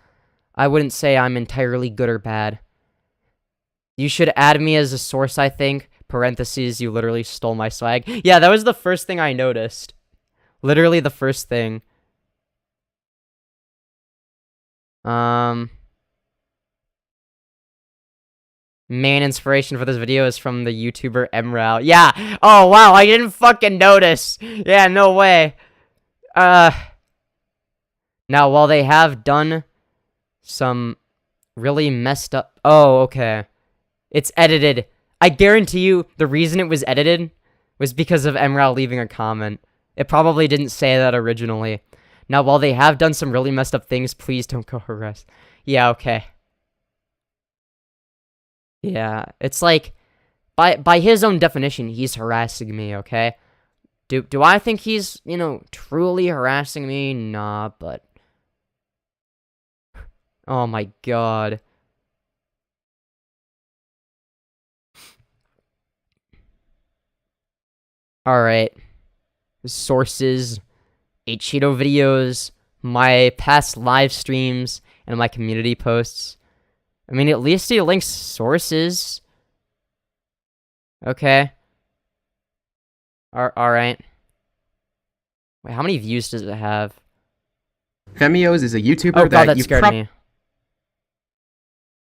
I wouldn't say I'm entirely good or bad. You should add me as a source, I think. Parentheses, you literally stole my swag. Yeah, that was the first thing I noticed. Literally the first thing. Main inspiration for this video is from the YouTuber xanderhal. Yeah! Oh, wow, I didn't fucking notice! Yeah, no way. Now, while they have done some really messed up... Oh, okay. It's edited. I guarantee you the reason it was edited was because of xanderhal leaving a comment. It probably didn't say that originally. Now, while they have done some really messed up things, please don't go harass. Yeah, okay. Yeah, it's like, by his own definition, he's harassing me, okay? Do I think he's, you know, truly harassing me? Nah, but... Oh my god. Alright. Sources, acheeto videos, my past live streams, and my community posts. I mean, at least he links sources. Okay. Alright. Wait, how many views does it have? Femyoz is a YouTuber Oh god, that you scared me.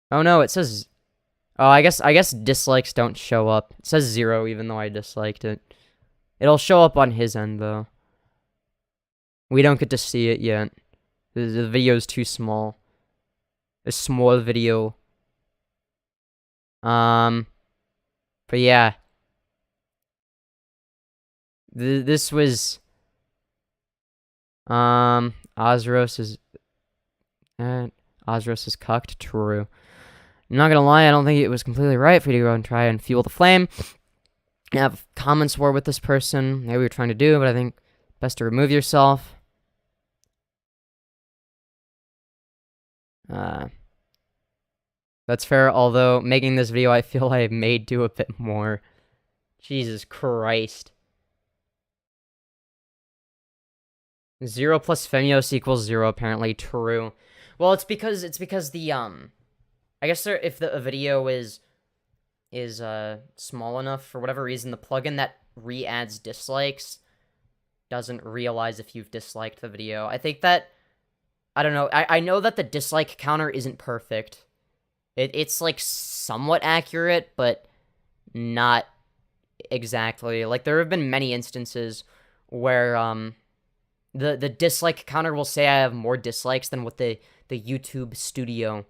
Oh no, it says... Oh, I guess dislikes don't show up. It says 0 even though I disliked it. It'll show up on his end, though. We don't get to see it yet. The video's too small. A small video. But yeah. This was... Ozros is cucked. True. I'm not gonna lie, I don't think it was completely right for you to go and try and fuel the flame. Have comments war with this person. Maybe you're trying to do, but I think best to remove yourself. That's fair, although making this video I feel I may do a bit more. Jesus Christ. 0 plus Femyoz equals 0, apparently. True. Well, it's because the, I guess if a video is small enough, for whatever reason, the plugin that re-adds dislikes doesn't realize if you've disliked the video. I think that, I don't know, I know that the dislike counter isn't perfect. It's, like, somewhat accurate, but not exactly. Like, there have been many instances where, the dislike counter will say I have more dislikes than what the YouTube studio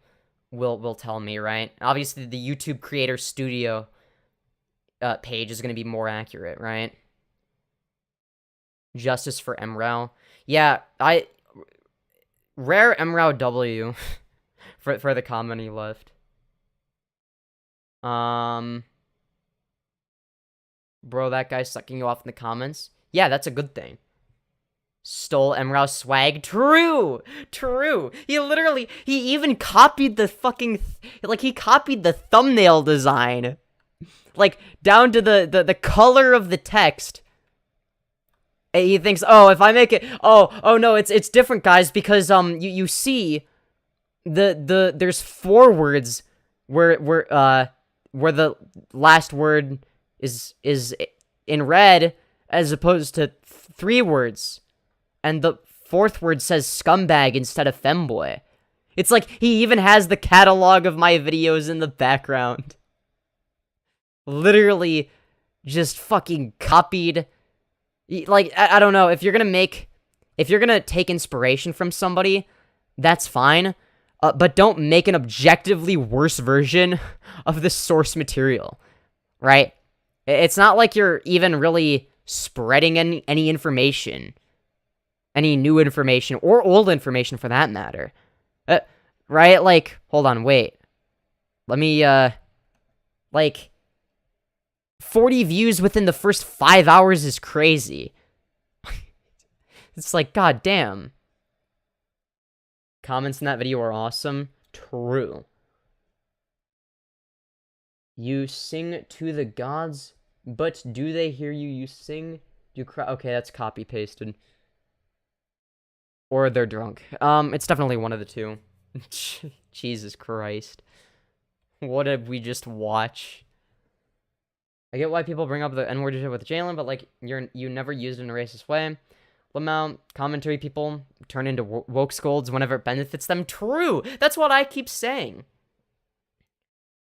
will tell me, right? Obviously, the YouTube creator studio page is going to be more accurate, right? Justice for xanderhal. Yeah, rare xanderhal W for the comment he left. Bro, that guy's sucking you off in the comments. Yeah, that's a good thing. Stole xanderhal swag. True! True! He even copied the fucking... he copied the thumbnail design. Like, down to the color of the text. And he thinks, oh, if I make it... Oh, no, it's different, guys, because, you see... There's 4 words where the last word is in red, as opposed to 3 words. And the 4th word says scumbag instead of femboy. It's like he even has the catalog of my videos in the background. Literally just fucking copied. Like, I don't know, if you're gonna take inspiration from somebody, that's fine. But don't make an objectively worse version of the source material, right? It's not like you're even really spreading any information. Any new information, or old information for that matter. Right? Like, hold on, wait. Let me, like, 40 views within the first 5 hours is crazy. It's like, god damn. Comments in that video are awesome. True. You sing to the gods, but do they hear you? You sing, you cry. Okay, that's copy pasted. Or they're drunk. It's definitely one of the two. Jesus Christ. What did we just watch? I get why people bring up the N-word with Jalyn, but like you never used it in a racist way. Lamau, commentary people turn into woke scolds whenever it benefits them. True! That's what I keep saying.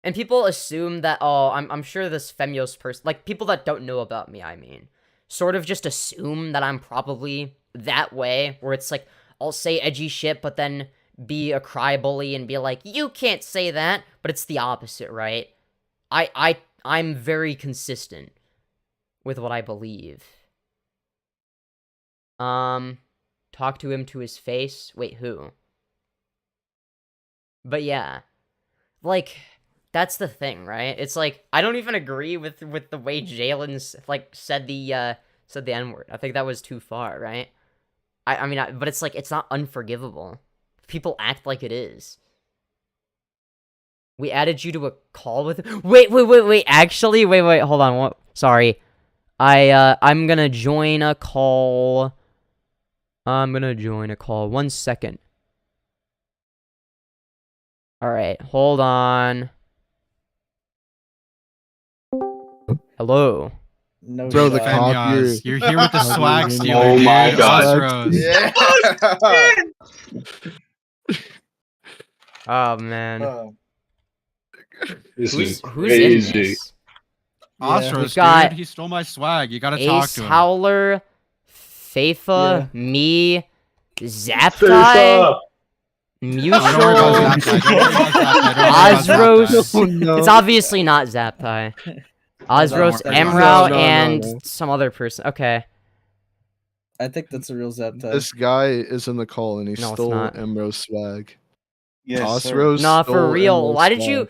And people assume that, oh, I'm sure this Femyoz person, like people that don't know about me, I mean, sort of just assume that I'm probably that way, where it's like, I'll say edgy shit, but then be a cry bully and be like, you can't say that, but it's the opposite, right? I'm very consistent with what I believe. Talk to him to his face. Wait, who? But yeah, like, that's the thing, right? It's like, I don't even agree with the way Jalyn's, like, said the N-word. I think that was too far, right? I mean, but it's like, it's not unforgivable. People act like it is. We added you to a call with... Wait, actually, wait, hold on, what? Sorry. I'm gonna join a call. 1 second. Alright, hold on. Hello. No, Bro, the shot. copier. You're here with the swag stealer, Oh my dude. God. Osros. Yeah. Oh, man. This is Who's in crazy. this? Osros, We've got dude. He stole my swag. You gotta talk Ace to him. Howler, Fafa, me, Zaptai, Mutual, Don't worry about Zaptai. Don't worry about Zaptai. Don't worry about Osros. Oh, no. It's obviously not Zaptai. Osros, No, Emrao, no, and no. some other person. Okay. I think that's a real Zaptai. This guy is in the call and he No, it's stole not. Emro's swag. Yes, sir. Osros Nah, for stole real. Emro's Why did swag. you...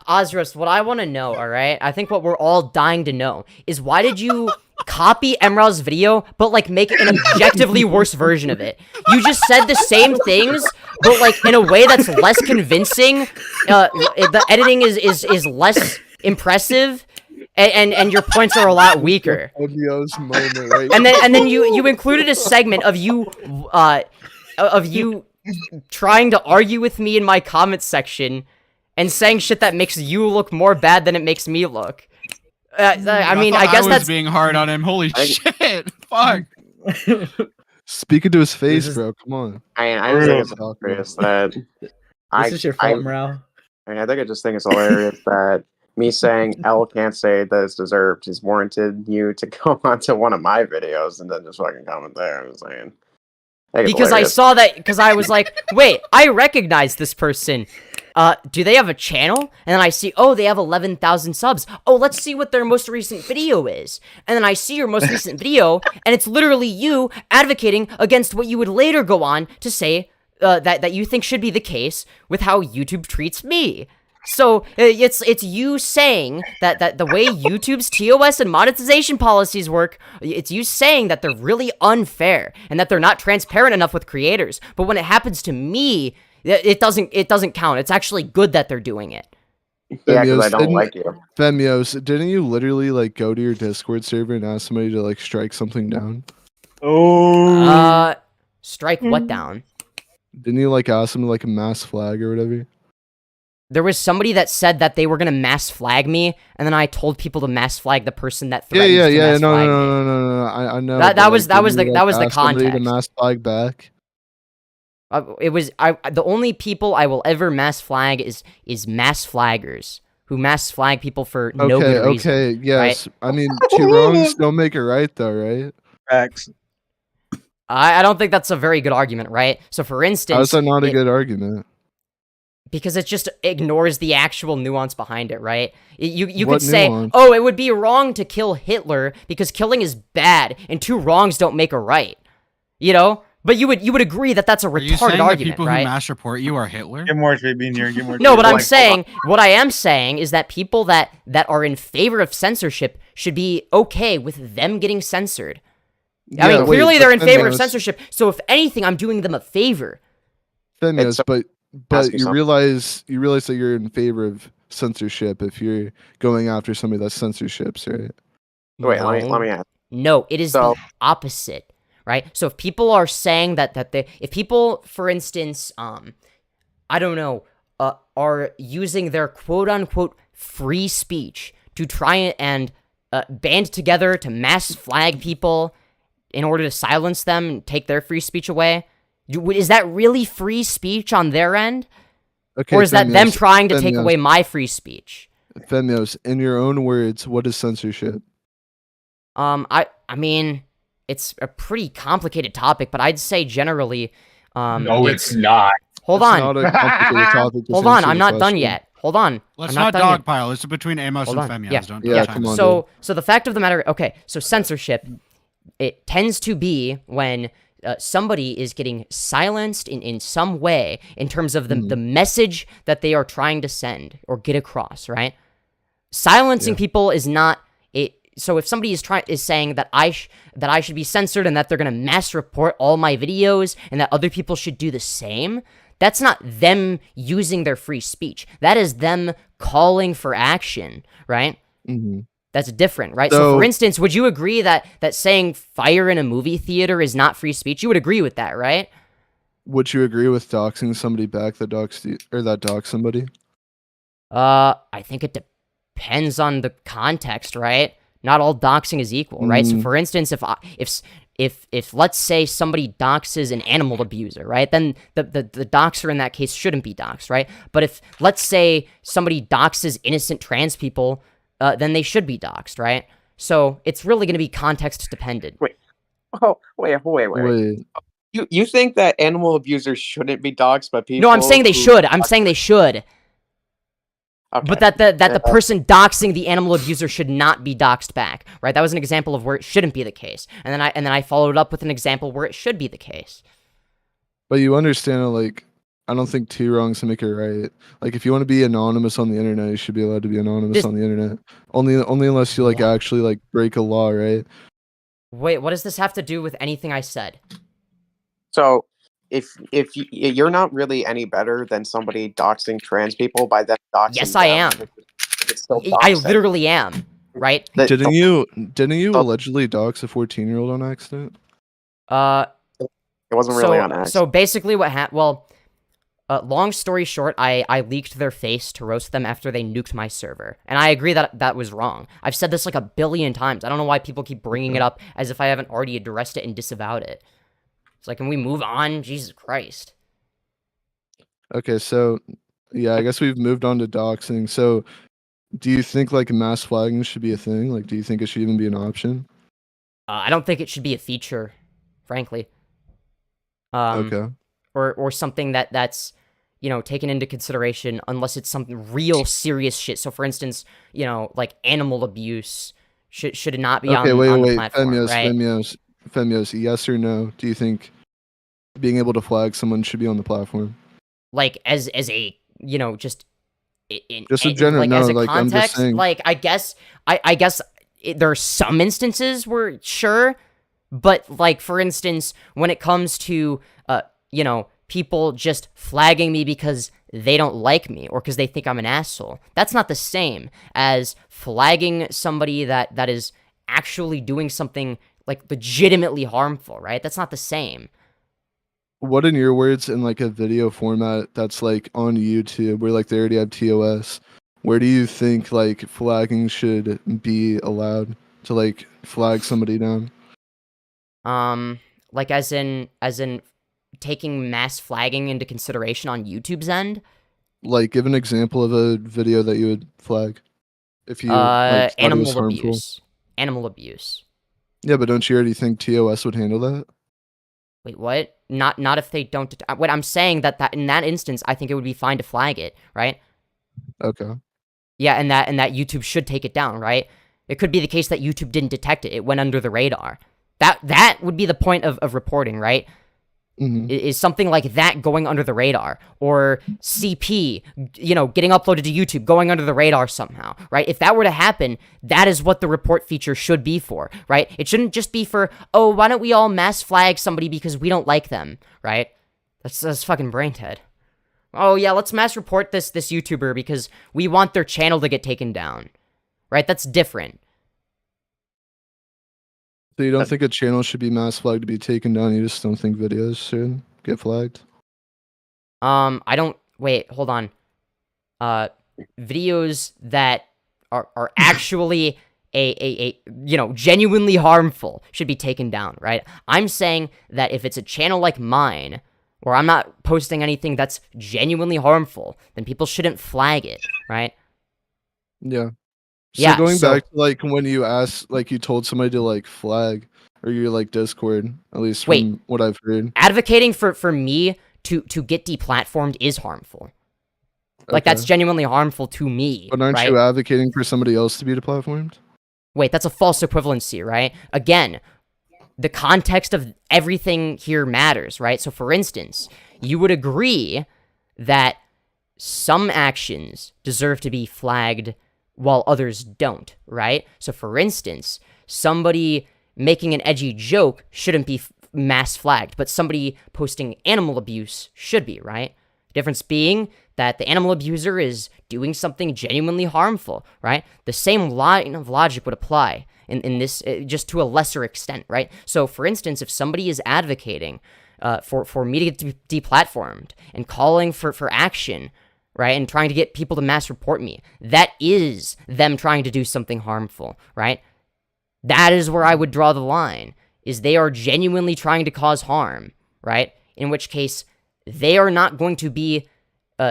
Osros, what I want to know, alright? I think what we're all dying to know is why did you copy Emrao's video, but, like, make an objectively worse version of it? You just said the same things, but, like, in a way that's less convincing. The editing is less impressive, and your points are a lot weaker. Femyoz moment right And then you included a segment of you trying to argue with me in my comments section and saying shit that makes you look more bad than it makes me look. I mean, I guess was that's being hard on him. Holy shit! Fuck. Speak into his face, is- bro. Come on. I just think it's hilarious that This is your fault, Morale. I think I just think it's hilarious that me saying L can't say that it's deserved has warranted you to go onto one of my videos and then just fucking comment there. I'm just saying. because I saw that, because I was like, wait, I recognize this person. Do they have a channel? And then I see, oh, they have 11,000 subs. Oh, let's see what their most recent video is. And then I see your most recent video, and it's literally you advocating against what you would later go on to say that you think should be the case with how YouTube treats me. So it's you saying that the way YouTube's TOS and monetization policies work, it's you saying that they're really unfair and that they're not transparent enough with creators. But when it happens to me, it doesn't count. It's actually good that they're doing it. Yeah, because I Femyoz, don't didn't- like you. Femyoz, didn't you literally like go to your Discord server and ask somebody to like strike something down? Strike what down? Didn't you like ask them to like a mass flag or whatever? There was somebody that said that they were gonna mass flag me, and then I told people to mass flag the person that Yeah, threatened yeah, to yeah. mass No, flag me. no. I know. That but, was like, the didn't you, like, ask somebody To context. mass flag back. It was the only people I will ever mass flag is mass flaggers who mass flag people for no good reason. Okay, yes. I mean, two wrongs don't make it right, though, right? Facts. I don't think that's a very good argument, right? So for instance, How's that not a good argument? because it just ignores the actual nuance behind it, right? You could What say, nuance? oh, it would be wrong to kill Hitler because killing is bad, and two wrongs don't make a right. You know? But you would agree that that's a Are you retarded saying argument, the people right? who mass report you are Hitler? Get more being here. Get more. No, but I'm Like, saying, what I am saying is that people that are in favor of censorship should be okay with them getting censored. I mean, clearly they're in favor of censorship, so if anything, I'm doing them a favor. Femyoz, but you realize that you're in favor of censorship if you're going after somebody that's censorships, right? Wait, let me ask. No, it is the opposite, right? So if people are saying if people, for instance, I don't know, are using their quote-unquote free speech to try and band together to mass flag people in order to silence them and take their free speech away, is that really free speech on their end? Okay, or is that them trying to take away my free speech? Femyoz, in your own words, what is censorship? I mean, it's a pretty complicated topic, but I'd say generally, no, it's not. Hold It's on. not a complicated topic to Hold on, answer I'm the not done question. yet. Hold on. Let's I'm not done yet. dogpile. This is between Amos Hold and on. Femyoz. Yeah. Don't Yeah, time come on, So the fact of the matter, okay, so censorship, it tends to be when somebody is getting silenced in some way in terms of the message that they are trying to send or get across, right? Silencing people is not it. So if somebody is saying that I should be censored and that they're gonna mass report all my videos and that other people should do the same, that's not them using their free speech. That is them calling for action, right? Mm-hmm. That's different, right? So for instance, would you agree that saying fire in a movie theater is not free speech? You would agree with that, right? Would you agree with doxing somebody back that doxed somebody? I think it depends on the context, right? Not all doxing is equal, right? So for instance, if let's say somebody doxes an animal abuser, right? Then the doxer in that case shouldn't be doxed, right? But if let's say somebody doxes innocent trans people, then they should be doxed, right? So it's really going to be context dependent. Wait. You think that animal abusers shouldn't be doxed by people? No, I'm saying they should. I'm saying they should. Okay. But that the person doxing the animal abuser should not be doxed back, right? That was an example of where it shouldn't be the case, and then I followed up with an example where it should be the case. But you understand, like, I don't think two wrongs make it right. Like, if you want to be anonymous on the internet, you should be allowed to be anonymous on the internet. Only unless you actually break a law, right? Wait, what does this have to do with anything I said? So, if you're not really any better than somebody doxing trans people by them doxing yes, I am. It's still I literally am, right? Didn't you allegedly dox a 14-year-old on accident? It wasn't really on accident. So basically what happened, well, long story short, I leaked their face to roast them after they nuked my server. And I agree that that was wrong. I've said this like a billion times. I don't know why people keep bringing it up as if I haven't already addressed it and disavowed it. It's like, can we move on? Jesus Christ. Okay, so, yeah, I guess we've moved on to doxing. So, do you think, mass flagging should be a thing? Like, do you think it should even be an option? I don't think it should be a feature, frankly. Okay. Or something that's, taken into consideration unless it's something real serious shit. So, for instance, animal abuse should not be on the platform, right? Femyoz, yes or no? Do you think being able to flag someone should be on the platform? Like, as a, just a general, as a context, I'm just saying. Like, I guess there are some instances where, sure, but, like, for instance, when it comes to, people just flagging me because they don't like me or because they think I'm an asshole, that's not the same as flagging somebody that is actually doing something legitimately harmful, right? That's not the same. What, in your words, in a video format that's on YouTube where they already have TOS, where do you think flagging should be allowed to flag somebody down? As in taking mass flagging into consideration on YouTube's end? Give an example of a video that you would flag if you animal abuse. Animal abuse. Yeah, but don't you already think TOS would handle that? Wait, what? Not if they don't. What I'm saying that in that instance, I think it would be fine to flag it, right? Okay. Yeah, and that YouTube should take it down, right? It could be the case that YouTube didn't detect it; it went under the radar. That would be the point of reporting, right? Is something like that going under the radar? Or CP, getting uploaded to YouTube, going under the radar somehow, right? If that were to happen, that is what the report feature should be for, right? It shouldn't just be for, oh, why don't we all mass flag somebody because we don't like them, right? That's fucking brain dead. Oh, yeah, let's mass report this YouTuber because we want their channel to get taken down, right? That's different. So you don't think a channel should be mass flagged to be taken down? You just don't think videos should get flagged? I don't... Wait, hold on. Videos that are actually genuinely harmful should be taken down, right? I'm saying that if it's a channel like mine, where I'm not posting anything that's genuinely harmful, then people shouldn't flag it, right? Yeah. So Yeah, going back to like when you asked, like you told somebody to like flag, or your like Discord, at least from what I've heard. Advocating for me to get deplatformed is harmful. Like that's genuinely harmful to me. But aren't right? you advocating for somebody else to be deplatformed? Wait, that's a false equivalency, right? Again, the context of everything here matters, right? So for instance, you would agree that some actions deserve to be flagged while others don't, right? So for instance, somebody making an edgy joke shouldn't be mass flagged, but somebody posting animal abuse should be, right? The difference being that the animal abuser is doing something genuinely harmful, right? The same line of logic would apply in this, just to a lesser extent, right? So for instance, if somebody is advocating for me to get deplatformed and calling for action, right, and trying to get people to mass report me, that is them trying to do something harmful, right? That is where I would draw the line, is they are genuinely trying to cause harm, right? In which case, they are not going to be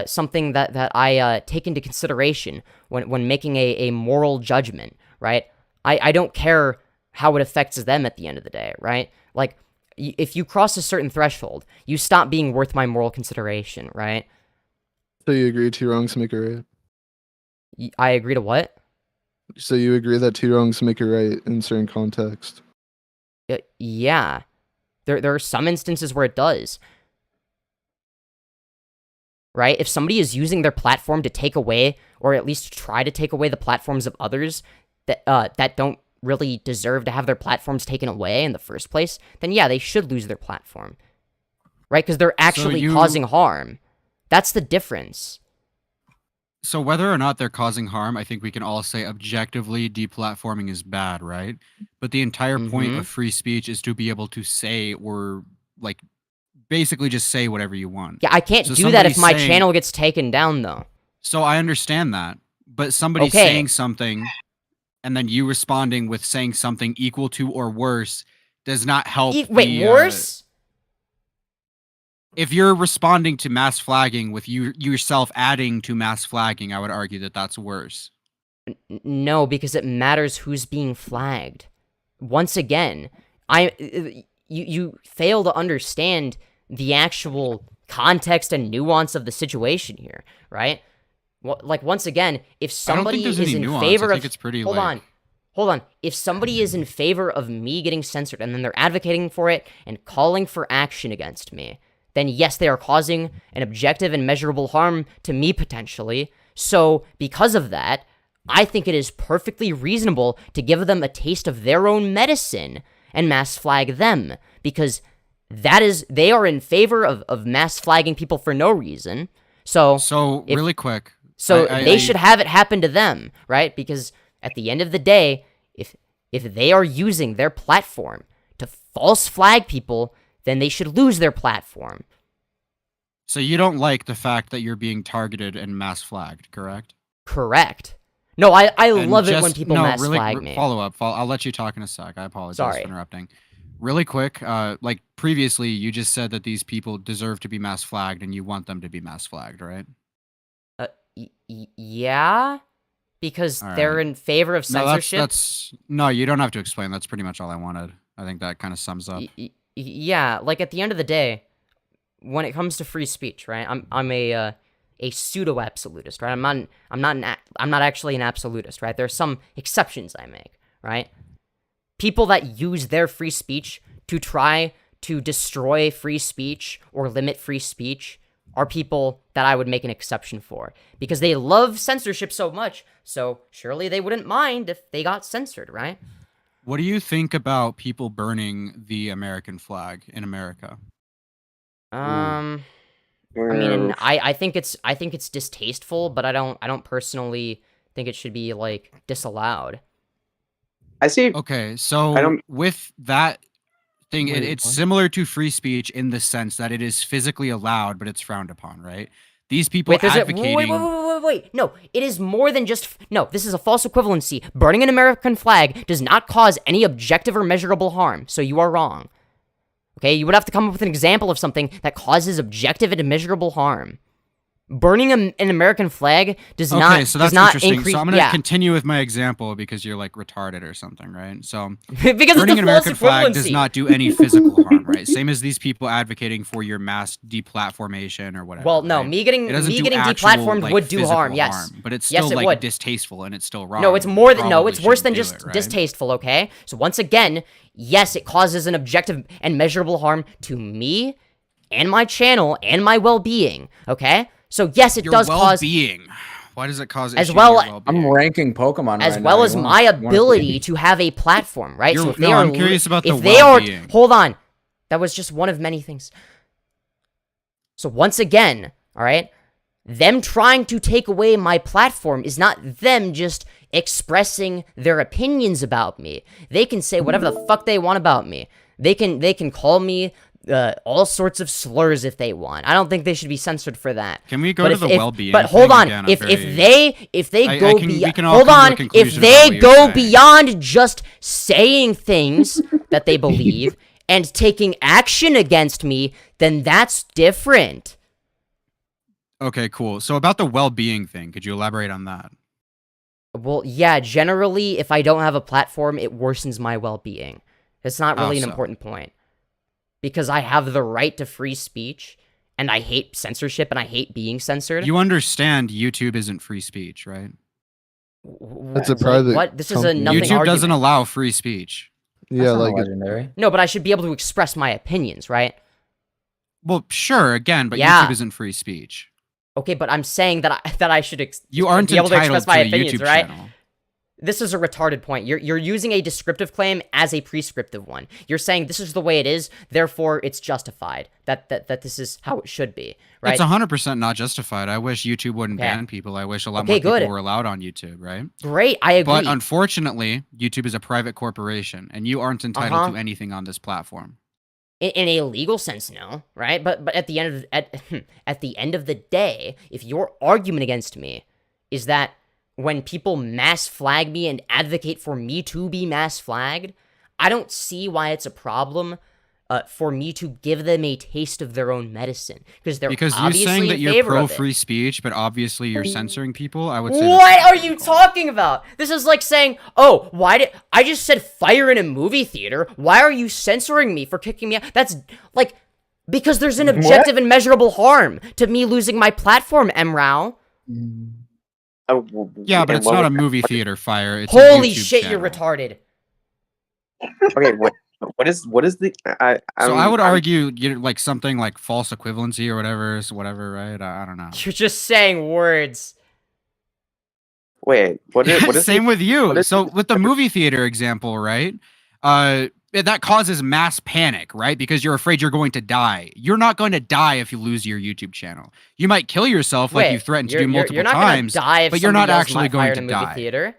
something that I take into consideration when making a moral judgment, right? I don't care how it affects them at the end of the day, right? Like, if you cross a certain threshold, you stop being worth my moral consideration, right? So you agree 2 wrongs make a right? I agree to what? So you agree that 2 wrongs make a right in certain context? Yeah. There are some instances where it does. Right? If somebody is using their platform to take away, or at least try to take away the platforms of others that don't really deserve to have their platforms taken away in the first place, then yeah, they should lose their platform. Right? Because they're actually causing harm. That's the difference. So whether or not they're causing harm, I think we can all say objectively deplatforming is bad, right? But the entire point of free speech is to be able to say, or like basically just say whatever you want. Yeah, I can't do that if my channel gets taken down, though. So I understand that. But somebody saying something and then you responding with saying something equal to or worse does not help. Wait, worse? If you're responding to mass flagging with you yourself adding to mass flagging, I would argue that that's worse. No, because it matters who's being flagged. Once again, you fail to understand the actual context and nuance of the situation here, right? Well, like, once again, if somebody is in favor of... Hold on. If somebody is in favor of me getting censored and then they're advocating for it and calling for action against me, then yes, they are causing an objective and measurable harm to me potentially. So because of that, I think it is perfectly reasonable to give them a taste of their own medicine and mass flag them, because they are in favor of mass flagging people for no reason. Really quick. They should have it happen to them, right? Because at the end of the day, if they are using their platform to false flag people, then they should lose their platform. So you don't like the fact that you're being targeted and mass flagged, correct? Correct. No, I love it when people mass flag me. Follow up. I'll let you talk in a sec. I apologize for interrupting. Really quick, like previously, you just said that these people deserve to be mass flagged and you want them to be mass flagged, right? Yeah? Because they're in favor of censorship? No, you don't have to explain. That's pretty much all I wanted. I think that kind of sums up. Yeah, like at the end of the day, when it comes to free speech, right? I'm a pseudo absolutist, right? I'm not actually an absolutist, right? There are some exceptions I make, right? People that use their free speech to try to destroy free speech or limit free speech are people that I would make an exception for, because they love censorship so much, so surely they wouldn't mind if they got censored, right? What do you think about people burning the American flag in America? I mean, I think it's distasteful, but I don't personally think it should be like disallowed. I see. Okay, so with that thing, it's similar to free speech in the sense that it is physically allowed, but it's frowned upon, right? These people advocating... Wait. No, it is more than just... No, this is a false equivalency. Burning an American flag does not cause any objective or measurable harm, so you are wrong. Okay, you would have to come up with an example of something that causes objective and measurable harm. Burning an American flag does not Okay, so that's interesting. increase... So I'm going to continue with my example because you're like retarded or something, right? So because burning it's an a false American flag does equivalency. not do any physical harm, right? Same as these people advocating for your mass deplatformation or whatever. Well, no, right? me getting actual, deplatformed like, would do physical harm, yes. but it's Yes, still it like would. distasteful and it's still wrong. No, it's more than Probably it's worse than shouldn't just do it, right? distasteful, okay? So once again, yes, it causes an objective and measurable harm to me and my channel and my well-being, okay? So yes, it does cause well-being. Why does it cause as issues well? with your well-being? I'm ranking Pokemon as right well now. as my ability to have a platform, right? You're- So if no, they are, I'm curious about the if they are, well-being. hold on, that was just one of many things. So once again, all right, them trying to take away my platform is not them just expressing their opinions about me. They can say whatever the fuck they want about me. They can call me all sorts of slurs if they want. I don't think they should be censored for that. Can we go But to if- the if- well-being? But hold thing on, again? if they I go can- we beyond, can all hold come to a on, if conclusion about they what you're go saying. beyond just saying things that they believe and taking action against me, then that's different. Okay, cool. So about the well-being thing, could you elaborate on that? Well, yeah, generally, if I don't have a platform, it worsens my well-being. It's not really an so? important point. Because I have the right to free speech, and I hate censorship, and I hate being censored. You understand YouTube isn't free speech, right? That's a private What? This is a company. nothing YouTube argument. doesn't allow free speech. Yeah, like legendary. No, but I should be able to express my opinions, right? Well, sure, again, but Yeah. YouTube isn't free speech. Okay, but I'm saying that I should You aren't be able to entitled express my to a opinions, YouTube right? channel. This is a retarded point. You're using a descriptive claim as a prescriptive one. You're saying this is the way it is, therefore it's justified. That this is how it should be, right? It's 100% not justified. I wish YouTube wouldn't ban people. I wish a lot more good. people were allowed on YouTube, right? Great, I agree. But unfortunately, YouTube is a private corporation, and you aren't entitled to anything on this platform. In a legal sense, no, right? But at the end of at the end of the day, if your argument against me is that when people mass flag me and advocate for me to be mass flagged, I don't see why it's a problem for me to give them a taste of their own medicine, because they're Because you obviously saying that in you're favor pro of it. free speech, but obviously you're censoring people, I would say. What are you talking about? This is like saying, oh, why did I just said fire in a movie theater? Why are you censoring me for kicking me out? That's like, because there's an objective and measurable harm to me losing my platform, Emrao. Yeah, but it's not a movie theater fire. It's a Holy YouTube shit, channel. you're retarded. Okay, what is the? So I would argue, like something like false equivalency or whatever, right? I don't know. You're just saying words. Wait, what is Same with you. So with the movie theater example, right? That causes mass panic, right? Because you're afraid you're going to die. You're not going to die if you lose your YouTube channel. You might kill yourself like you threatened to do multiple you're not times, gonna die if but you're not somebody actually yells my going fire to in a movie die. Theater.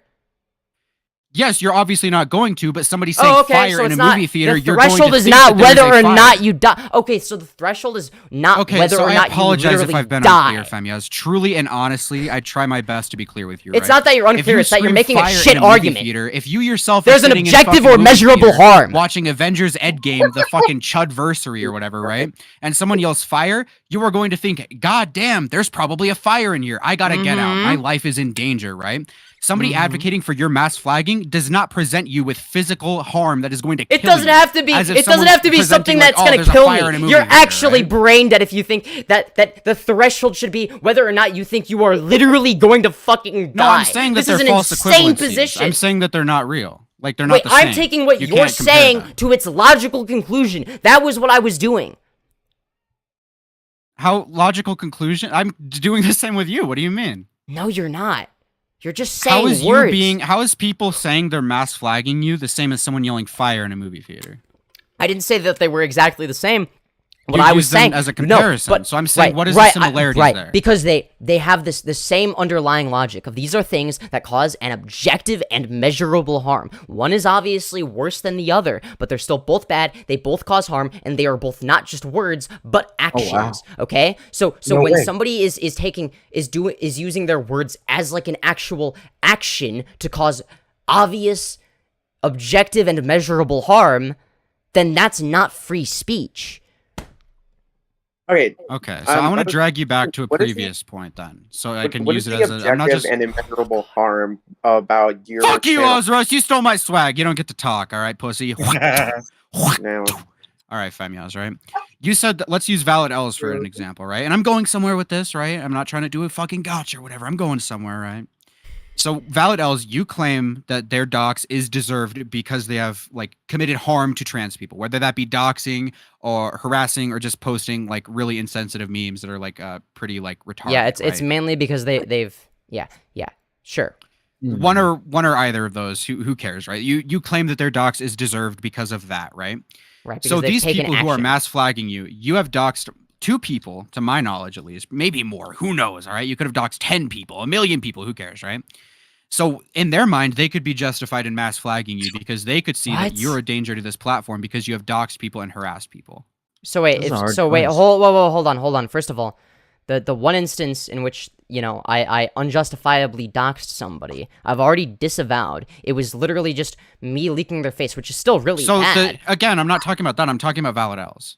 Yes, you're obviously not going to, but somebody saying Oh, okay, fire so in it's a not, movie theater, the you're going to threshold is think not that there's whether a or fire. not you die. Okay, so the threshold is not whether so or I not you apologize literally if I've been die. unclear, Femyoz. Truly and honestly, I try my best to be clear with you. It's right? not that you're unclear, If it's that you're scream making a fire shit in movie argument. Theater, if you yourself There's are an sitting in objective fucking or movie measurable theater harm. watching Avengers Endgame, the fucking Chudversary or whatever, right? And someone yells fire, you are going to think, God damn, there's probably a fire in here. I gotta get out. My life is in danger, right? Somebody advocating for your mass flagging does not present you with physical harm that is going to kill you. It doesn't have to be. As if It doesn't someone's have to be presenting something like, that's oh, gonna there's a kill fire in a me. movie You're theater, actually right? brain dead if you think that the threshold should be whether or not you think you are literally going to fucking die. No, I'm saying that this is they're an false insane equivalencies. position. I'm saying that they're not real. Like they're not the I'm same. taking what You you're can't compare saying them. to its logical conclusion. That was what I was doing. How logical conclusion? I'm doing the same with you. What do you mean? No, you're not. You're just saying words. How is people saying they're mass flagging you the same as someone yelling fire in a movie theater? I didn't say that they were exactly the same. What You I was used them saying as a comparison. No, but, So I'm saying, what is the similarities there? Because they have the same underlying logic of these are things that cause an objective and measurable harm. One is obviously worse than the other, but they're still both bad. They both cause harm, and they are both not just words but actions. Okay, so when somebody is using their words as like an actual action to cause obvious, objective, and measurable harm, then that's not free speech. Okay. Okay, so I want to drag you back to a previous point then, so I can use it as a. I'm not just and immeasurable harm about your. Fuck you, Ozros! You stole my swag. You don't get to talk. All right, pussy. No. All right, Femyoz, right? You said that, let's use valid L's for an example, right? And I'm going somewhere with this, right? I'm not trying to do a fucking gotcha or whatever. I'm going somewhere, right? So valid L's, you claim that their dox is deserved because they have like committed harm to trans people, whether that be doxing or harassing or just posting like really insensitive memes that are like pretty like retarded. Yeah, it's mainly because they've sure. One or either of those. Who cares, right? You claim that their dox is deserved because of that, right? Right. So these people who are mass flagging you, you have doxed 2 people, to my knowledge at least, maybe more. Who knows? All right, you could have doxed 10 people, 1 million people. Who cares, right? So in their mind, they could be justified in mass flagging you because they could see that you're a danger to this platform because you have doxed people and harassed people. So wait, hold on. First of all, the one instance in which, you know, I unjustifiably doxed somebody, I've already disavowed. It was literally just me leaking their face, which is still really bad. Again, I'm not talking about that. I'm talking about valid L's.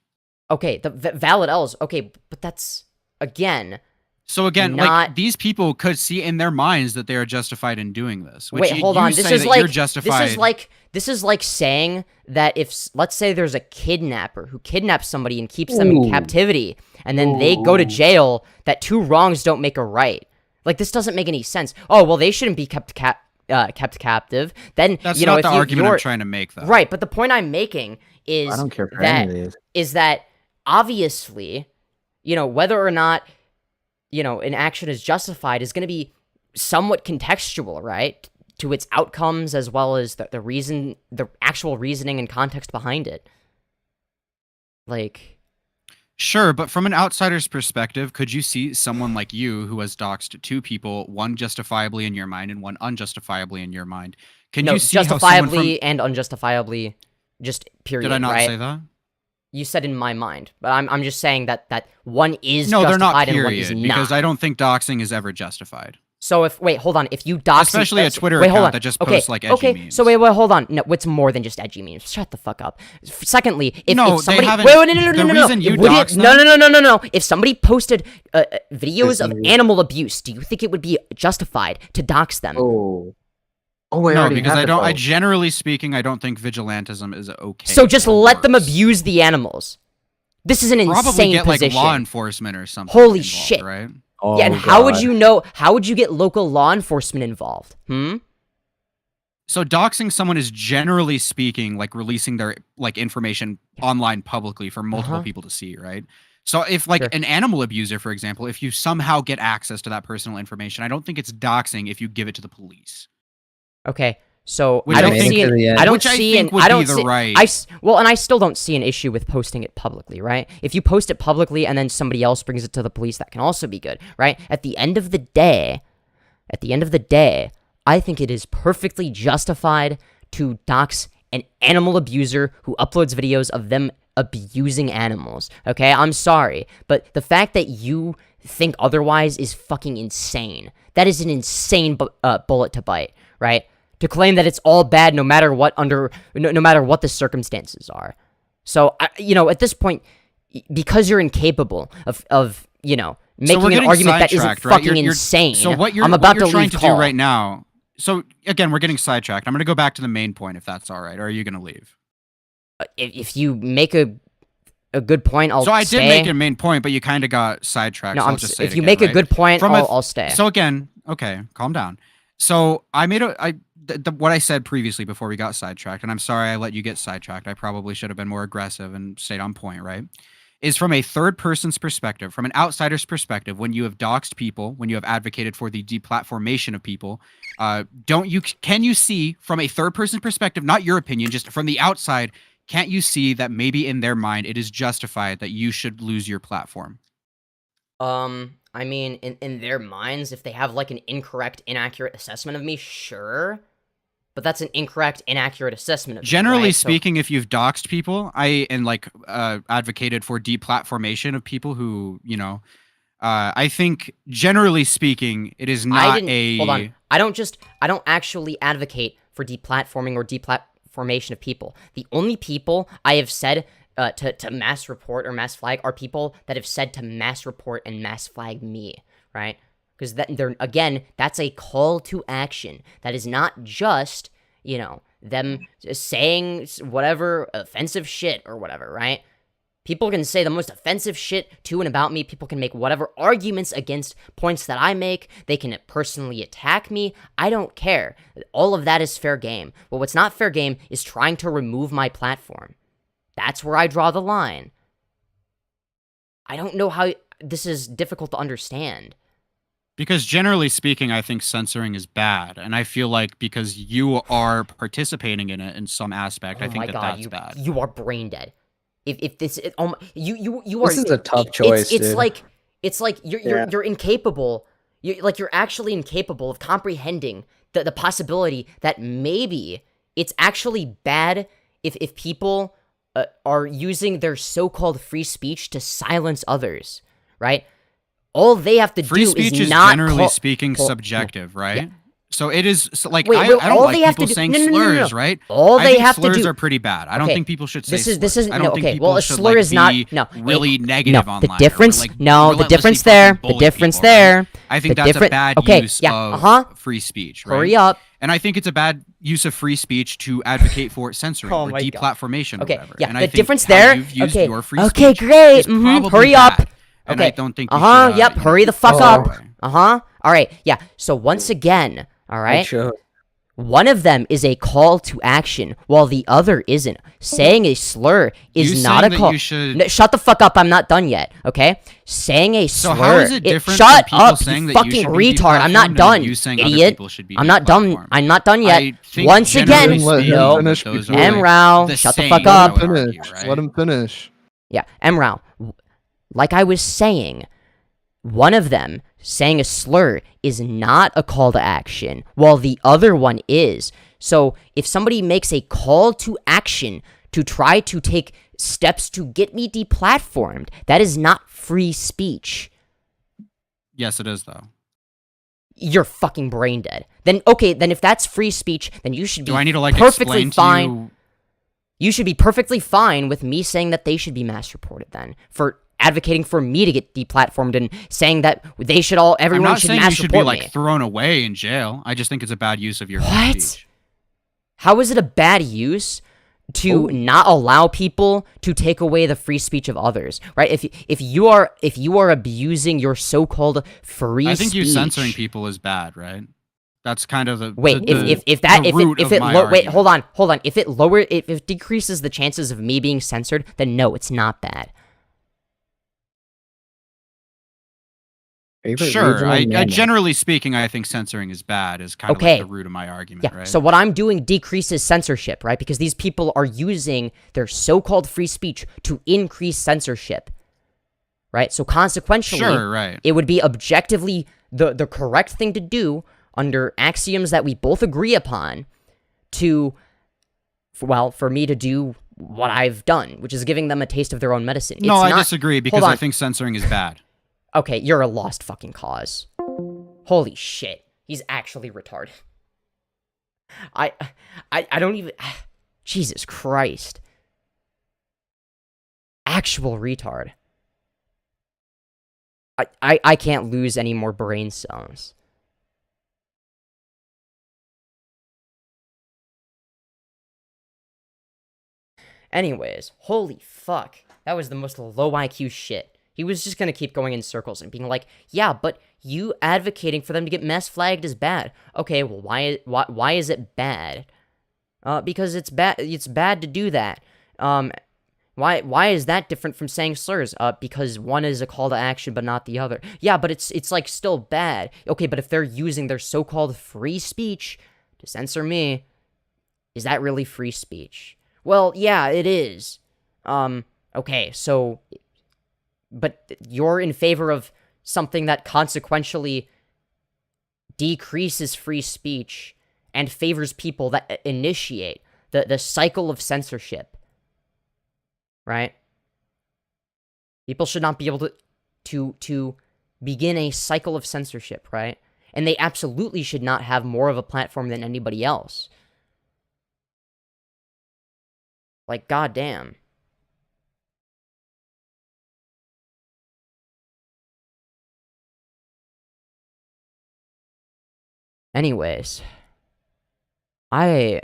Okay, the valid L's. Okay, but that's again. So again, like these people could see in their minds that they are justified in doing this. Wait, hold on. This is like saying that if, let's say, there's a kidnapper who kidnaps somebody and keeps them in captivity, and then they go to jail, that 2 wrongs don't make a right. Like, this doesn't make any sense. Oh, well, they shouldn't be kept captive. Then that's you know, not the argument I'm trying to make, though. Right, but the point I'm making is I don't care for any of these. Is that obviously, you know, whether or not, you know, an action is justified is going to be somewhat contextual, right? To its outcomes as well as the actual reasoning and context behind it. Like, sure, but from an outsider's perspective, could you see someone like you who has doxed 2 people, one justifiably in your mind and one unjustifiably in your mind? Can you see justifiably and unjustifiably, just period? Did I not right? say that? You said in my mind, but I'm just saying that one is no, they're not. justified Period, and one is not. Because I don't think doxing is ever justified. So hold on, if you dox, especially a Twitter account that just posts like edgy memes. So hold on, no, what's more than just edgy memes? Shut the fuck up. Secondly, if somebody, no, if somebody posted videos of animal abuse, do you think it would be justified to dox them? No, because I generally speaking, I don't think vigilantism is okay. So just let them abuse the animals. This is an insane Probably get position. Like law enforcement or something. Holy involved, shit! Right? Yeah, and how would you know? How would you get local law enforcement involved? So doxing someone is generally speaking like releasing their like information online publicly for multiple people to see, right? So if like an animal abuser, for example, if you somehow get access to that personal information, I don't think it's doxing if you give it to the police. Okay, so Which I don't see I still don't see an issue with posting it publicly, right? If you post it publicly and then somebody else brings it to the police, that can also be good, right? At the end of the day, I think it is perfectly justified to dox an animal abuser who uploads videos of them abusing animals, okay? I'm sorry, but the fact that you think otherwise is fucking insane. That is an insane bullet to bite, right? To claim that it's all bad no matter what no matter what the circumstances are. So, you know, at this point, because you're incapable of you know, making an argument that isn't fucking insane, so what you're trying to do right now. So again, we're getting sidetracked. I'm going to go back to the main point if that's all right. Or are you going to leave? If you make a good point, I'll stay. So I did make a main point, but you kind of got sidetracked. No, so I'll just say if you make a good point, I'll stay. So again, okay, calm down. So I made what I said previously before we got sidetracked, and I'm sorry I let you get sidetracked. I probably should have been more aggressive and stayed on point, right? Is from a third person's perspective, from an outsider's perspective, when you have doxed people, when you have advocated for the deplatformation of people, can you see from a third person perspective, not your opinion, just from the outside, can't you see that maybe in their mind it is justified that you should lose your platform? I mean, in their minds, if they have like an incorrect, inaccurate assessment of me, sure. But that's an incorrect, inaccurate assessment of me, Generally right? speaking, if you've doxed people, advocated for deplatformation of people who, I think generally speaking, it is not Hold on. I don't actually advocate for deplatforming or deplatformation of people. The only people I have said to mass report or mass flag are people that have said to mass report and mass flag me, right? Because that's a call to action. That is not just, them saying whatever offensive shit or whatever, right? People can say the most offensive shit to and about me. People can make whatever arguments against points that I make. They can personally attack me. I don't care. All of that is fair game. But what's not fair game is trying to remove my platform. That's where I draw the line. I don't know how this is difficult to understand. Because generally speaking, I think censoring is bad. And I feel like because you are participating in it in some aspect, I think that's bad. You are brain dead. If this, you are. This is a tough choice, It's dude. like you're incapable. You're actually incapable of comprehending the possibility that maybe it's actually bad if people are using their so-called free speech to silence others, right? All they have to free do speech is is not generally speaking subjective, right? Yeah. So it is I all don't they like have people to do- saying no, no, no, no, no. slurs, right? All I they think have to slurs do- are pretty bad. I don't Okay, think people should say this is slurs. I don't no, think okay. people Well, a should slur is not be really negative no. online. The difference, or, the difference there, the difference people, right? there. I think the that's a bad use of free speech. Right? Hurry up. And I think it's a bad use of free speech to advocate for censoring Oh or my God. deplatformation Okay, or whatever. yeah, And the I think difference how there. you've used Okay, your free okay, speech great. is probably Hurry up. bad. And Okay. I don't think you should, Yep. Hurry the fuck go up. that way. All right. Yeah. So once again, all right. Sure. One of them is a call to action, while the other isn't. Saying a slur is You not saying a that call. you should- No, shut the fuck up! I'm not done yet. Okay. Saying a slur. So how is it different shut from people up, saying you that you fucking should be retard! I'm not deplatformed done, and you saying other idiot. people should be I'm not done. deplatformed? I'm not done yet. I think Once again, generally Let him no. finish those before- are Emrao, the shut the same, fuck I up. would Finish. argue, right? Let him finish. Yeah, Emrao, like I was saying, one of them saying a slur is not a call to action, while the other one is. So if somebody makes a call to action to try to take steps to get me deplatformed, that is not free speech. Yes, it is though. You're fucking brain dead. Then okay, then if that's free speech, then you should be Do I need to perfectly explain fine. to you? You should be perfectly fine with me saying that they should be mass reported then for advocating for me to get deplatformed and saying that they should everyone I'm not should saying mass you should be report me. thrown away in jail. I just think it's a bad use of your free What? speech. How is it a bad use to not allow people to take away the free speech of others? Right? If you are abusing your so-called free speech, I think you censoring people is bad, right? That's kind of the wait. the, If hold on. If it decreases the chances of me being censored, then no, it's not bad. Sure. I generally speaking, I think censoring is bad. Is kind of like the root of my argument, Yeah. right? So what I'm doing decreases censorship, right? Because these people are using their so-called free speech to increase censorship, right? So consequentially, Sure, right. it would be objectively the correct thing to do under axioms that we both agree upon for me to do what I've done, which is giving them a taste of their own medicine. No, It's I not- disagree because Hold on. I think censoring is bad. Okay, you're a lost fucking cause. Holy shit. He's actually retarded. I don't even... Jesus Christ. Actual retard. I can't lose any more brain cells. Anyways, holy fuck. That was the most low IQ shit. He was just gonna keep going in circles and being like, yeah, but you advocating for them to get mass flagged is bad. Okay, well, why is it bad? Because it's bad. It's bad to do that. Why is that different from saying slurs? Because one is a call to action, but not the other. Yeah, but it's like still bad. Okay, but if they're using their so-called free speech to censor me, is that really free speech? Well, yeah, it is. Okay, so, but you're in favor of something that consequentially decreases free speech and favors people that initiate the cycle of censorship, right? People should not be able to begin a cycle of censorship, right? And they absolutely should not have more of a platform than anybody else. Like, goddamn. Anyways, I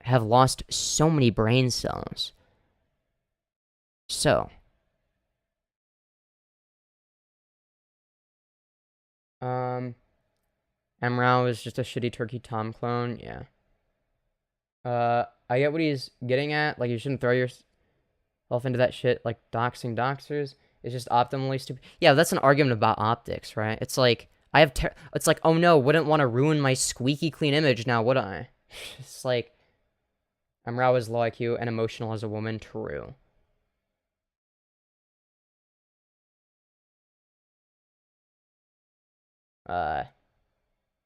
have lost so many brain cells. So, Emrao is just a shitty Turkey Tom clone, yeah. I get what he's getting at, like, you shouldn't throw yourself into that shit, like, doxing doxers. It's just optimally stupid. Yeah, that's an argument about optics, right? It's like, it's like, oh no, wouldn't want to ruin my squeaky clean image now, would I? It's like, Emrao is low IQ and emotional as a woman, true. Yeah.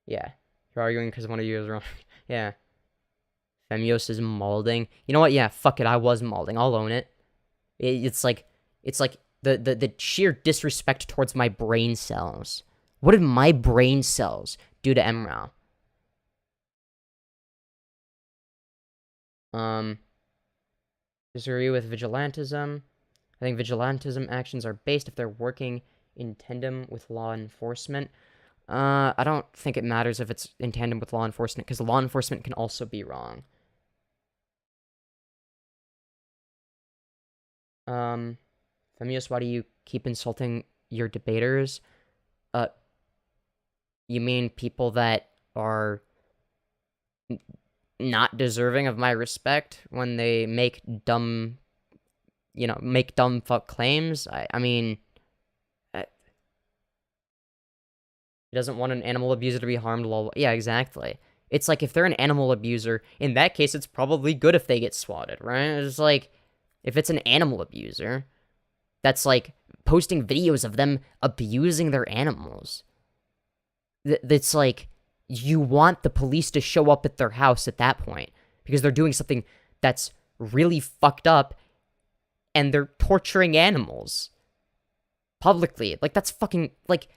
You're arguing because one of you is wrong. Yeah. Femyoz is molding. You know what? Yeah, fuck it, I was molding. I'll own it. It's like the sheer disrespect towards my brain cells. What did my brain cells do to Emrao? Disagree with vigilantism. I think vigilantism actions are based if they're working in tandem with law enforcement. I don't think it matters if it's in tandem with law enforcement, because law enforcement can also be wrong. Femyoz, why do you keep insulting your debaters? You mean people that are not deserving of my respect when they make dumb, make dumb fuck claims? I mean, he doesn't want an animal abuser to be harmed, lol. Yeah, exactly. It's like, if they're an animal abuser, in that case, it's probably good if they get swatted, right? It's like, if it's an animal abuser, that's like posting videos of them abusing their animals. That's like, you want the police to show up at their house at that point, because they're doing something that's really fucked up, and they're torturing animals publicly. Like, that's fucking, like,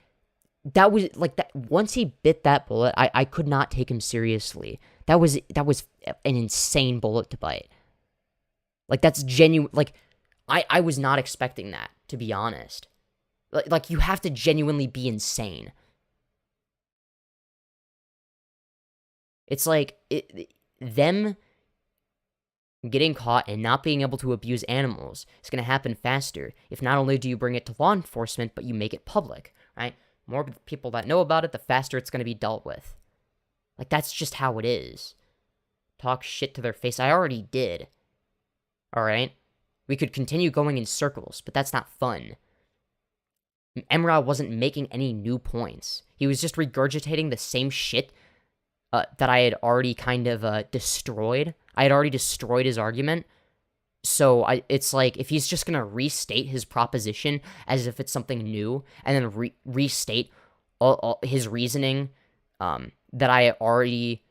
that was, like, that, once he bit that bullet, I could not take him seriously. That was an insane bullet to bite. Like, that's genuine, like, I was not expecting that, to be honest. Like, you have to genuinely be insane. It's like, them getting caught and not being able to abuse animals is going to happen faster if not only do you bring it to law enforcement, but you make it public, right? More people that know about it, the faster it's going to be dealt with. Like, that's just how it is. Talk shit to their face. I already did. Alright? We could continue going in circles, but that's not fun. Emrao wasn't making any new points. He was just regurgitating the same shit that I had already kind of destroyed. I had already destroyed his argument. So it's like, if he's just gonna restate his proposition as if it's something new, and then restate all his reasoning that I already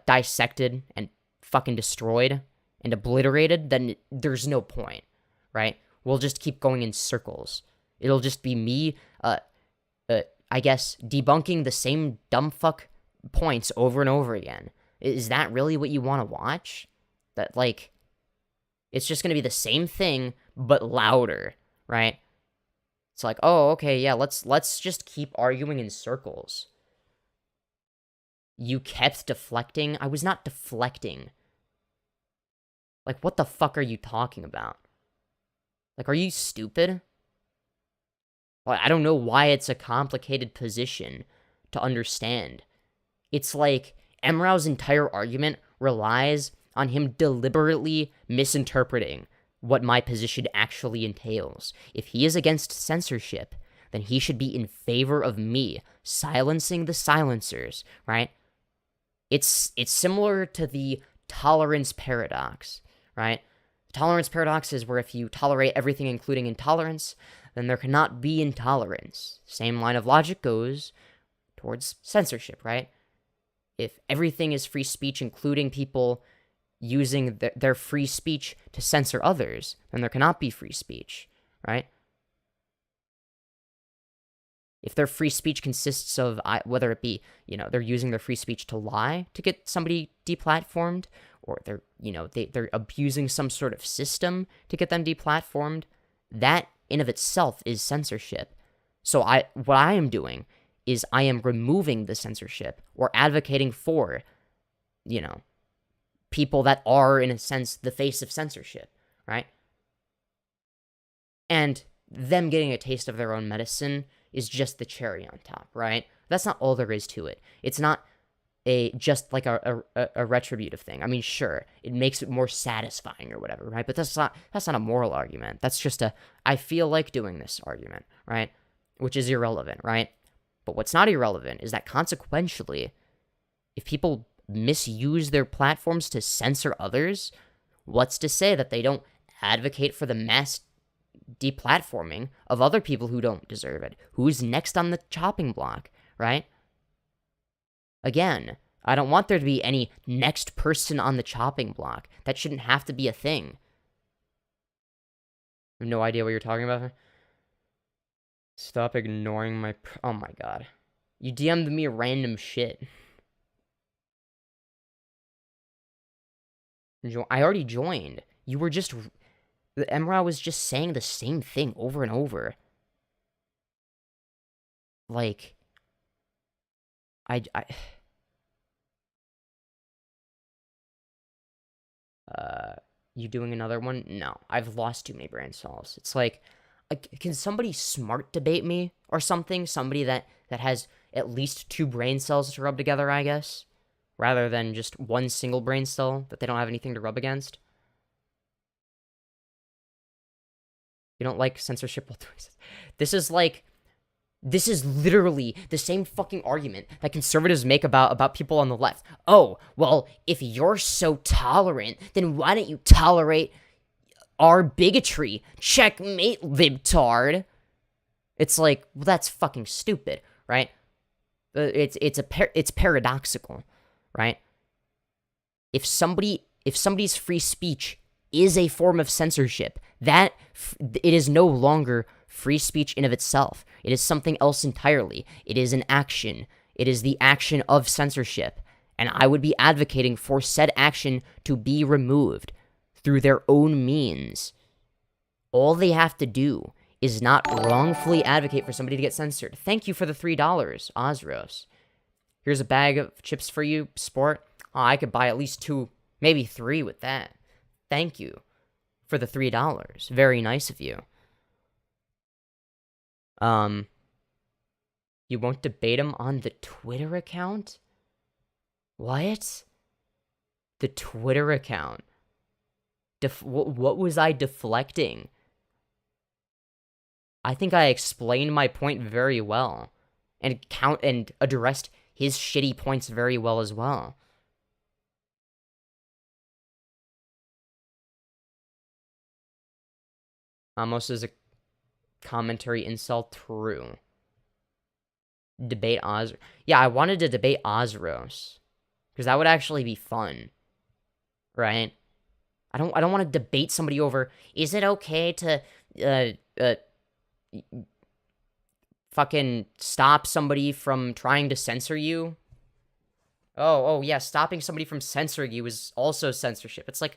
dissected and fucking destroyed and obliterated, then there's no point, right? We'll just keep going in circles. It'll just be me, I guess, debunking the same dumb fuck points over and over again. Is that really what you want to watch? That, like, it's just going to be the same thing, but louder, right? It's like, oh, okay, yeah, let's just keep arguing in circles. You kept deflecting? I was not deflecting. Like, what the fuck are you talking about? Like, are you stupid? Like, I don't know why it's a complicated position to understand. It's like Emrau's entire argument relies on him deliberately misinterpreting what my position actually entails. If he is against censorship, then he should be in favor of me silencing the silencers, right? It's similar to the tolerance paradox, right? The tolerance paradox is where if you tolerate everything including intolerance, then there cannot be intolerance. Same line of logic goes towards censorship, right? If everything is free speech, including people using their free speech to censor others, then there cannot be free speech, right? If their free speech consists of, whether it be, they're using their free speech to lie to get somebody deplatformed, or they're abusing some sort of system to get them deplatformed, that in of itself is censorship. So what I am doing is I am removing the censorship or advocating for, people that are, in a sense, the face of censorship, right? And them getting a taste of their own medicine is just the cherry on top, right? That's not all there is to it. It's not just like a retributive thing. I mean, sure, it makes it more satisfying or whatever, right? But that's not a moral argument. That's just I feel like doing this argument, right? Which is irrelevant, right? But what's not irrelevant is that consequentially, if people misuse their platforms to censor others, what's to say that they don't advocate for the mass deplatforming of other people who don't deserve it? Who's next on the chopping block, right? Again, I don't want there to be any next person on the chopping block. That shouldn't have to be a thing. I have no idea what you're talking about. Stop ignoring my... Oh my god. You DM'd me random shit. I already joined. You were just... Emra was just saying the same thing over and over. Like... You doing another one? No, I've lost too many brain cells. It's like, can somebody smart debate me or something? Somebody that has at least 2 brain cells to rub together, I guess, rather than just one single brain cell that they don't have anything to rub against. You don't like censorship while doing this. This is literally the same fucking argument that conservatives make about people on the left. Oh, well, if you're so tolerant, then why don't you tolerate our bigotry? Checkmate, libtard. It's like, well, that's fucking stupid, right? It's paradoxical, right? If somebody's free speech is a form of censorship, that it is no longer free speech in of itself. It is something else entirely. It is an action. It is the action of censorship. And I would be advocating for said action to be removed through their own means. All they have to do is not wrongfully advocate for somebody to get censored. Thank you for the $3, Osros. Here's a bag of chips for you, sport. Oh, I could buy at least 2, maybe 3 with that. Thank you for the $3. Very nice of you. You won't debate him on the Twitter account? What? The Twitter account? What was I deflecting? I think I explained my point very well, and addressed his shitty points very well as well. Almost as a commentary insult, true. Debate Oz. Yeah, I wanted to debate Osros, because that would actually be fun, right? I don't want to debate somebody over, is it okay to fucking stop somebody from trying to censor you? Oh yeah, stopping somebody from censoring you is also censorship. It's like,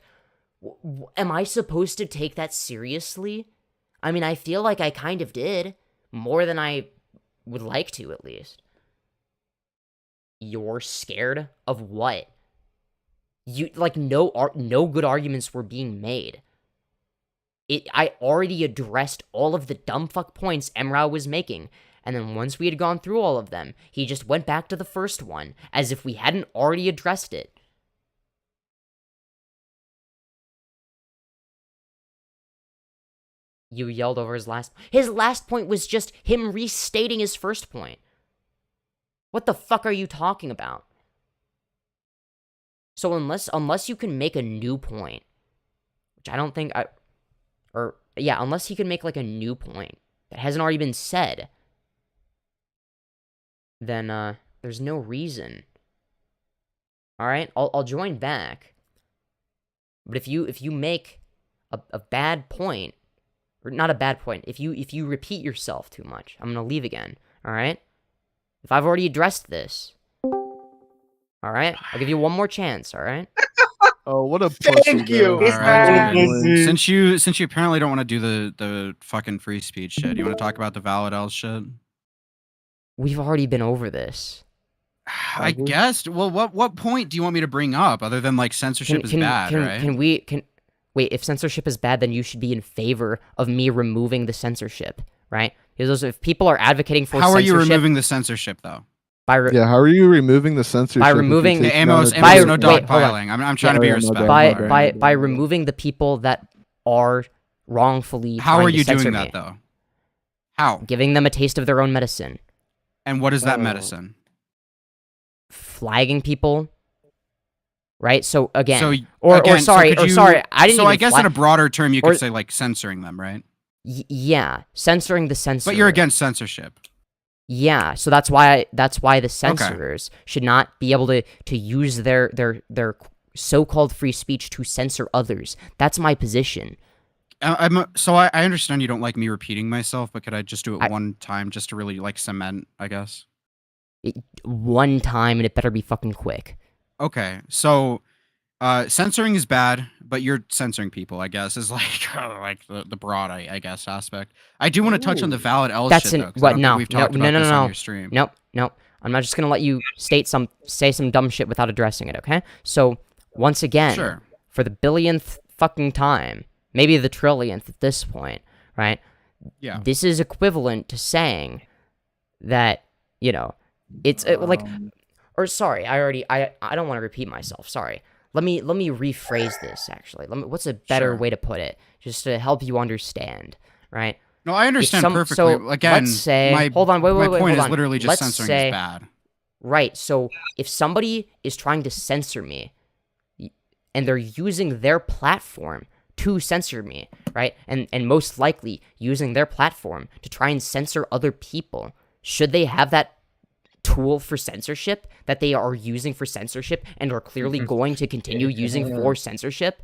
am I supposed to take that seriously? I mean, I feel like I kind of did. More than I would like to, at least. You're scared of what? You, like, no good arguments were being made. I already addressed all of the dumb fuck points Emrao was making. And then once we had gone through all of them, he just went back to the first one, as if we hadn't already addressed it. You yelled over his last... His last point was just him restating his first point. What the fuck are you talking about? So unless you can make a new point, which I don't think unless he can make like a new point that hasn't already been said, then there's no reason. All right, I'll join back. But if you make a bad point, or not a bad point, if you repeat yourself too much, I'm gonna leave again. All right. If I've already addressed this, all right, I'll give you one more chance. All right. Oh, what a pussy! Thank you. All right, since you apparently don't want to do the fucking free speech shit, you want to talk about the valid shit? We've already been over this. I guess. Well, what point do you want me to bring up other than like censorship is bad, right? Wait, if censorship is bad, then you should be in favor of me removing the censorship, right? Because if people are advocating for how censorship... are you removing the censorship, though? How are you removing the censorship? By removing... The Amos no dogpiling. I'm trying to be respectful. By removing the people that are wrongfully How are you doing doing that, though? How? Giving them a taste of their own medicine. And what is that medicine? Flagging people. Right? So, again... sorry, I didn't I guess in a broader term, you could say, like, censoring them, right? Yeah, censoring the censor. But you're against censorship. Yeah, so that's why the censorers should not be able to use their so-called free speech to censor others. That's my position. I understand you don't like me repeating myself, but could I just do it one time just to really like cement, I guess? One time, and it better be fucking quick. Okay, so censoring is bad, but you're censoring people, I guess, is like the broad, I guess, aspect. I do want to touch on the valid shit, though. We've talked about this on your stream. Nope. I'm not just gonna let you say some dumb shit without addressing it, okay? So, once again, for the billionth fucking time, maybe the trillionth at this point, right? Yeah. This is equivalent to saying that, you know, it's like... Or sorry, I don't want to repeat myself, sorry. Let me rephrase this, actually. What's a better way to put it? Just to help you understand, right? No, I understand perfectly. So again, let's say... my point is literally just censoring is bad. Right, so if somebody is trying to censor me, and they're using their platform to censor me, right? And most likely using their platform to try and censor other people, should they have that tool for censorship that they are using for censorship and are clearly going to continue using for censorship?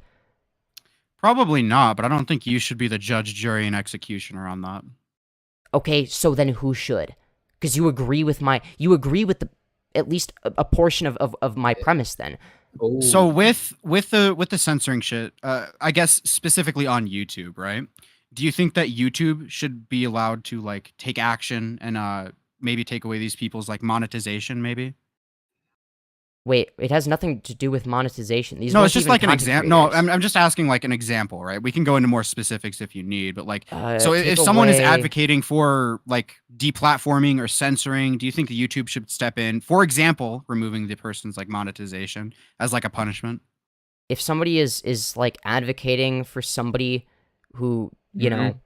Probably not, but I don't think you should be the judge, jury, and executioner on that. Okay, so then who should? Because you agree with at least a portion of my premise then. So with the censoring shit, I guess specifically on YouTube, right? Do you think that YouTube should be allowed to like take action and maybe take away these people's like monetization, maybe? Wait, it has nothing to do with monetization. No, it's just like an example. No, I'm just asking like an example, right? We can go into more specifics if you need, but like, so if someone is advocating for like deplatforming or censoring, do you think the YouTube should step in? For example, removing the person's like monetization as like a punishment? If somebody is like advocating for somebody who, you know,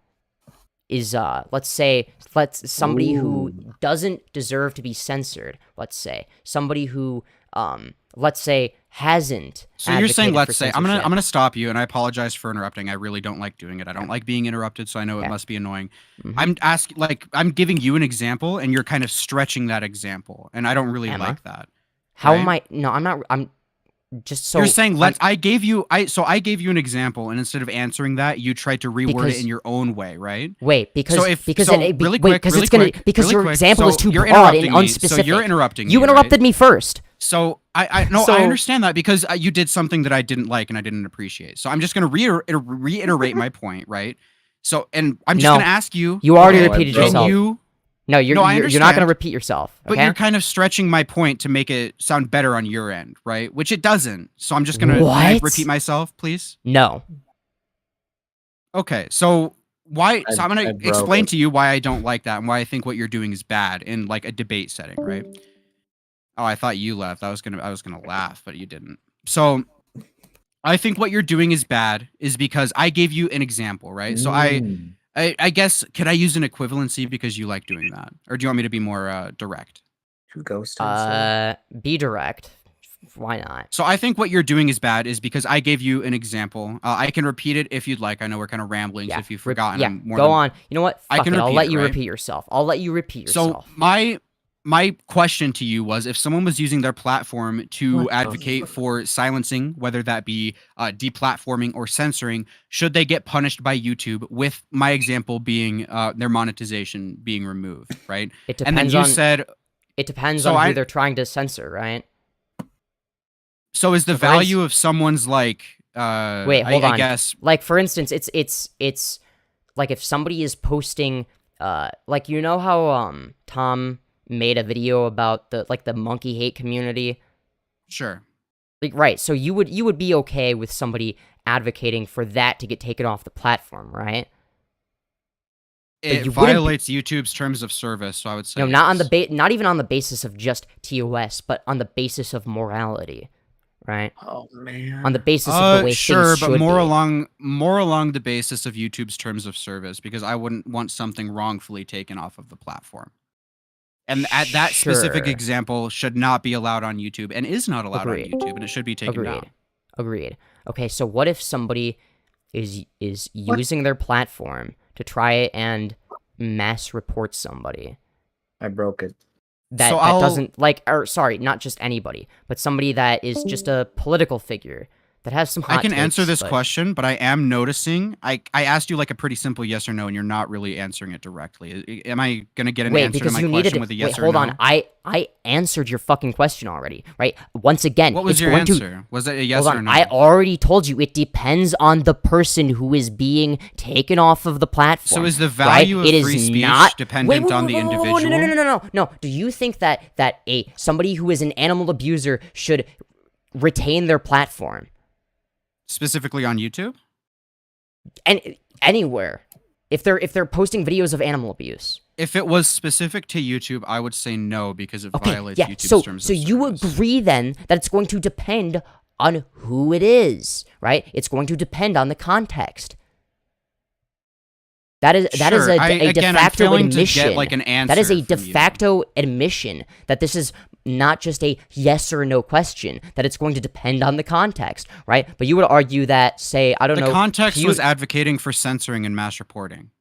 is let's say somebody who doesn't deserve to be censored, let's say somebody who let's say hasn't. So you're saying let's say. I'm gonna stop you, and I apologize for interrupting. I really don't like doing it. I don't like being interrupted, so I know it must be annoying. I'm giving you an example, and you're kind of stretching that example, and I don't really like that. How am I? No, I'm not. I'm just so. You're saying I gave you an example, and instead of answering that, you tried to reword it in your own way, right? Wait, because your quick, example is too broad and unspecific. So you're interrupting me. You interrupted me first. So I understand that because you did something that I didn't like and I didn't appreciate. So I'm just going to reiterate my point, right? So, and I'm just going to ask you. You already repeated yourself. No, you're not going to repeat yourself. Okay? But you're kind of stretching my point to make it sound better on your end, right? Which it doesn't. So I'm just going to repeat myself, please. No. Okay, so why? So I'm I gonna broke explain it. to you why I don't like that and why I think what you're doing is bad in like a debate setting, right? Oh, I thought you left. I was gonna laugh, but you didn't. So I think what you're doing is bad is because I gave you an example, right? So I guess could I use an equivalency because you like doing that, or do you want me to be more direct? Be direct. Why not? So I think what you're doing is bad is because I gave you an example. I can repeat it if you'd like. I know we're kind of rambling, so if you've forgotten, yeah, go on. You know what? Fuck it. I'll let you repeat yourself. I'll let you repeat yourself. So my question to you was, if someone was using their platform to advocate for silencing, whether that be deplatforming or censoring, should they get punished by YouTube? With my example being their monetization being removed, right? It depends and then you on, said it depends on who they're trying to censor, right? So is the value of someone's like wait, hold on. I guess like for instance, it's like if somebody is posting like you know how Tom made a video about the monkey hate community? Sure. Like right, so you would be okay with somebody advocating for that to get taken off the platform, right? It violates YouTube's terms of service, so I would say no, not on the not even on the basis of just TOS, but on the basis of morality. Right. Oh man. On the basis of the way things should but more be. along the basis of YouTube's terms of service, because I wouldn't want something wrongfully taken off of the platform. And that specific example should not be allowed on YouTube and is not allowed on YouTube, and it should be taken down. Agreed. Okay, so what if somebody is using their platform to try and mass report somebody? I broke it. That doesn't like, or sorry, not just anybody, but somebody that is just a political figure that has some hot I can takes, answer this but... question, but I am noticing I asked you like a pretty simple yes or no, and you're not really answering it directly. Am I gonna get an answer to my question with a yes or no? Hold on, I answered your fucking question already, right? Once again, what was your answer? Was it a yes or no? I already told you it depends on the person who is being taken off of the platform. So is the value of free speech dependent on the individual? No. Do you think that somebody who is an animal abuser should retain their platform? Specifically on YouTube? And anywhere. If they're posting videos of animal abuse. If it was specific to YouTube, I would say no, because it violates YouTube's terms of service. So you agree then that it's going to depend on who it is, right? It's going to depend on the context. That is a de facto admission. Like an answer that is a de facto admission that this is not just a yes or no question, that it's going to depend on the context, right? But you would argue that, say, I don't know... The context was advocating for censoring and mass reporting.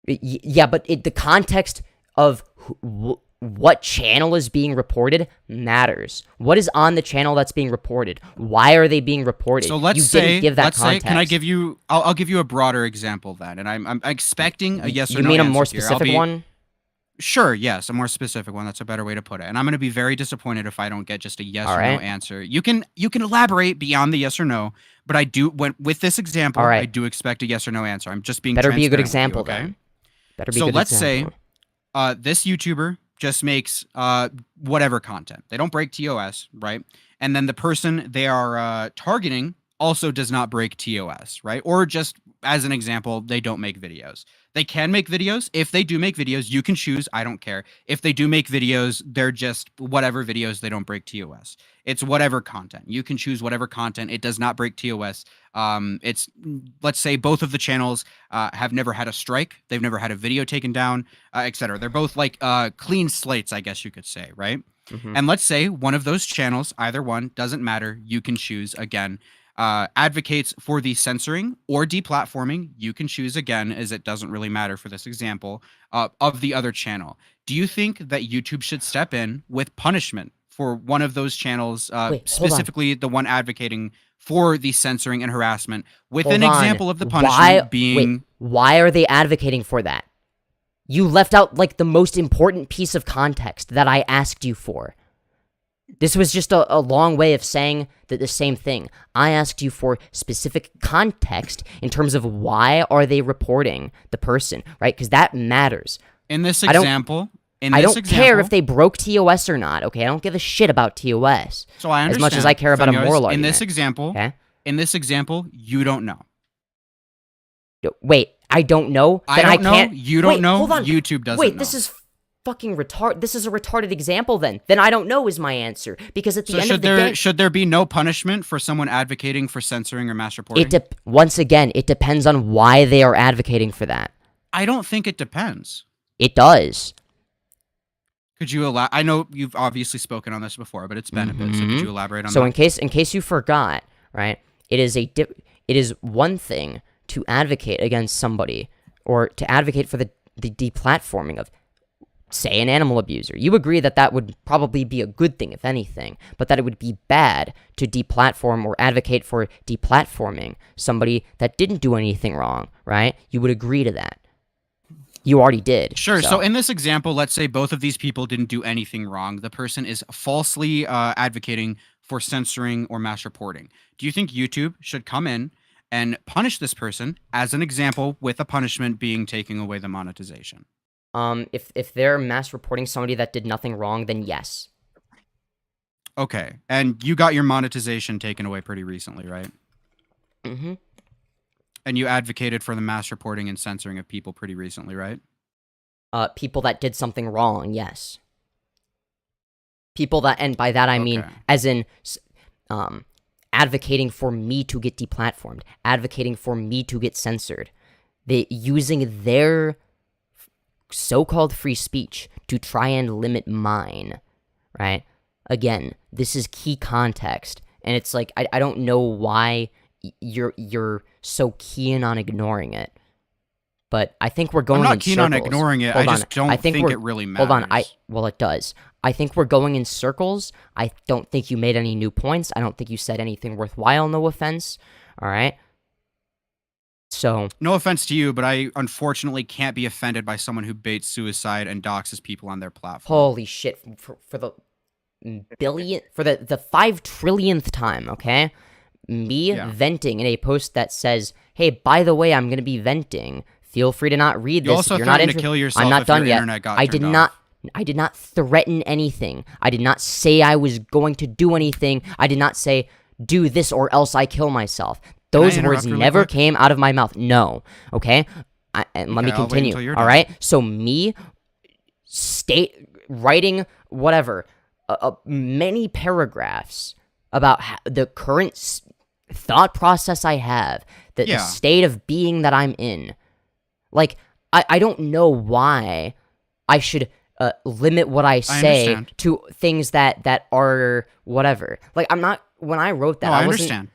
Yeah, but the context of what channel is being reported matters. What is on the channel that's being reported? Why are they being reported? So let's say, can I give you? I'll give you a broader example then, and I'm expecting a yes or no. You mean a more specific one? Sure, yes, a more specific one. That's a better way to put it. And I'm going to be very disappointed if I don't get just a yes or no answer. You can elaborate beyond the yes or no, but I do with this example, I do expect a yes or no answer. I'm just being better be a good transparent example with you, okay? then. Better be a good let's example. say this YouTuber just makes whatever content. They don't break TOS, right? And then the person they are targeting also does not break TOS, right? Or just as an example, they don't make videos. They can make videos. If they do make videos, you can choose. I don't care. If they do make videos, they're just whatever videos. They don't break TOS. It's whatever content. You can choose whatever content. It does not break TOS. It's, let's say both of the channels have never had a strike. They've never had a video taken down, etc. They're both like clean slates, I guess you could say, right? Mm-hmm. And let's say one of those channels, either one, doesn't matter. You can choose again. Advocates for the censoring or deplatforming, you can choose again, as it doesn't really matter for this example, of the other channel. Do you think that YouTube should step in with punishment for one of those channels, specifically the one advocating for the censoring and harassment, with an example of the punishment being... Why are they advocating for that? You left out, like, the most important piece of context that I asked you for. This was just a long way of saying that the same thing. I asked you for specific context in terms of why are they reporting the person, right? Because that matters. In this example... I don't care if they broke TOS or not, okay? I don't give a shit about TOS. So I understand. As much as I care about a moral argument. In this example, you don't know. Wait, I don't know. I Then don't know. can't. You don't Wait, know. Hold on. YouTube doesn't Wait, know. this is fucking retard. This is a retarded example. Then I don't know is my answer because at the end of the day, should there be no punishment for someone advocating for censoring or mass reporting? Once again, it depends on why they are advocating for that. I don't think it depends. It does. Could you I know you've obviously spoken on this before, but it's been a bit. So could you elaborate on that? So in case you forgot, right? It is one thing to advocate against somebody or to advocate for the deplatforming of, say, an animal abuser. You agree that would probably be a good thing, if anything, but that it would be bad to deplatform or advocate for deplatforming somebody that didn't do anything wrong, right? You would agree to that. You already did. Sure. So in this example, let's say both of these people didn't do anything wrong. The person is falsely advocating for censoring or mass reporting. Do you think YouTube should come in and punish this person, as an example, with a punishment being taking away the monetization? If they're mass reporting somebody that did nothing wrong, then yes. Okay. And you got your monetization taken away pretty recently, right? Mm-hmm. And you advocated for the mass reporting and censoring of people pretty recently, right? People that did something wrong, yes. People that, and by that I mean, as in, advocating for me to get deplatformed, advocating for me to get censored. Using their so-called free speech to try and limit mine, right? Again, this is key context, and it's like, I don't know why you're so keen on ignoring it, but I think we're going in circles. I'm not keen on ignoring it. I just don't think it really matters. Hold on, well, it does. I think we're going in circles. I don't think you made any new points. I don't think you said anything worthwhile, no offense, all right? So... No offense to you, but I unfortunately can't be offended by someone who baits suicide and doxes people on their platform. Holy shit, for the the 5 trillionth time, okay? Me venting in a post that says, hey, by the way, I'm going to be venting. Feel free to not read this. You also if you're not threatened to kill yourself I'm not if done your yet. internet got I turned did off. not. I did not threaten anything. I did not say I was going to do anything. I did not say, do this or else I kill myself. Those words never came out of my mouth. No. Okay? And let me continue. All right? So me writing whatever, many paragraphs about the current thought process I have, the state of being that I'm in. Like, I don't know why I should limit what I say to things that are whatever. Like, I'm not, when I wrote that, I understand.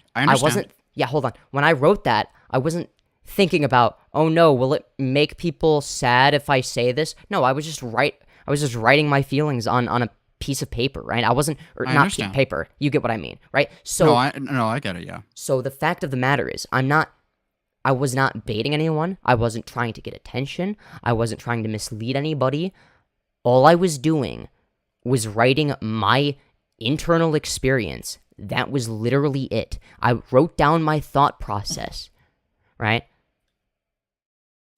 Yeah, hold on. When I wrote that, I wasn't thinking about, oh no, will it make people sad if I say this? No, I was just writing my feelings on a piece of paper, right? I wasn't, or not paper. You get what I mean, right? So I get it, yeah. So the fact of the matter is, I was not baiting anyone. I wasn't trying to get attention. I wasn't trying to mislead anybody. All I was doing was writing my internal experience. That was literally it. I wrote down my thought process, right?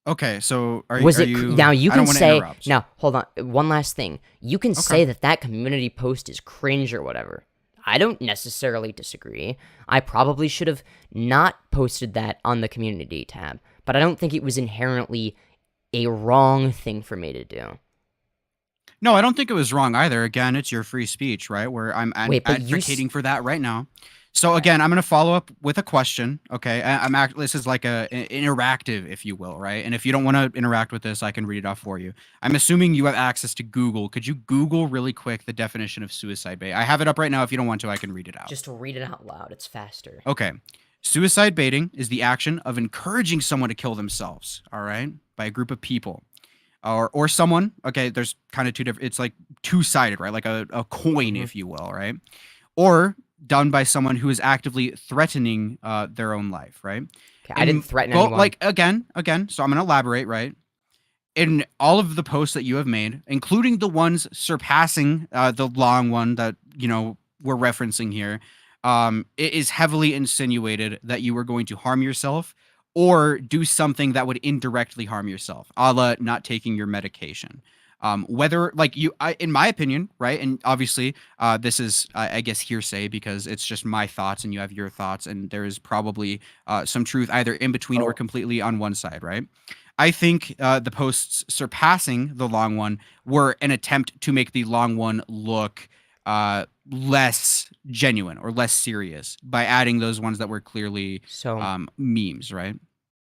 Okay, so now you can say, now hold on, one last thing. You can say that community post is cringe or whatever. I don't necessarily disagree. I probably should have not posted that on the community tab, but I don't think it was inherently a wrong thing for me to do. No, I don't think it was wrong either. Again, it's your free speech, right? Where I'm advocating for that right now. So again, I'm going to follow up with a question, okay? This is like an interactive, if you will, right? And if you don't want to interact with this, I can read it off for you. I'm assuming you have access to Google. Could you Google really quick the definition of suicide bait? I have it up right now. If you don't want to, I can read it out. Just read it out loud. It's faster. Okay. Suicide baiting is the action of encouraging someone to kill themselves, all right, by a group of people. Or someone, okay, there's kind of two different, it's like two-sided, right? Like a coin, if you will, right? Or done by someone who is actively threatening their own life, right? Okay, I didn't threaten anyone. Like, again, so I'm going to elaborate, right? In all of the posts that you have made, including the ones surpassing the long one that, we're referencing here, it is heavily insinuated that you were going to harm yourself or do something that would indirectly harm yourself, a la not taking your medication. Whether like in my opinion, right? And obviously, this is I guess hearsay because it's just my thoughts and you have your thoughts, and there is probably some truth either in between or completely on one side, right? I think the posts surpassing the long one were an attempt to make the long one look less genuine or less serious by adding those ones that were clearly memes, right?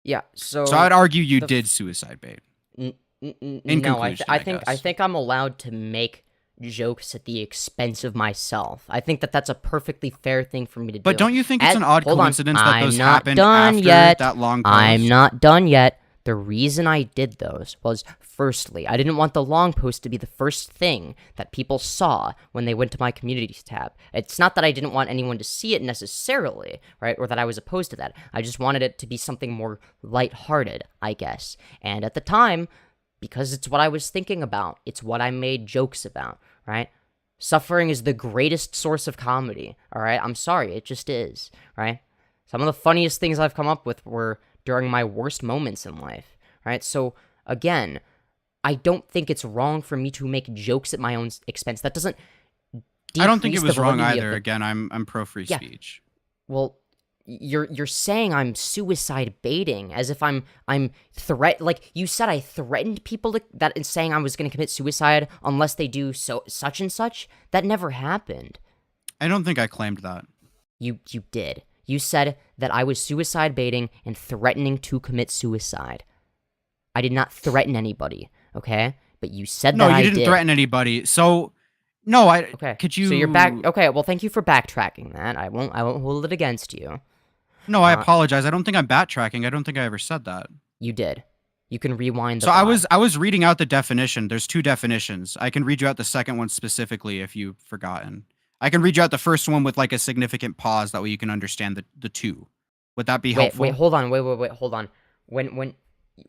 Yeah. So I'd argue you did suicide bait. No, I think I'm allowed to make jokes at the expense of myself. I think that that's a perfectly fair thing for me to do. But don't you think it's an odd coincidence that those happened after that long post? I'm not done yet. The reason I did those was, firstly, I didn't want the long post to be the first thing that people saw when they went to my communities tab. It's not that I didn't want anyone to see it necessarily, right, or that I was opposed to that. I just wanted it to be something more lighthearted, I guess. And at the time, because it's what I was thinking about, it's what I made jokes about, right? Suffering is the greatest source of comedy, all right? I'm sorry, it just is, right? Some of the funniest things I've come up with were during my worst moments in life, right? So, again, I don't think it's wrong for me to make jokes at my own expense. That doesn't I don't think it was wrong either. Again, I'm pro free speech. Well, you're saying I'm suicide baiting as if I'm like you said I threatened people that is saying I was going to commit suicide unless they do such and such. That never happened. I don't think I claimed that. You did. You said that I was suicide baiting and threatening to commit suicide. I did not threaten anybody, okay? But you said that I did. No, you didn't threaten anybody. So, no, okay. Could you... So you're back... Okay, well, thank you for backtracking that. I won't hold it against you. No, I apologize. I don't think I'm backtracking. I don't think I ever said that. You did. You can rewind the So I was reading out the definition. There's two definitions. I can read you out the second one specifically if you've forgotten. I can read you out the first one with like a significant pause. That way you can understand the two. Would that be helpful? Wait, hold on. Wait, hold on.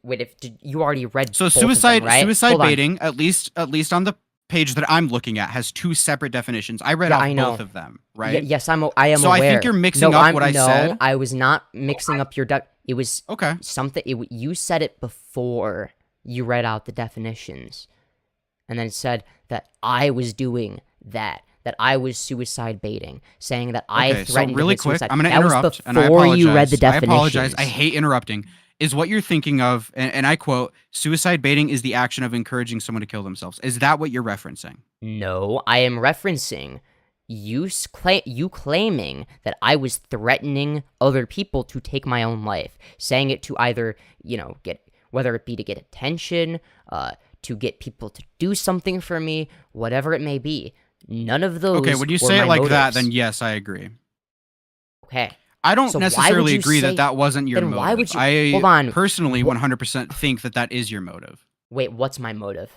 You already read so both suicide of them, right? Suicide baiting, at least on the page that I'm looking at, has two separate definitions. I read off both of them, right? Yes, I am aware. So I think you're mixing up what I said. No, I was not mixing up your it was okay. Something you said it before you read out the definitions, and then said that I was doing that I was suicide baiting, saying that I threatened really to commit suicide. I'm going to interrupt, and I apologize. You read the definitions. I apologize. I hate interrupting. Is what you're thinking of, and I quote, suicide baiting is the action of encouraging someone to kill themselves. Is that what you're referencing? No, I am referencing you claiming that I was threatening other people to take my own life, saying it to either, whether it be to get attention, to get people to do something for me, whatever it may be. None of those. Okay, when you say it like that, then yes, I agree. Okay. I don't necessarily agree that wasn't your motive. Why would you? Hold on. Personally, 100% think that is your motive. Wait, what's my motive?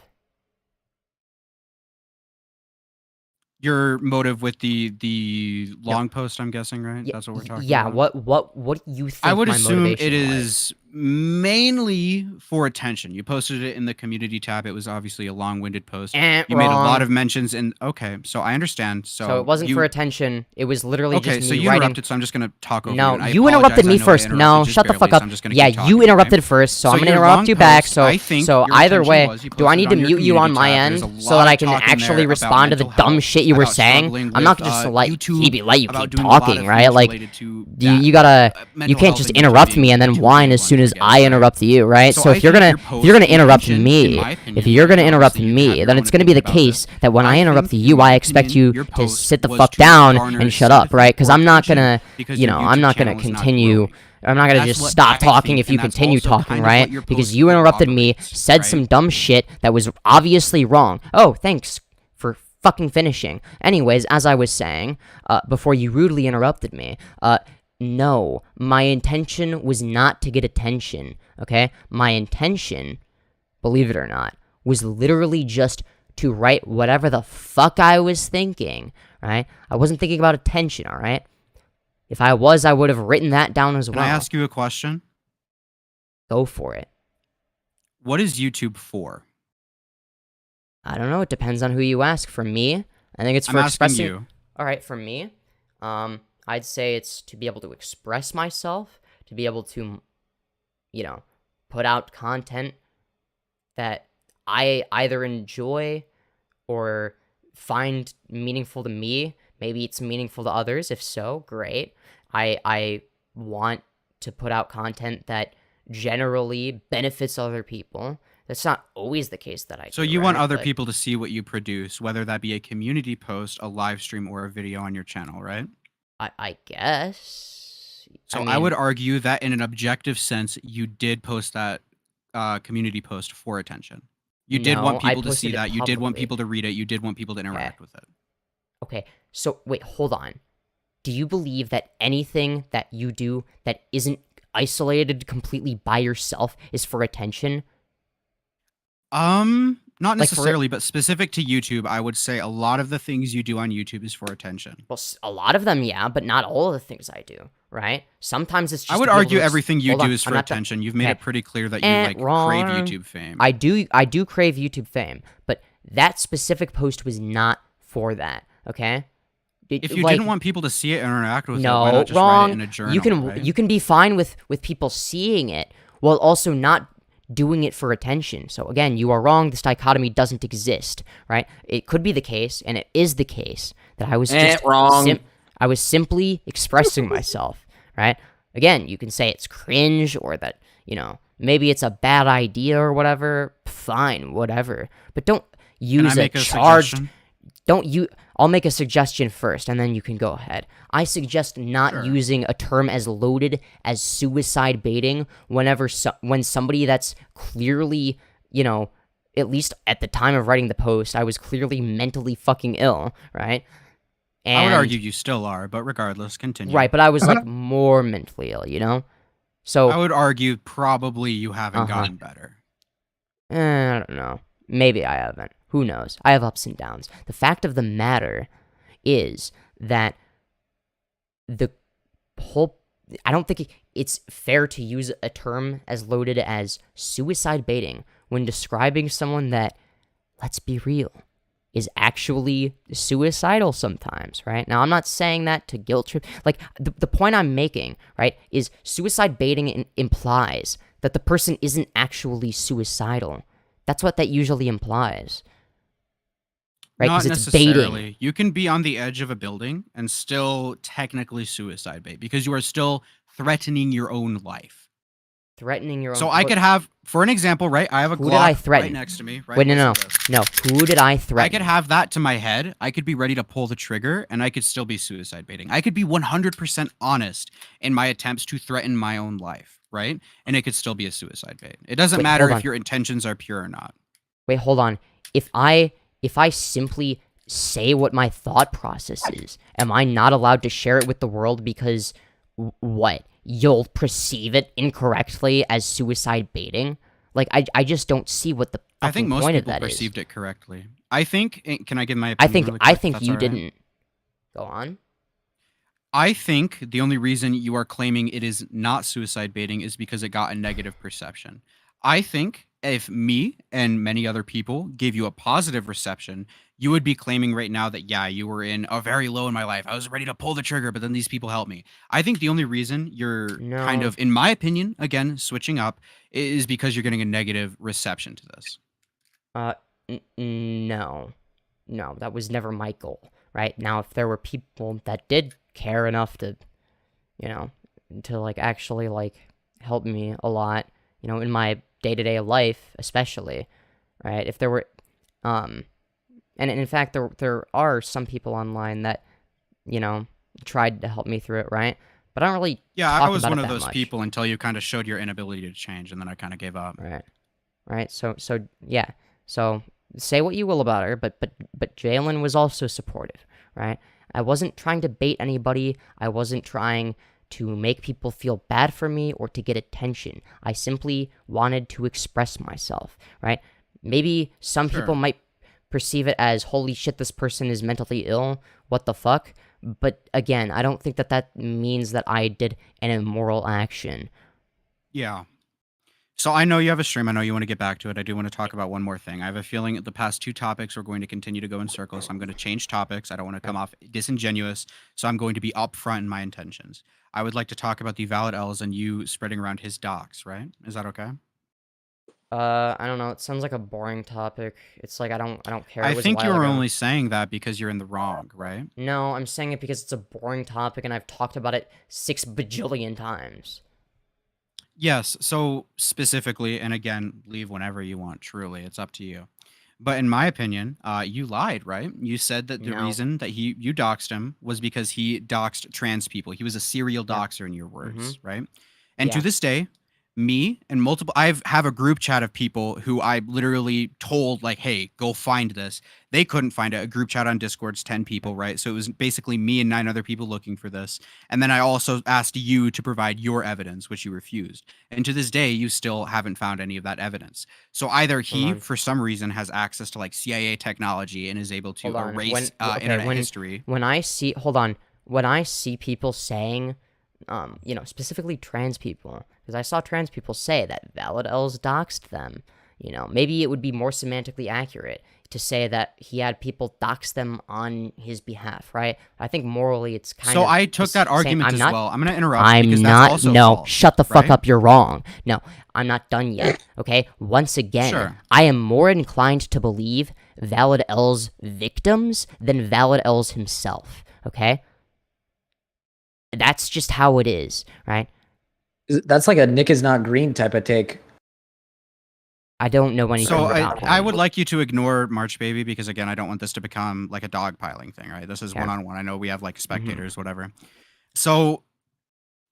Your motive with the long post, I'm guessing, right? That's what we're talking about. Yeah. What do you think? I would my assume it motivation is mainly for attention. You posted it in the community tab. It was obviously a long-winded post. You made a lot of mentions, and okay, so I understand. So it wasn't for attention. It was literally just me so you writing. interrupted. So I'm just gonna talk over you. No, you interrupted me first. No, shut the fuck up. Yeah, you interrupted first, so I'm gonna interrupt you back. So either way, do I need to mute you on my end so that I can actually respond to the dumb shit you were saying? I'm not just let you keep talking, right? Like you can't just interrupt me and then whine as soon as I interrupt you, right? So if you're gonna interrupt me, then it's gonna be the case that when I interrupt you, I expect you to sit the fuck down and shut up, right? Because I'm not gonna, I'm not gonna continue. I'm not gonna just stop talking if you continue talking, right? Because you interrupted me, said some dumb shit that was obviously wrong. Oh, thanks for fucking finishing. Anyways, as I was saying, before you rudely interrupted me, no, my intention was not to get attention, okay? My intention, believe it or not, was literally just to write whatever the fuck I was thinking, right? I wasn't thinking about attention, all right? If I was, I would have written that down as well. Can I ask you a question? Go for it. What is YouTube for? I don't know. It depends on who you ask. For me, I think it's for expressing... you. All right, for me, I'd say it's to be able to express myself, to be able to, put out content that I either enjoy or find meaningful to me. Maybe it's meaningful to others. If so, great. I want to put out content that generally benefits other people. That's not always the case that I do. So you want right? other But people to see what you produce, whether that be a community post, a live stream, or a video on your channel, right? I guess. So I I would mean, argue that in an objective sense, you did post that community post for attention. You did want no, I people to see posted it that. You did want publicly. people to read it. You did want people to interact with it. Okay, so wait, hold on. Do you believe that anything that you do that isn't isolated completely by yourself is for attention? Not Like, for necessarily, but specific to YouTube, I would say a lot of the things you do on YouTube is for attention. Well, a lot of them, yeah, but not all of the things I do, right? Sometimes it's just I would to be able argue to everything you hold do on, is I'm for not done. attention. You've made Okay. it pretty clear that you crave Wrong. YouTube fame. I do crave YouTube fame, but that specific post was not for that, okay? If you like, didn't want people to see it and interact with it, no, why not just wrong. write it in a journal? You can be fine with people seeing it while also not doing it for attention. So again, you are wrong. This dichotomy doesn't exist, right? It could be the case, and it is the case that I was just wrong. I was simply expressing myself, right? Again, you can say it's cringe or that, maybe it's a bad idea or whatever. Fine, whatever. But don't use a charged. Suggestion? I'll make a suggestion first, and then you can go ahead. I suggest not using a term as loaded as suicide baiting when somebody that's clearly, at least at the time of writing the post, I was clearly mentally fucking ill, right? And, I would argue you still are, but regardless, continue. Right, but I was like more mentally ill, So I would argue probably you haven't gotten better. I don't know. Maybe I haven't. Who knows? I have ups and downs. The fact of the matter is that I don't think it's fair to use a term as loaded as suicide baiting when describing someone that, let's be real, is actually suicidal sometimes, right? Now, I'm not saying that to guilt trip. Like, the point I'm making, right, is suicide baiting implies that the person isn't actually suicidal. That's what that usually implies. Right? Not Because it's necessarily. baiting. You can be on the edge of a building and still technically suicide bait because you are still threatening your own life. Threatening your own. So I could have, for an example, right? I have a Who did I Glock threaten? right next to me. Right? Wait, no. Listen to this. Who did I threaten? I could have that to my head. I could be ready to pull the trigger, and I could still be suicide baiting. I could be 100% honest in my attempts to threaten my own life, right? And it could still be a suicide bait. It doesn't matter if your intentions are pure or not. Wait, hold on. If I simply say what my thought process is, am I not allowed to share it with the world because what? You'll perceive it incorrectly as suicide baiting? Like, I just don't see what the I think most point people of that perceived is. it correctly. I think. Can I give my opinion? Really I quick, think if you that's all right? didn't. Go on. I think the only reason you are claiming it is not suicide baiting is because it got a negative perception. I think if me and many other people gave you a positive reception, you would be claiming right now that, yeah, you were in a very low in my life. I was ready to pull the trigger, but then these people helped me. I think the only reason you're kind No. of, in my opinion, again, switching up, is because you're getting a negative reception to this. No, that was never my goal, right? Now, if there were people that did care enough to, to like actually like help me a lot, in my day-to-day life, especially, right? If there were, and in fact, there are some people online that, tried to help me through it, right? But I don't really. Yeah, talk I was about one it of that those much. people until you kind of showed your inability to change, and then I kind of gave up. Right. So yeah. So say what you will about her, but Jalyn was also supportive, right? I wasn't trying to bait anybody. I wasn't trying to make people feel bad for me or to get attention. I simply wanted to express myself, right? Maybe some people might perceive it as, holy shit, this person is mentally ill. What the fuck? But again, I don't think that means that I did an immoral action. Yeah. So I know you have a stream. I know you want to get back to it. I do want to talk about one more thing. I have a feeling the past two topics are going to continue to go in circles. So I'm going to change topics. I don't want to come off disingenuous. So I'm going to be upfront in my intentions. I would like to talk about the valid L's and you spreading around his docs, right? Is that okay? I don't know. It sounds like a boring topic. It's like I don't care. I It was a think you while were ago. only saying that because you're in the wrong, right? No, I'm saying it because it's a boring topic and I've talked about it 6 bajillion times. Yes, so specifically, and again, leave whenever you want, truly, it's up to you. But in my opinion, you lied, right? You said that the No. reason that you doxed him was because he doxed trans people. He was a serial doxer in your words, right? And to Yeah. this day, me and multiple, I have a group chat of people who I literally told like, hey, go find this. They couldn't find it. A group chat on Discord's 10 people, right? So it was basically me and 9 other people looking for this. And then I also asked you to provide your evidence, which you refused. And to this day, you still haven't found any of that evidence. So either he, for some reason, has access to like CIA technology and is able to erase internet history. When I see, when I see people saying, you know, specifically trans people, because I saw trans people say that Valid L's doxed them. You know, maybe it would be more semantically accurate to say that he had people dox them on his behalf, right? I think morally it's kind of... So I took that argument as well. I'm going to interrupt I'm because not, that's also no, false, shut the fuck right? up, you're wrong. No, I'm not done yet, okay? Once again, Sure. I am more inclined to believe Valid L's victims than Valid L's himself, okay? That's just how it is, right? That's like a nickisnotgreen type of take. I don't know anything So about him. I would like you to ignore March Baby because again, I don't want this to become like a dogpiling thing, right? This is one-on-one. I know we have like spectators, whatever. So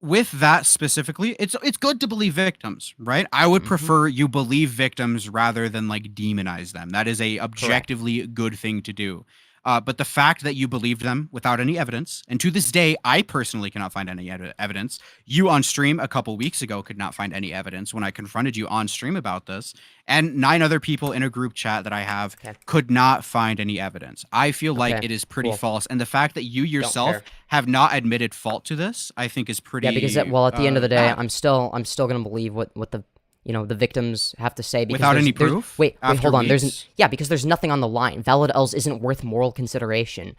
with that specifically, it's good to believe victims, right? I would prefer you believe victims rather than like demonize them. That is a objectively good thing to do. But the fact that you believed them without any evidence, and to this day, I personally cannot find any evidence. You on stream a couple weeks ago could not find any evidence when I confronted you on stream about this, and 9 other people in a group chat that I have could not find any evidence. I feel like it is pretty false, and the fact that you yourself have not admitted fault to this, I think is pretty. Yeah, because well, at the end of the day, bad. I'm still gonna believe what the the victims have to say because Without any there's- proof? Wait, After hold on. weeks? Because there's nothing on the line. Valid L's isn't worth moral consideration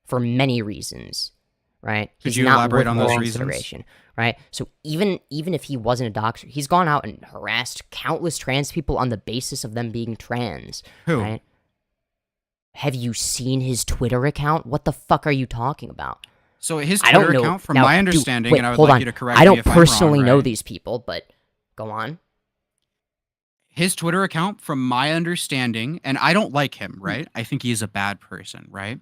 for many reasons, right? Could He's you not elaborate worth on those moral reasons? consideration, right? So even if he wasn't a doxer, he's gone out and harassed countless trans people on the basis of them being trans. Who? Right? Have you seen his Twitter account? What the fuck are you talking about? So his I don't Twitter know. account, from Now, my dude, understanding, wait, and I would hold like on. you to correct I me don't if I'm personally wrong, know right? these people, but go on. His Twitter account, from my understanding, and I don't like him, right? I think he is a bad person, right?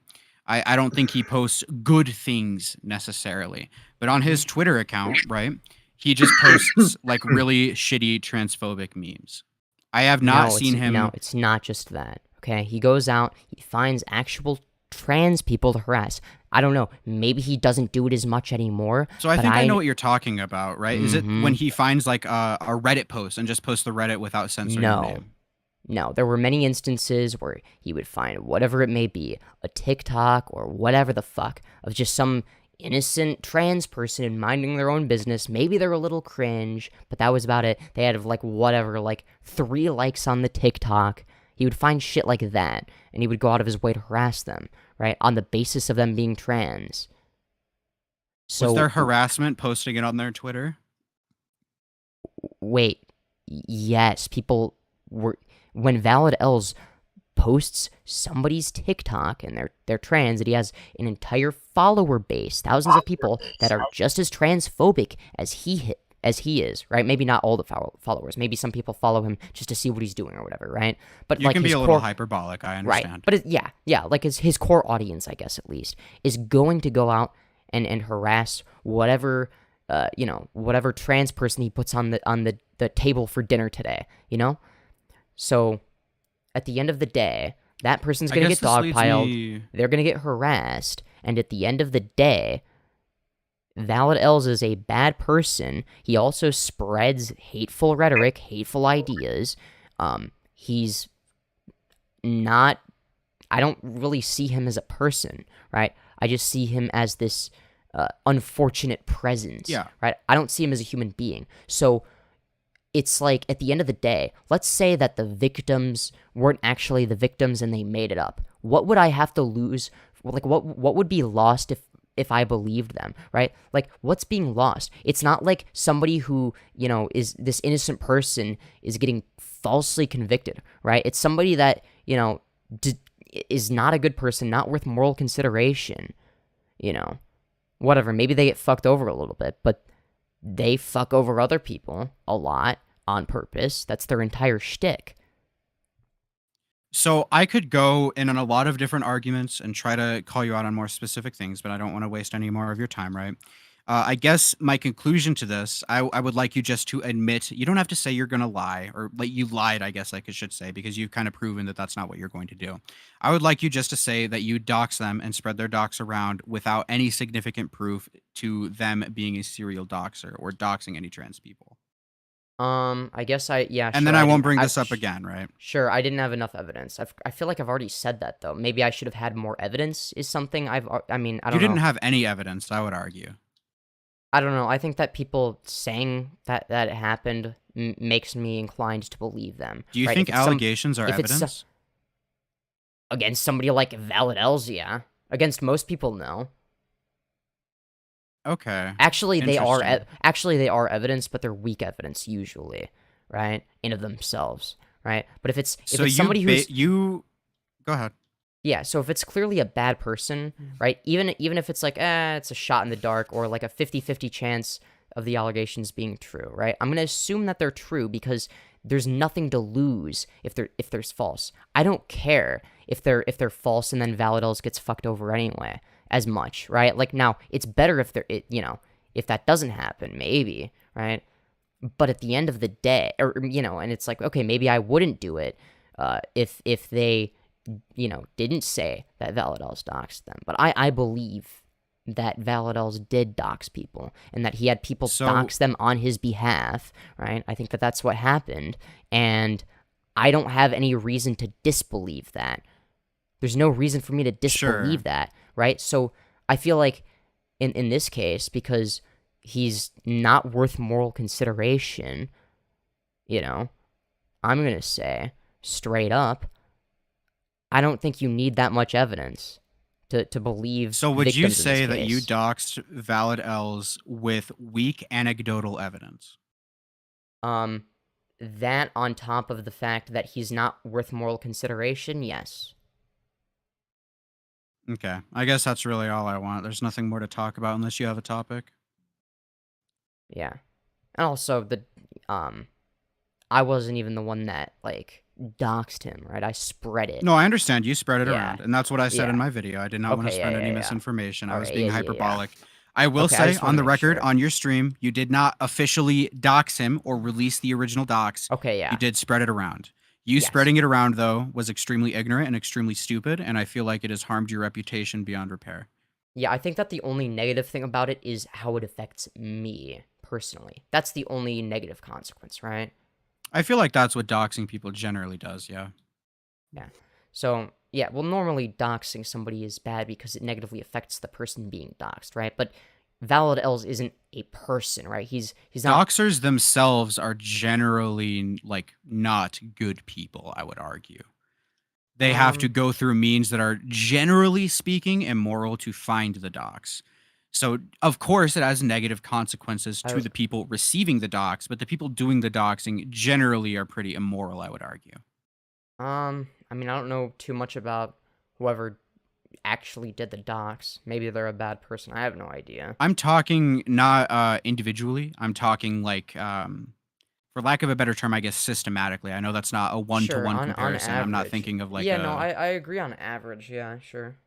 I don't think he posts good things necessarily. But on his Twitter account, right, he just posts like really shitty transphobic memes. I have not seen him. No, it's not just that. Okay, he goes out, he finds actual trans people to harass. I don't know. Maybe he doesn't do it as much anymore. So I but think I know what you're talking about, right? Is it Mhm. when he finds like a Reddit post and just posts the Reddit without censoring the name? No, there were many instances where he would find whatever it may be, a TikTok or whatever the fuck, of just some innocent trans person minding their own business. Maybe they're a little cringe, but that was about it. They had like whatever, like 3 likes on the TikTok. He would find shit like that, and he would go out of his way to harass them, right? On the basis of them being trans. So Was there harassment posting it on their Twitter? wait, yes, people were... When Valid L's posts somebody's TikTok and they're trans, and he has an entire follower base, thousands of people that are just as transphobic as he is, right? Maybe not all the followers. Maybe some people follow him just to see what he's doing or whatever, right? But You like can be his a little core, hyperbolic, I understand. right? But yeah, like his core audience, I guess at least, is going to go out and harass whatever whatever trans person he puts on the table for dinner today, you know? So, at the end of the day, that person's going to get dogpiled, they're going to get harassed, and at the end of the day, Valid L's is a bad person. He also spreads hateful rhetoric, hateful ideas. He's not... I don't really see him as a person, right? I just see him as this unfortunate presence, right? I don't see him as a human being. So... it's like, at the end of the day, let's say that the victims weren't actually the victims and they made it up. What would I have to lose? Like, what would be lost if if I believed them, right? Like, what's being lost? It's not like somebody who, you know, is this innocent person is getting falsely convicted, right? It's somebody that, you know, is not a good person, not worth moral consideration, you know. Whatever, maybe they get fucked over a little bit, but they fuck over other people a lot on purpose. That's their entire shtick. So I could go in on a lot of different arguments and try to call you out on more specific things, but I don't want to waste any more of your time, right? I guess my conclusion to this, I would like you just to admit, you don't have to say you're going to lie, or like you lied, I guess I should say, because you've kind of proven that that's not what you're going to do. I would like you just to say that you dox them and spread their dox around without any significant proof to them being a serial doxer or doxing any trans people. I guess yeah, and sure, then I won't bring this up again, right? Sure, I didn't have enough evidence. I feel like I've already said that, though. Maybe I should have had more evidence is something I mean, I don't know. You didn't have any evidence, I would argue. I don't know. I think that people saying that it happened makes me inclined to believe them. Do you think allegations are evidence? Against somebody like Valid-Els, yeah. Against most people, no. Okay. Actually, they are evidence, but they're weak evidence usually, right? In of themselves, right? But if it's somebody who's go ahead. Yeah, so if it's clearly a bad person, right? Even if it's like it's a shot in the dark or like a 50-50 chance of the allegations being true, right? I'm going to assume that they're true because there's nothing to lose if there's false. I don't care if they're false and then Valid-Els gets fucked over anyway as much, right? Like, now it's better if if that doesn't happen, maybe, right? But at the end of the day, or and it's like, okay, maybe I wouldn't do it if they didn't say that Valid-Els doxed them. But I believe that Valid-Els did dox people and that he had people dox them on his behalf, right? I think that that's what happened, and I don't have any reason to disbelieve that. There's no reason for me to disbelieve that, right? So I feel like in this case, because he's not worth moral consideration, I'm going to say straight up, I don't think you need that much evidence to believe. So would you say that case. you doxed Valid-Els with weak anecdotal evidence? That on top of the fact that he's not worth moral consideration, yes. Okay, I guess that's really all I want. There's nothing more to talk about unless you have a topic. Yeah. And also, I wasn't even the one that, doxed him, right? I spread it. No, I understand. You spread it around, and that's what I said in my video. I did not want to spread any misinformation. I was being hyperbolic. I will say, on the record, on your stream, you did not officially dox him or release the original dox. Okay, yeah. You did spread it around. Spreading it around, though, was extremely ignorant and extremely stupid, and I feel like it has harmed your reputation beyond repair. Yeah, I think that the only negative thing about it is how it affects me, personally. That's the only negative consequence, right? I feel like that's what doxing people generally does, yeah. Yeah. So, yeah, well, normally doxing somebody is bad because it negatively affects the person being doxed, right? But Valid-Els isn't a person, right? He's not... Doxers themselves are generally, not good people, I would argue. They have to go through means that are, generally speaking, immoral to find the dox. So, of course, it has negative consequences to the people receiving the dox, but the people doing the doxing generally are pretty immoral, I would argue. I mean, I don't know too much about whoever actually did the dox. Maybe they're a bad person. I have no idea. I'm talking not individually. I'm talking for lack of a better term, I guess systematically. I know that's not a one-to-one comparison. I'm not thinking of Yeah, no, I agree on average. Yeah, sure.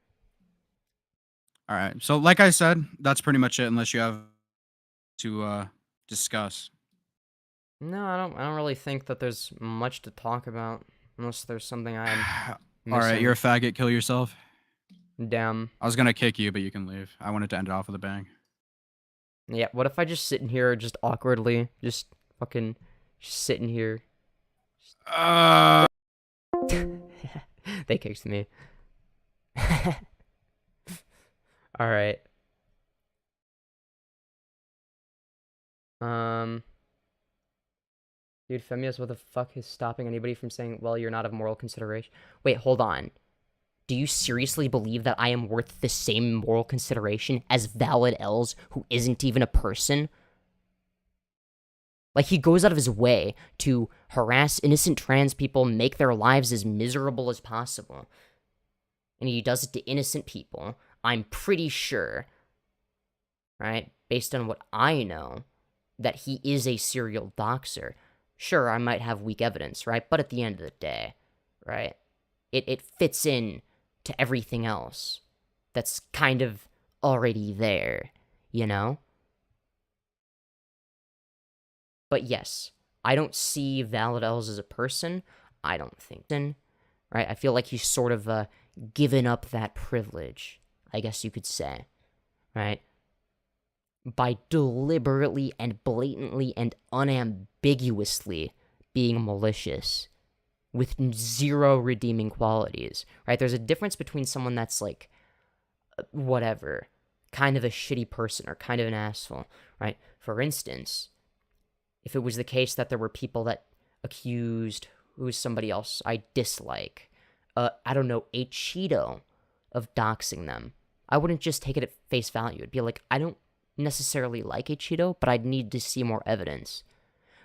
All right. So, like I said, that's pretty much it. Unless you have to discuss. No, I don't really think that there's much to talk about. Unless there's something I'm missing. All right, you're a faggot. Kill yourself. Damn. I was gonna kick you, but you can leave. I wanted to end it off with a bang. Yeah. What if I just sit in here, just awkwardly, just fucking sitting here? They kicked me. All right. Dude, Femyoz, what the fuck is stopping anybody from saying, well, you're not of moral consideration? Wait, hold on. Do you seriously believe that I am worth the same moral consideration as Valid Els, who isn't even a person? Like, he goes out of his way to harass innocent trans people, make their lives as miserable as possible. And he does it to innocent people. I'm pretty sure, right, based on what I know, that he is a serial doxer. Sure, I might have weak evidence, right? But at the end of the day, right, it fits in to everything else that's kind of already there, you know? But yes, I don't see Valid Els as a person. I don't think, right? I feel like he's sort of given up that privilege, I guess you could say, right? By deliberately and blatantly and unambiguously being malicious with zero redeeming qualities, right? There's a difference between someone that's like, whatever, kind of a shitty person or kind of an asshole, right? For instance, if it was the case that there were people that accused, who is somebody else I dislike, I don't know, acheeto, of doxing them, I wouldn't just take it at face value. It'd be like, I don't necessarily like acheeto, but I'd need to see more evidence.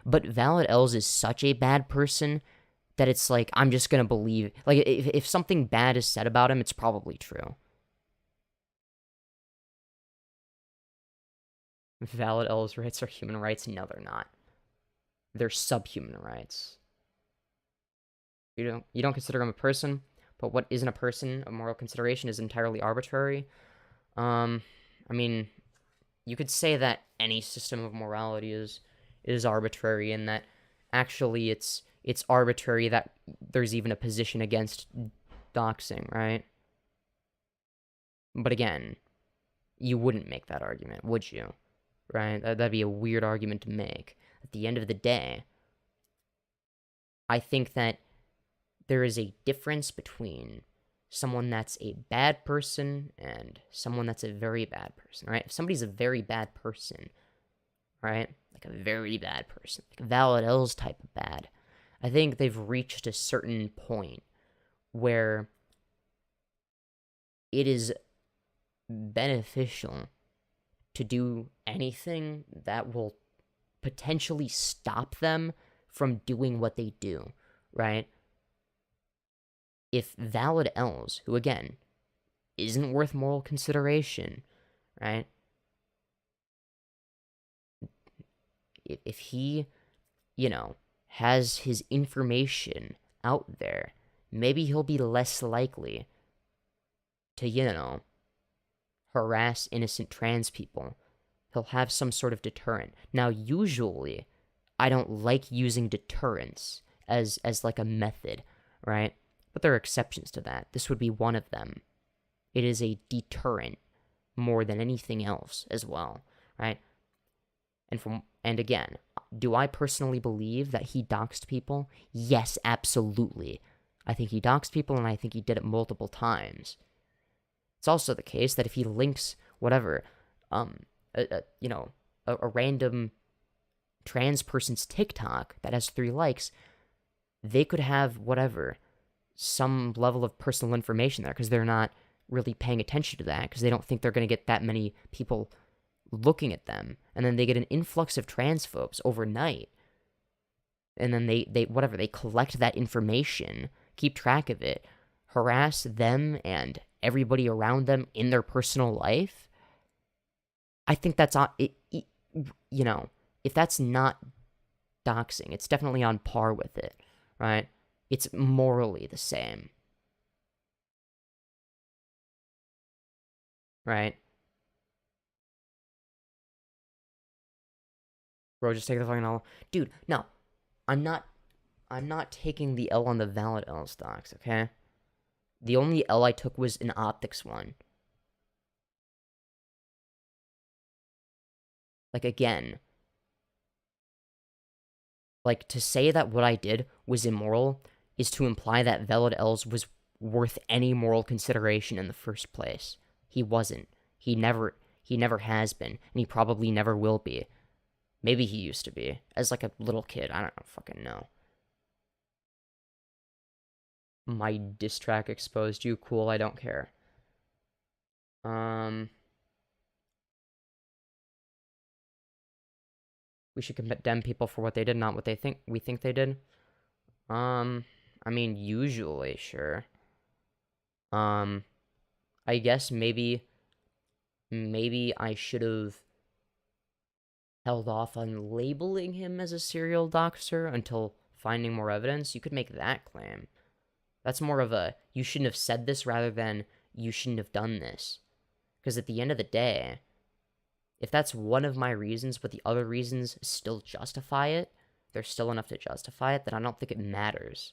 But Valid Els is such a bad person that it's like, I'm just gonna believe, like, if something bad is said about him, it's probably true. Valid Els rights are human rights? No, they're not. They're subhuman rights. You don't consider him a person, but what isn't a person, a moral consideration, is entirely arbitrary. I mean, you could say that any system of morality is arbitrary, and that actually it's arbitrary that there's even a position against doxing, right? But again, you wouldn't make that argument, would you? Right? That'd be a weird argument to make. At the end of the day, I think that there is a difference between someone that's a bad person and someone that's a very bad person, right? If somebody's a very bad person, right? Like a very bad person, like a Valid Els type of bad, I think they've reached a certain point where it is beneficial to do anything that will potentially stop them from doing what they do, right? If Valid Els, who again, isn't worth moral consideration, right? If he, has his information out there, maybe he'll be less likely to, harass innocent trans people. He'll have some sort of deterrent. Now, usually, I don't like using deterrence as like a method, right? But there are exceptions to that. This would be one of them. It is a deterrent more than anything else as well, right? And again, do I personally believe that he doxed people? Yes, absolutely. I think he doxed people, and I think he did it multiple times. It's also the case that if he links whatever, a random trans person's TikTok that has 3 likes, they could have whatever, some level of personal information there, because they're not really paying attention to that, because they don't think they're going to get that many people looking at them, and then they get an influx of transphobes overnight, and then they collect that information, keep track of it, harass them and everybody around them in their personal life. I think that's on it, if that's not doxing, it's definitely on par with it, right? It's morally the same, right? Bro, just take the fucking L. Dude, no. I'm not taking the L on the Valid Els docs, okay? The only L I took was an optics one. Like, again, like, to say that what I did was immoral is to imply that Valid Els was worth any moral consideration in the first place. He wasn't. He never has been, and he probably never will be. Maybe he used to be, as like a little kid. I don't fucking know. My diss track exposed you. Cool, I don't care. We should condemn people for what they did, not what we think they did. I mean, usually, sure. I guess maybe I should have held off on labeling him as a serial doxer until finding more evidence. You could make that claim. That's more of a, you shouldn't have said this rather than you shouldn't have done this. Because at the end of the day, if that's one of my reasons, but the other reasons still justify it, they're still enough to justify it, then I don't think it matters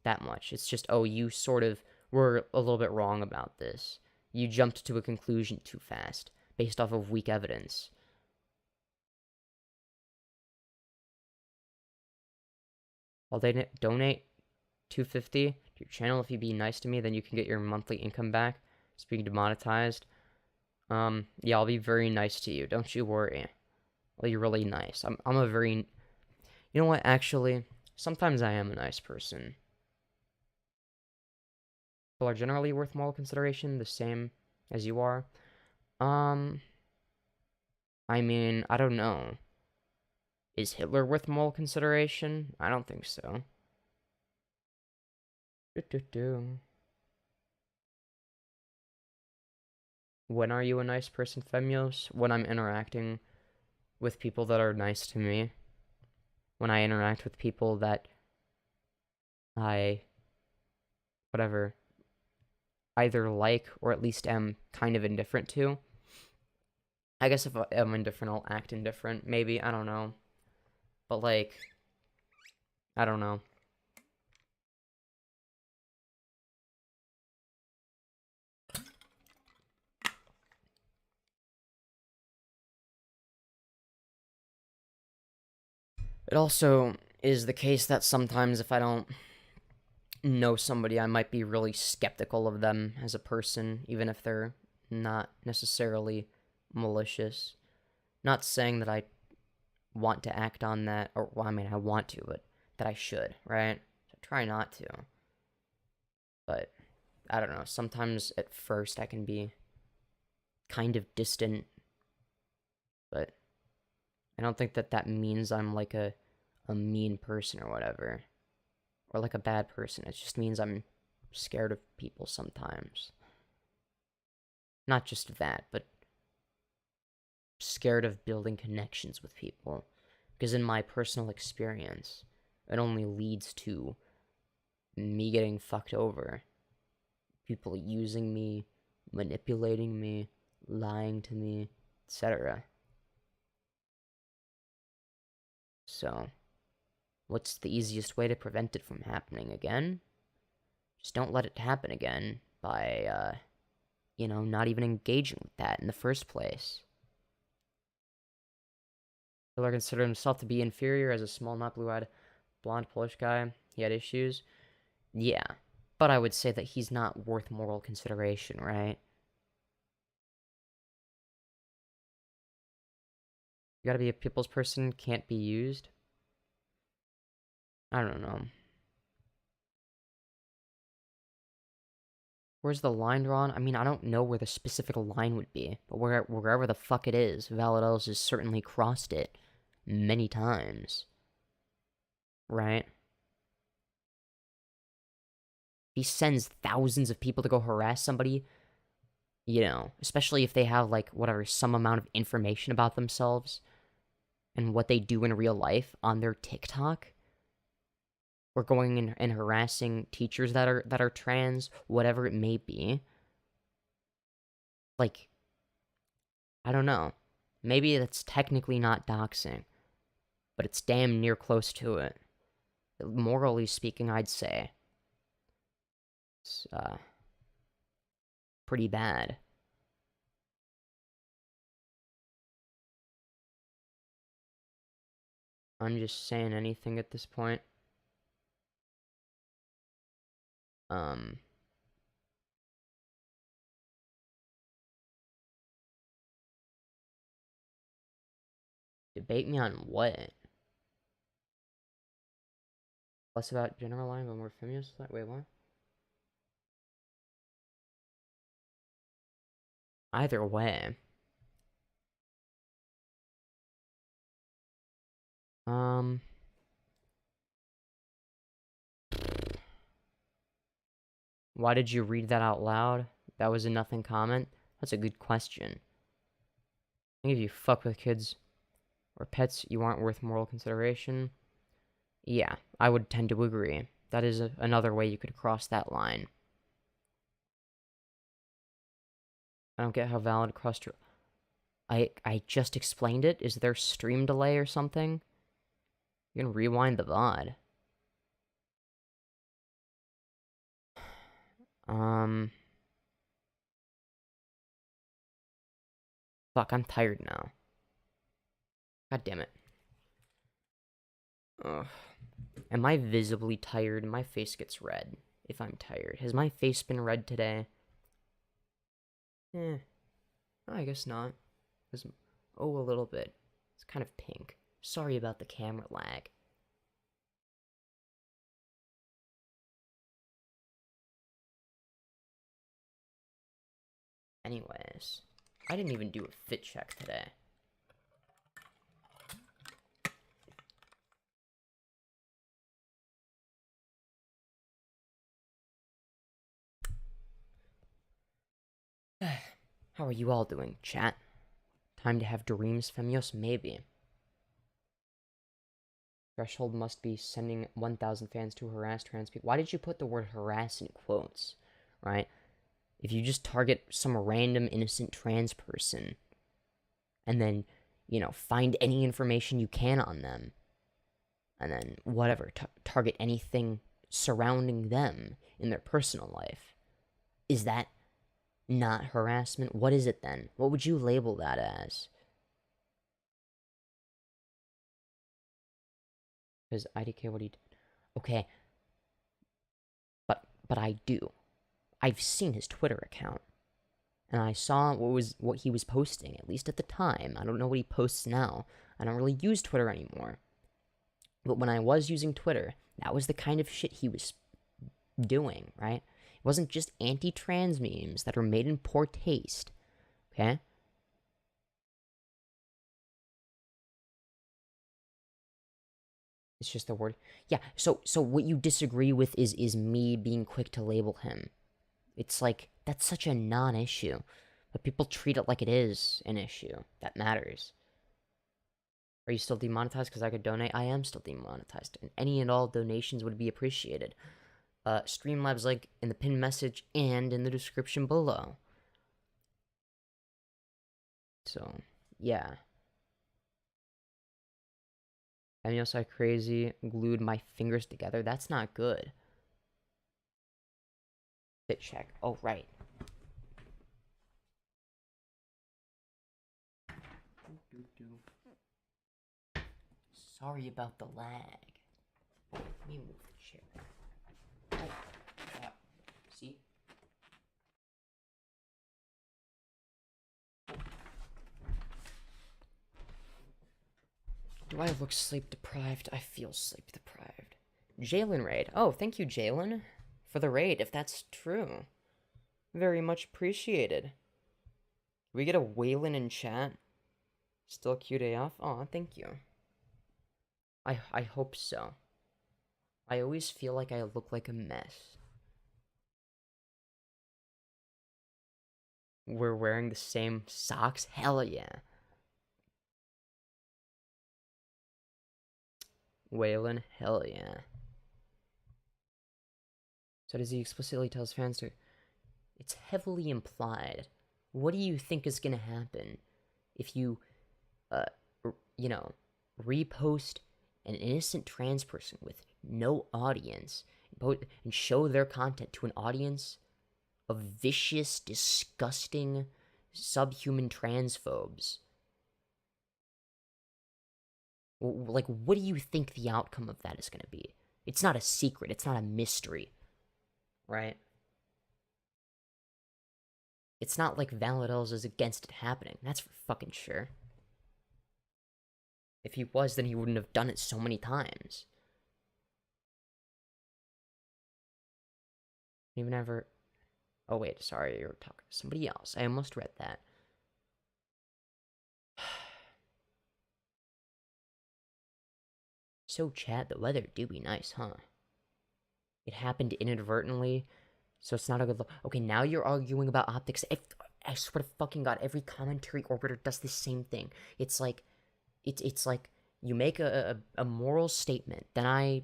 that much. It's just, oh, you sort of were a little bit wrong about this. You jumped to a conclusion too fast, based off of weak evidence. I'll donate $250 to your channel if you be nice to me, then you can get your monthly income back. It's being demonetized. Yeah, I'll be very nice to you. Don't you worry. Well, you're really nice. I'm a very... You know what, actually? Sometimes I am a nice person. People are generally worth moral consideration, the same as you are. I mean, I don't know. Is Hitler worth moral consideration? I don't think so. When are you a nice person, Femyoz? When I'm interacting with people that are nice to me. When I interact with people that I... whatever... either like or at least am kind of indifferent to. I guess if I'm indifferent, I'll act indifferent. Maybe, I don't know. But like, I don't know. It also is the case that sometimes if I don't know somebody, I might be really skeptical of them as a person, even if they're not necessarily malicious. Not saying that I want to act on that, or, well, I mean, I want to, but that I should, right? So try not to. But, I don't know, sometimes at first I can be kind of distant, but I don't think that that means I'm like a mean person or whatever. Or like a bad person. It just means I'm scared of people sometimes. Not just that, but scared of building connections with people. Because in my personal experience, it only leads to me getting fucked over. People using me, manipulating me, lying to me, etc. So, what's the easiest way to prevent it from happening again? Just don't let it happen again by, you know, not even engaging with that in the first place. Hitler considered himself to be inferior as a small, not blue-eyed, blonde Polish guy. He had issues. Yeah, but I would say that he's not worth moral consideration, right? You gotta be a people's person, can't be used. I don't know. Where's the line drawn? I mean, I don't know where the specific line would be, but wherever the fuck it is, lyreoz has certainly crossed it many times. Right? He sends thousands of people to go harass somebody, you know, especially if they have, like, whatever, some amount of information about themselves and what they do in real life on their TikTok. Or going in and harassing teachers that are trans, whatever it may be. Like, I don't know. Maybe that's technically not doxing, but it's damn near close to it. Morally speaking, I'd say it's pretty bad. I'm just saying anything at this point. Debate me on what? Less about general line, but more Femyoz? Wait, what? Either way. Why did you read that out loud? That was a nothing comment? That's a good question. I think if you fuck with kids or pets, you aren't worth moral consideration. Yeah, I would tend to agree. That is another way you could cross that line. I don't get how valid cross... I just explained it. Is there stream delay or something? You can rewind the VOD. Fuck, I'm tired now. God damn it. Ugh. Am I visibly tired? My face gets red if I'm tired. Has my face been red today? I guess not. Oh, a little bit. It's kind of pink. Sorry about the camera lag. Anyways, I didn't even do a fit check today. How are you all doing, chat? Time to have dreams, Femyoz? Maybe. Threshold must be sending 1,000 fans to harass trans people. Why did you put the word harass in quotes, right? If you just target some random innocent trans person and then, you know, find any information you can on them and then whatever, target anything surrounding them in their personal life, is that not harassment? What is it then? What would you label that as? Because IDK, what he did. Okay. But I do. I've seen his Twitter account. And I saw what he was posting, at least at the time. I don't know what he posts now. I don't really use Twitter anymore. But when I was using Twitter, that was the kind of shit he was doing, right? It wasn't just anti-trans memes that were made in poor taste, okay? It's just the word. Yeah, so what you disagree with is me being quick to label him. It's like, that's such a non-issue. But people treat it like it is an issue that matters. Are you still demonetized? Because I could donate. I am still demonetized. And any and all donations would be appreciated. Streamlabs link in the pinned message and in the description below. So, yeah. Femyoz, I crazy glued my fingers together. That's not good. Fit check. Oh, right. Sorry about the lag. Let me move the chair. Oh, see? Do I look sleep deprived? I feel sleep deprived. Jalyn raid. Oh, thank you, Jalyn, for the raid, if that's true. Very much appreciated. Can we get a Waylon in chat? Still cute AF? Aw, thank you. I hope so. I always feel like I look like a mess. We're wearing the same socks? Hell yeah. Waylon, hell yeah. So does he explicitly tell his fans to... It's heavily implied. What do you think is gonna happen if you, you know, repost an innocent trans person with no audience and show their content to an audience of vicious, disgusting, subhuman transphobes? Like, what do you think the outcome of that is going to be? It's not a secret. It's not a mystery. Right? It's not like Validels is against it happening. That's for fucking sure. If he was, then he wouldn't have done it so many times. Even ever... Oh, wait, sorry, you're talking to somebody else. I almost read that. So, chat, the weather do be nice, huh? It happened inadvertently, so it's not a good look. Okay, now you're arguing about optics. I swear to fucking God, every commentary orbiter does the same thing. It's like, it's like, you make a moral statement, then I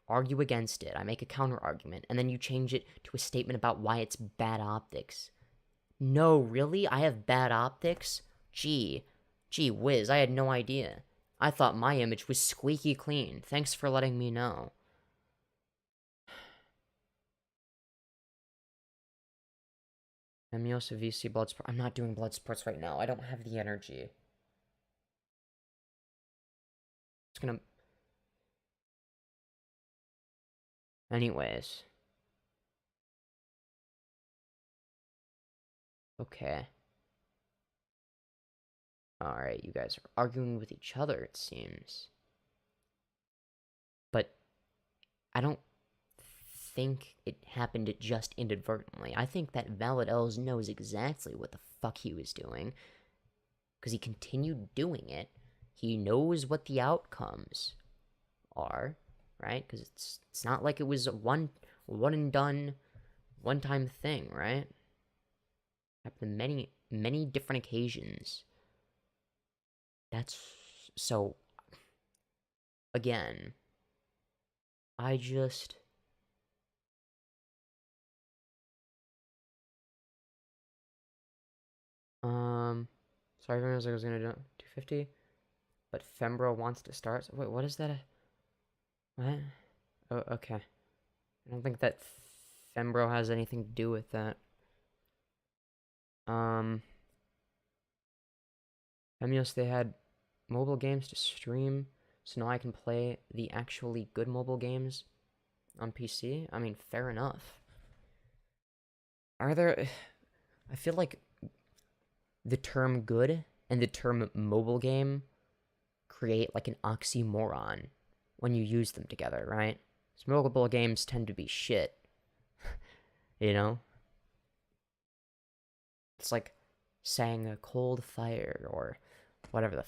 argue against it. I make a counter argument, and then you change it to a statement about why it's bad optics. No, really? I have bad optics? Gee whiz, I had no idea. I thought my image was squeaky clean. Thanks for letting me know. Femyoz VC blood sport. I'm not doing blood sports right now. I don't have the energy. It's gonna... Anyways. Okay. Alright, you guys are arguing with each other, it seems. But I don't think it happened just inadvertently. I think that Valid Elves knows exactly what the fuck he was doing. Because he continued doing it. He knows what the outcomes are, right? Because it's not like it was a one and done, one-time thing, right? Happened on many different occasions. That's... So... Again... I just... Sorry, I was gonna do 250, but Fembro wants to start. Wait, what is that? What? Oh, okay. I don't think that Fembro has anything to do with that. Femyoz, they had mobile games to stream, so now I can play the actually good mobile games on PC. I mean, fair enough. Are there... I feel like the term good and the term mobile game create like an oxymoron when you use them together, right? So mobile games tend to be shit. You know? It's like saying a cold fire or whatever the